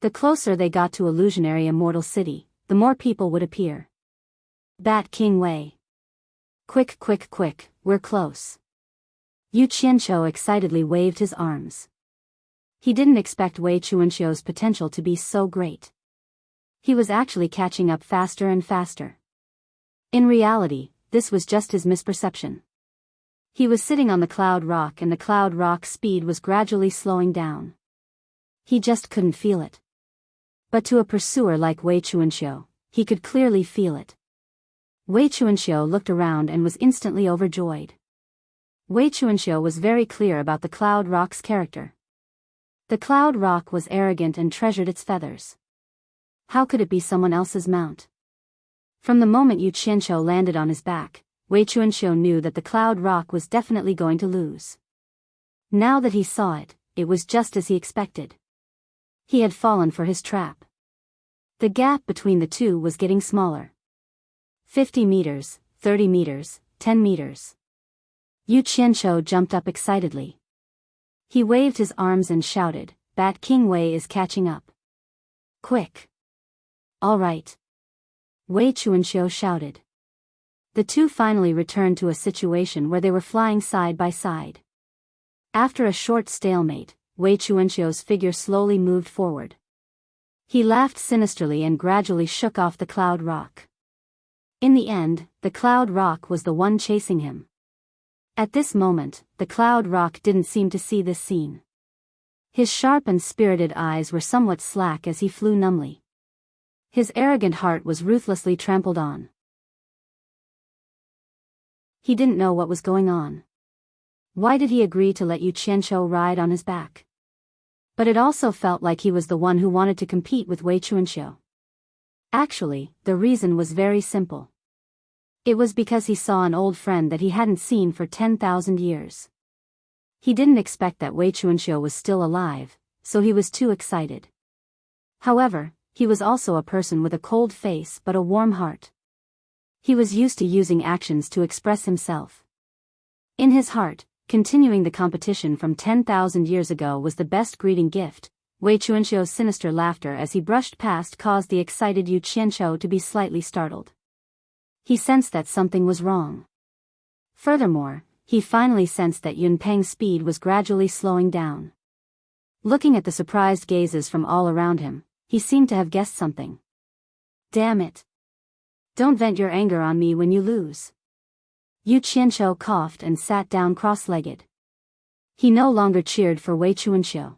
The closer they got to illusionary Immortal City, the more people would appear. Bat King Wei. Quick, quick, quick, we're close. Yu Qianqiu excitedly waved his arms. He didn't expect Wei Chuanqiu's potential to be so great. He was actually catching up faster and faster. In reality, this was just his misperception. He was sitting on the cloud rock and the cloud rock's speed was gradually slowing down. He just couldn't feel it. But to a pursuer like Wei Chuanqiu, he could clearly feel it. Wei Chuanqiu looked around and was instantly overjoyed. Wei Chuanqiu was very clear about the cloud rock's character. The cloud rock was arrogant and treasured its feathers. How could it be someone else's mount? From the moment Yu Qianqiu landed on his back, Wei Chuanqiu knew that the cloud rock was definitely going to lose. Now that he saw it, it was just as he expected. He had fallen for his trap. The gap between the two was getting smaller. 50 meters, 30 meters, 10 meters. Yu Qianqiu jumped up excitedly. He waved his arms and shouted, Bat King Wei is catching up. Quick. All right. Wei Chuanqiu shouted. The two finally returned to a situation where they were flying side by side. After a short stalemate, Wei Chuanqiu's figure slowly moved forward. He laughed sinisterly and gradually shook off the cloud rock. In the end, the cloud rock was the one chasing him. At this moment, the cloud rock didn't seem to see this scene. His sharp and spirited eyes were somewhat slack as he flew numbly. His arrogant heart was ruthlessly trampled on. He didn't know what was going on. Why did he agree to let Yu Qianqiu ride on his back? But it also felt like he was the one who wanted to compete with Wei Chuanqiu. Actually, the reason was very simple. It was because he saw an old friend that he hadn't seen for 10,000 years. He didn't expect that Wei Chuanqiu was still alive, so he was too excited. However, he was also a person with a cold face but a warm heart. He was used to using actions to express himself. In his heart, continuing the competition from 10,000 years ago was the best greeting gift. Wei Chuanqiu's sinister laughter as he brushed past caused the excited Yu Qianqiu to be slightly startled. He sensed that something was wrong. Furthermore, he finally sensed that Yun Peng's speed was gradually slowing down. Looking at the surprised gazes from all around him, he seemed to have guessed something. Damn it. Don't vent your anger on me when you lose. Yu Qianqiu coughed and sat down cross-legged. He no longer cheered for Wei Chuanqiu.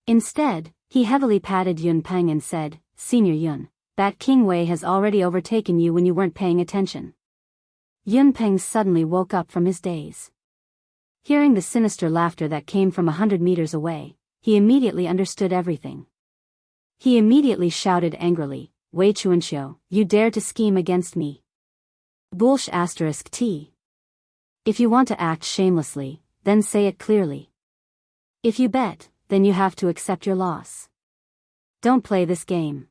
Instead, he heavily patted Yun Peng and said, Senior Yun, that King Wei has already overtaken you when you weren't paying attention. Yun Peng suddenly woke up from his daze. Hearing the sinister laughter that came from 100 meters away, he immediately understood everything. He immediately shouted angrily, Wei Chuanqiu, you dare to scheme against me. Bullsh *T. If you want to act shamelessly, then say it clearly. If you bet, then you have to accept your loss. Don't play this game.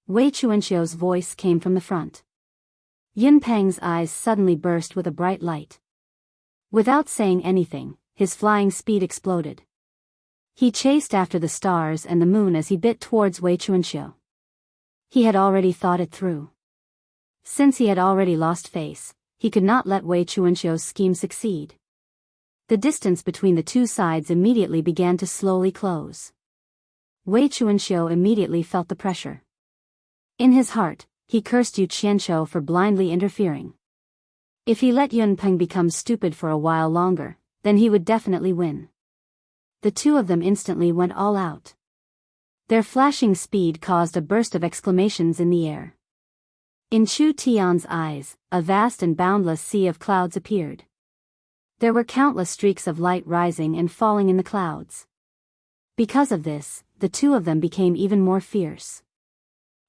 Wei Chuanqiu's voice came from the front. Yun Peng's eyes suddenly burst with a bright light. Without saying anything, his flying speed exploded. He chased after the stars and the moon as he bit towards Wei Chuanqiu. He had already thought it through. Since he had already lost face, he could not let Wei Chuanqiu's scheme succeed. The distance between the two sides immediately began to slowly close. Wei Chuanqiu immediately felt the pressure. In his heart, he cursed Yu Qianqiu for blindly interfering. If he let Yun Peng become stupid for a while longer, then he would definitely win. The two of them instantly went all out. Their flashing speed caused a burst of exclamations in the air. In Chu Tian's eyes, a vast and boundless sea of clouds appeared. There were countless streaks of light rising and falling in the clouds. Because of this, the two of them became even more fierce.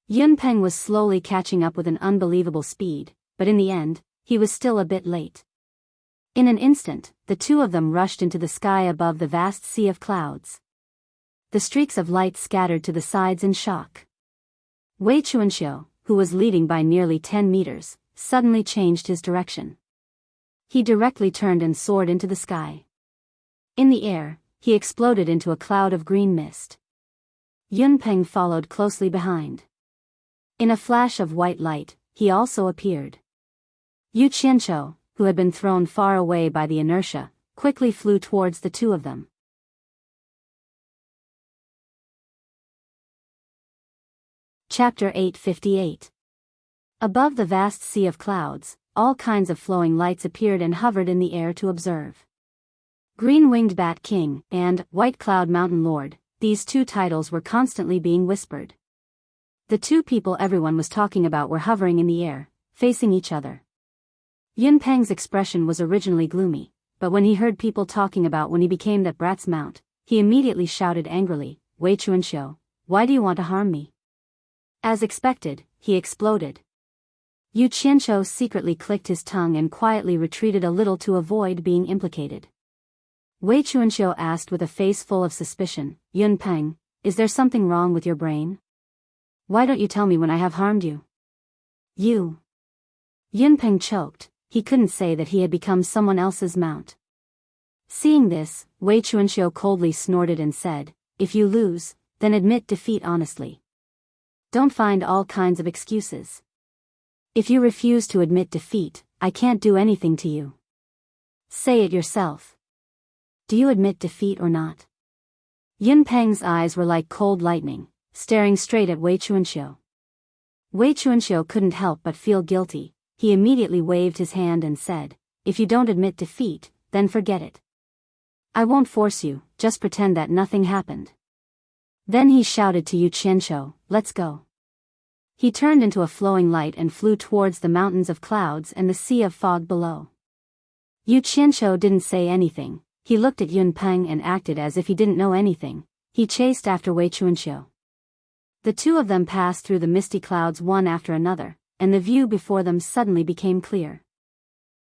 Yunpeng was slowly catching up with an unbelievable speed, but in the end, he was still a bit late. In an instant, the two of them rushed into the sky above the vast sea of clouds. The streaks of light scattered to the sides in shock. Wei Chuanxiu, who was leading by nearly 10 meters, suddenly changed his direction. He directly turned and soared into the sky. In the air, he exploded into a cloud of green mist. Yunpeng followed closely behind. In a flash of white light, he also appeared. Yu Qianqiu, who had been thrown far away by the inertia, quickly flew towards the two of them. Chapter 858. Above the vast sea of clouds, all kinds of flowing lights appeared and hovered in the air to observe. Green-winged Bat King and White Cloud Mountain Lord, these two titles were constantly being whispered. The two people everyone was talking about were hovering in the air, facing each other. Yunpeng's expression was originally gloomy, but when he heard people talking about when he became that brat's mount, he immediately shouted angrily, "Wei Chuanxiu, why do you want to harm me?" As expected, he exploded. Yu Qianqiu secretly clicked his tongue and quietly retreated a little to avoid being implicated. Wei Chuanxiu asked with a face full of suspicion, "Yunpeng, is there something wrong with your brain? Why don't you tell me when I have harmed you?" Yunpeng choked. He couldn't say that he had become someone else's mount. Seeing this, Wei Chuanxiu coldly snorted and said, "If you lose, then admit defeat honestly. Don't find all kinds of excuses. If you refuse to admit defeat, I can't do anything to you. Say it yourself. Do you admit defeat or not?" Yunpeng's eyes were like cold lightning, staring straight at Wei Chuanxiu. Wei Chuanxiu couldn't help but feel guilty. He immediately waved his hand and said, "If you don't admit defeat, then forget it. I won't force you, just pretend that nothing happened." Then he shouted to Yu Qianqiu, "Let's go." He turned into a flowing light and flew towards the mountains of clouds and the sea of fog below. Yu Qianqiu didn't say anything. He looked at Yunpeng and acted as if he didn't know anything. He chased after Wei Chuanxiu. The two of them passed through the misty clouds one after another, and the view before them suddenly became clear.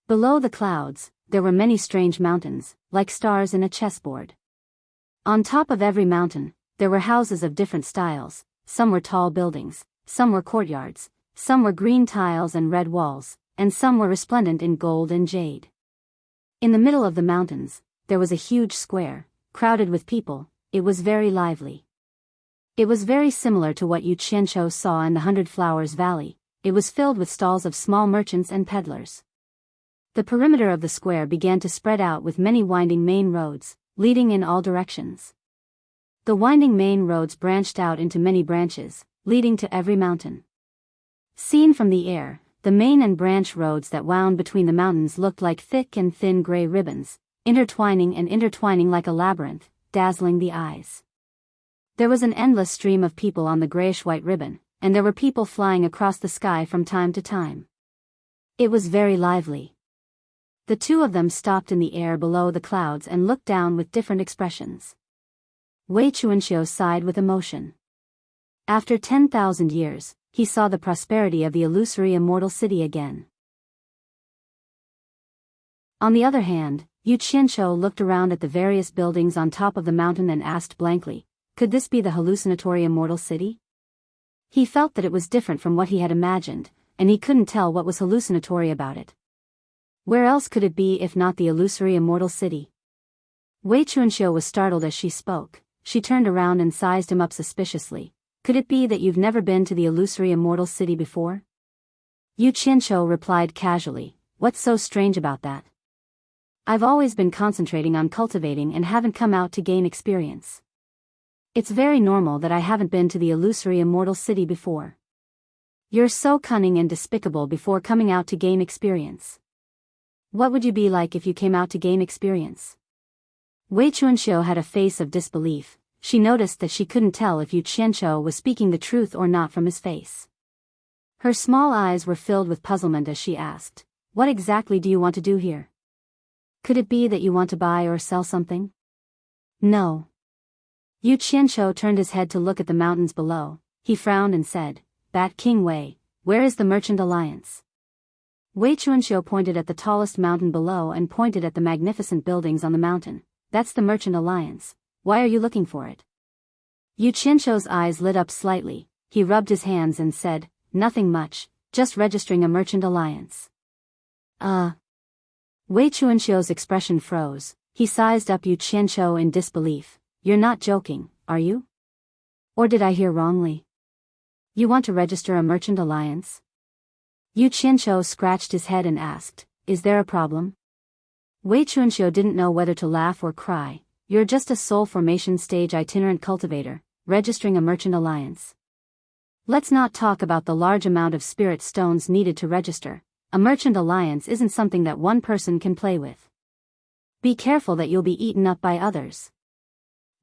Below the clouds, there were many strange mountains, like stars in a chessboard. On top of every mountain, there were houses of different styles. Some were tall buildings, some were courtyards, some were green tiles and red walls, and some were resplendent in gold and jade. In the middle of the mountains, there was a huge square, crowded with people. It was very lively. It was very similar to what Yu Qianqiu saw in the 100 Flowers Valley. It was filled with stalls of small merchants and peddlers. The perimeter of the square began to spread out with many winding main roads, leading in all directions. The winding main roads branched out into many branches, leading to every mountain. Seen from the air, the main and branch roads that wound between the mountains looked like thick and thin gray ribbons, intertwining like a labyrinth, dazzling the eyes. There was an endless stream of people on the grayish-white ribbon, and there were people flying across the sky from time to time. It was very lively. The two of them stopped in the air below the clouds and looked down with different expressions. Wei Chuanxiu sighed with emotion. After 10,000 years, he saw the prosperity of the illusory immortal city again. On the other hand, Yu Qianqiu looked around at the various buildings on top of the mountain and asked blankly, could this be the hallucinatory immortal city? He felt that it was different from what he had imagined, and he couldn't tell what was hallucinatory about it. Where else could it be if not the illusory immortal city? Wei Chuanxiu was startled as she spoke. She turned around and sized him up suspiciously. Could it be that you've never been to the illusory immortal city before? Yu Qianqiu replied casually, what's so strange about that? I've always been concentrating on cultivating and haven't come out to gain experience. It's very normal that I haven't been to the illusory immortal city before. You're so cunning and despicable before coming out to gain experience. What would you be like if you came out to gain experience? Wei Chuanxiu had a face of disbelief. She noticed that she couldn't tell if Yu Qianqiu was speaking the truth or not from his face. Her small eyes were filled with puzzlement as she asked, what exactly do you want to do here? Could it be that you want to buy or sell something? No. Yu Qianqiu turned his head to look at the mountains below. He frowned and said, Bat King Wei, where is the Merchant Alliance? Wei Chuanqiu pointed at the tallest mountain below and pointed at the magnificent buildings on the mountain. That's the Merchant Alliance. Why are you looking for it? Yu Qianqiu's eyes lit up slightly. He rubbed his hands and said, Nothing much, just registering a Merchant Alliance. Wei Chuanqiu's expression froze. He sized up Yu Qianqiu in disbelief. You're not joking, are you? Or did I hear wrongly? You want to register a Merchant Alliance? Yu Qianqiu scratched his head and asked, Is there a problem? Wei Chuanqiu didn't know whether to laugh or cry. You're just a soul formation stage itinerant cultivator, registering a Merchant Alliance. Let's not talk about the large amount of spirit stones needed to register. A Merchant Alliance isn't something that one person can play with. Be careful that you'll be eaten up by others.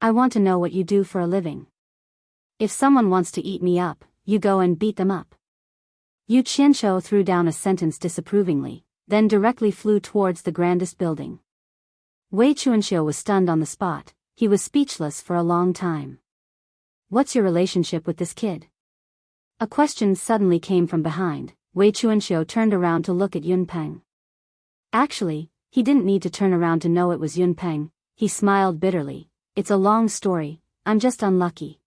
I want to know what you do for a living. If someone wants to eat me up, you go and beat them up. Yu Qianqiu threw down a sentence disapprovingly, then directly flew towards the grandest building. Wei Chuanqiu was stunned on the spot. He was speechless for a long time. What's your relationship with this kid? A question suddenly came from behind. Wei Chuanqiu turned around to look at Yun Peng. Actually, he didn't need to turn around to know it was Yun Peng. He smiled bitterly. It's a long story, I'm just unlucky.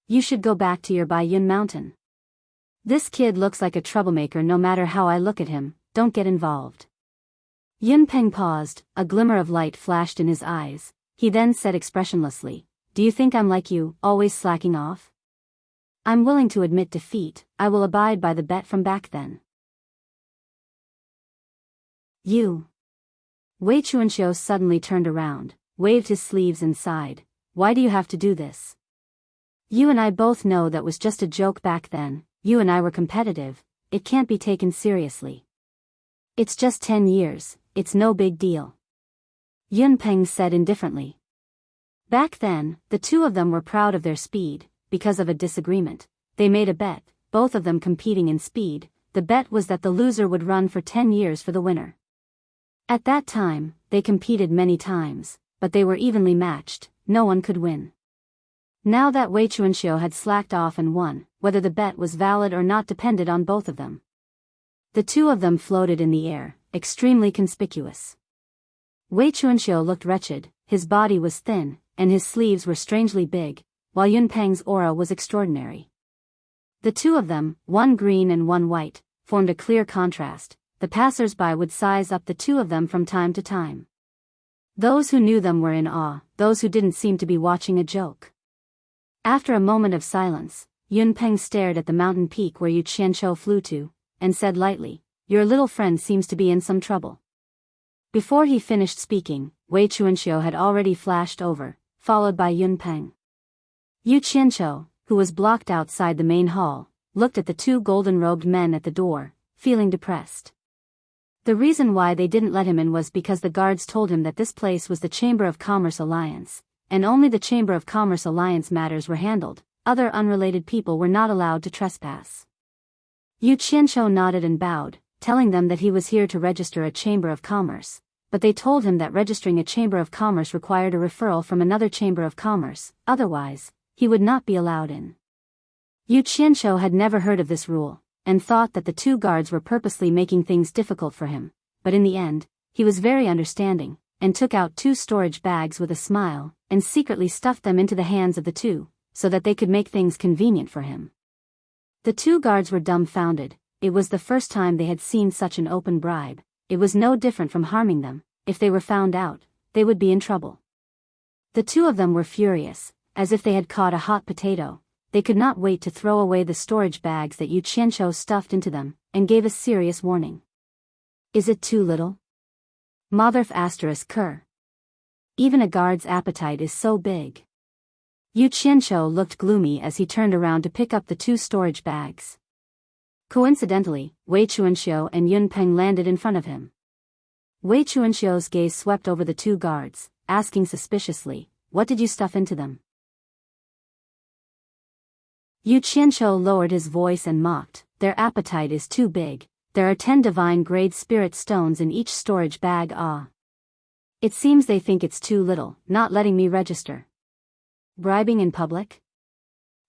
You should go back to your Baiyun mountain. This kid looks like a troublemaker no matter how I look at him, don't get involved. Yun Peng paused, a glimmer of light flashed in his eyes. He then said expressionlessly, Do you think I'm like you, always slacking off? I'm willing to admit defeat, I will abide by the bet from back then. You. Wei Chuanqiu suddenly turned around, waved his sleeves and sighed. Why do you have to do this? You and I both know that was just a joke back then. You and I were competitive, it can't be taken seriously. It's just 10 years, it's no big deal. Yun Peng said indifferently. Back then, the two of them were proud of their speed. Because of a disagreement, they made a bet, both of them competing in speed. The bet was that the loser would run for 10 years for the winner. At that time, they competed many times, but they were evenly matched, no one could win. Now that Wei Chuanqiu had slacked off and won, whether the bet was valid or not depended on both of them. The two of them floated in the air, extremely conspicuous. Wei Chuanqiu looked wretched, his body was thin, and his sleeves were strangely big, while Yun Peng's aura was extraordinary. The two of them, one green and one white, formed a clear contrast. The passers-by would size up the two of them from time to time. Those who knew them were in awe, those who didn't seem to be watching a joke. After a moment of silence, Yun Peng stared at the mountain peak where Yu Qianqiu flew to, and said lightly, Your little friend seems to be in some trouble. Before he finished speaking, Wei Chuanqiu had already flashed over, followed by Yun Peng. Yu Qianqiu, who was blocked outside the main hall, looked at the two golden-robed men at the door, feeling depressed. The reason why they didn't let him in was because the guards told him that this place was the Chamber of Commerce Alliance, and only the Chamber of Commerce Alliance matters were handled. Other unrelated people were not allowed to trespass. Yu Qianqiu nodded and bowed, telling them that he was here to register a Chamber of Commerce, but they told him that registering a Chamber of Commerce required a referral from another Chamber of Commerce, otherwise, he would not be allowed in. Yu Qianqiu had never heard of this rule, and thought that the two guards were purposely making things difficult for him, but in the end, he was very understanding, and took out 2 storage bags with a smile, and secretly stuffed them into the hands of the two, so that they could make things convenient for him. The 2 guards were dumbfounded. It was the first time they had seen such an open bribe. It was no different from harming them. If they were found out, they would be in trouble. The 2 of them were furious, as if they had caught a hot potato. They could not wait to throw away the storage bags that Yu Qianqiu stuffed into them, and gave a serious warning. Is it too little? Motherf asterisk cur. Even a guard's appetite is so big. Yu Qianqiu looked gloomy as he turned around to pick up the 2 storage bags. Coincidentally, Wei Chuanqiu and Yun Peng landed in front of him. Wei Chuanqiu's gaze swept over the 2 guards, asking suspiciously, What did you stuff into them? Yu Qianqiu lowered his voice and mocked, Their appetite is too big. There are 10 divine-grade spirit stones in each storage bag. It seems they think it's too little, not letting me register. Bribing in public?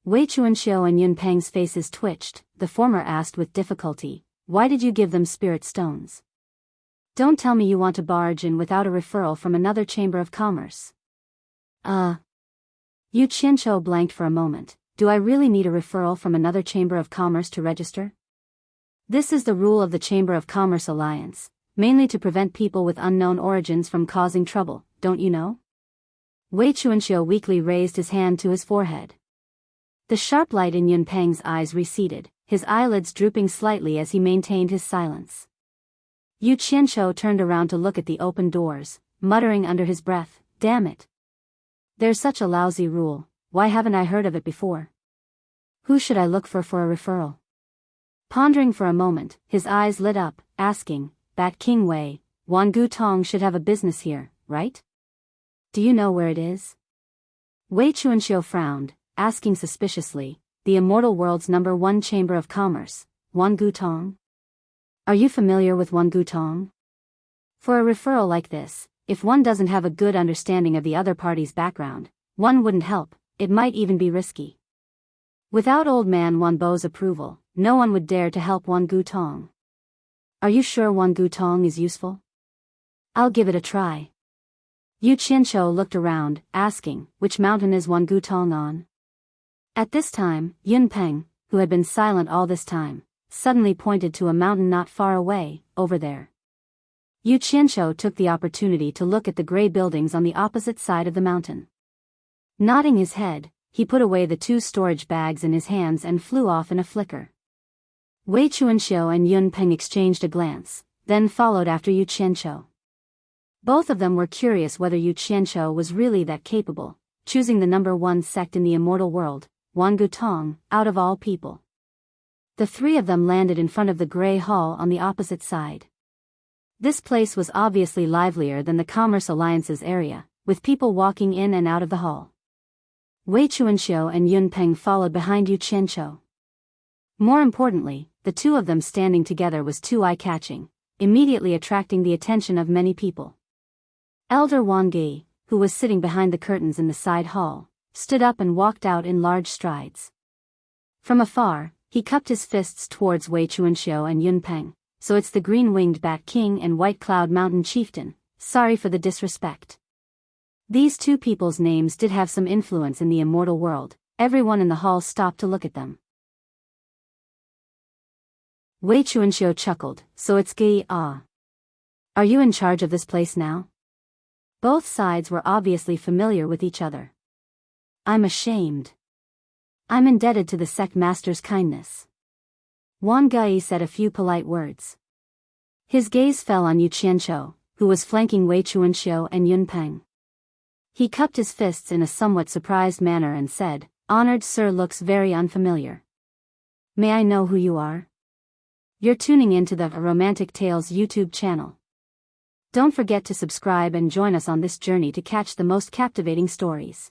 Wei Chuanxiu and Yun Peng's faces twitched. The former asked with difficulty, "Why did you give them spirit stones? Don't tell me you want to barge in without a referral from another chamber of commerce." Yu Qianqiu blanked for a moment. "Do I really need a referral from another chamber of commerce to register? This is the rule of the Chamber of Commerce Alliance, mainly to prevent people with unknown origins from causing trouble, don't you know?" Wei Chuanxiu weakly raised his hand to his forehead. The sharp light in Yun Peng's eyes receded, his eyelids drooping slightly as he maintained his silence. Yu Qianqiu turned around to look at the open doors, muttering under his breath, "Damn it. There's such a lousy rule, why haven't I heard of it before? Who should I look for a referral?" Pondering for a moment, his eyes lit up, asking, "Bat King Wei, Wangu Tong should have a business here, right? Do you know where it is?" Wei Chuanxiu frowned, asking suspiciously, "The Immortal World's #1 Chamber of Commerce, Wangu Tong? Are you familiar with Wangu Tong? For a referral like this, if one doesn't have a good understanding of the other party's background, one wouldn't help, it might even be risky. Without old man Wanbo's approval, no one would dare to help Wangu Tong. Are you sure Wangu Tong is useful? I'll give it a try." Yu Qianqiu looked around, asking, "Which mountain is Wangu Tong on?" At this time, Yun Peng, who had been silent all this time, suddenly pointed to a mountain not far away, over there. Yu Qianqiu took the opportunity to look at the gray buildings on the opposite side of the mountain. Nodding his head, he put away the 2 storage bags in his hands and flew off in a flicker. Wei Chuanxiu and Yun Peng exchanged a glance, then followed after Yu Qianqiu. Both of them were curious whether Yu Qianqiu was really that capable, choosing the #1 sect in the immortal world, Wangu Tong, out of all people. The 3 of them landed in front of the gray hall on the opposite side. This place was obviously livelier than the Commerce Alliance's area, with people walking in and out of the hall. Wei Chuanxiu and Yun Peng followed behind Yu Qianqiu. More importantly, the 2 of them standing together was too eye-catching, immediately attracting the attention of many people. Elder Wang Yi, who was sitting behind the curtains in the side hall, stood up and walked out in large strides. From afar, he cupped his fists towards Wei Chuanxiu and Yun Peng. "So it's the green-winged Bat King and White Cloud Mountain Chieftain, sorry for the disrespect." These 2 people's names did have some influence in the immortal world. Everyone in the hall stopped to look at them. Wei Chuanxiu chuckled, "So it's Gi Ah. Are you in charge of this place now?" Both sides were obviously familiar with each other. "I'm ashamed. I'm indebted to the sect master's kindness." Wang Gai said a few polite words. His gaze fell on Yu Qianqiu, who was flanking Wei Chuanxiu and Yun Peng. He cupped his fists in a somewhat surprised manner and said, "Honored sir looks very unfamiliar. May I know who you are?" "You're tuning into the Romantic Tales YouTube channel. Don't forget to subscribe and join us on this journey to catch the most captivating stories.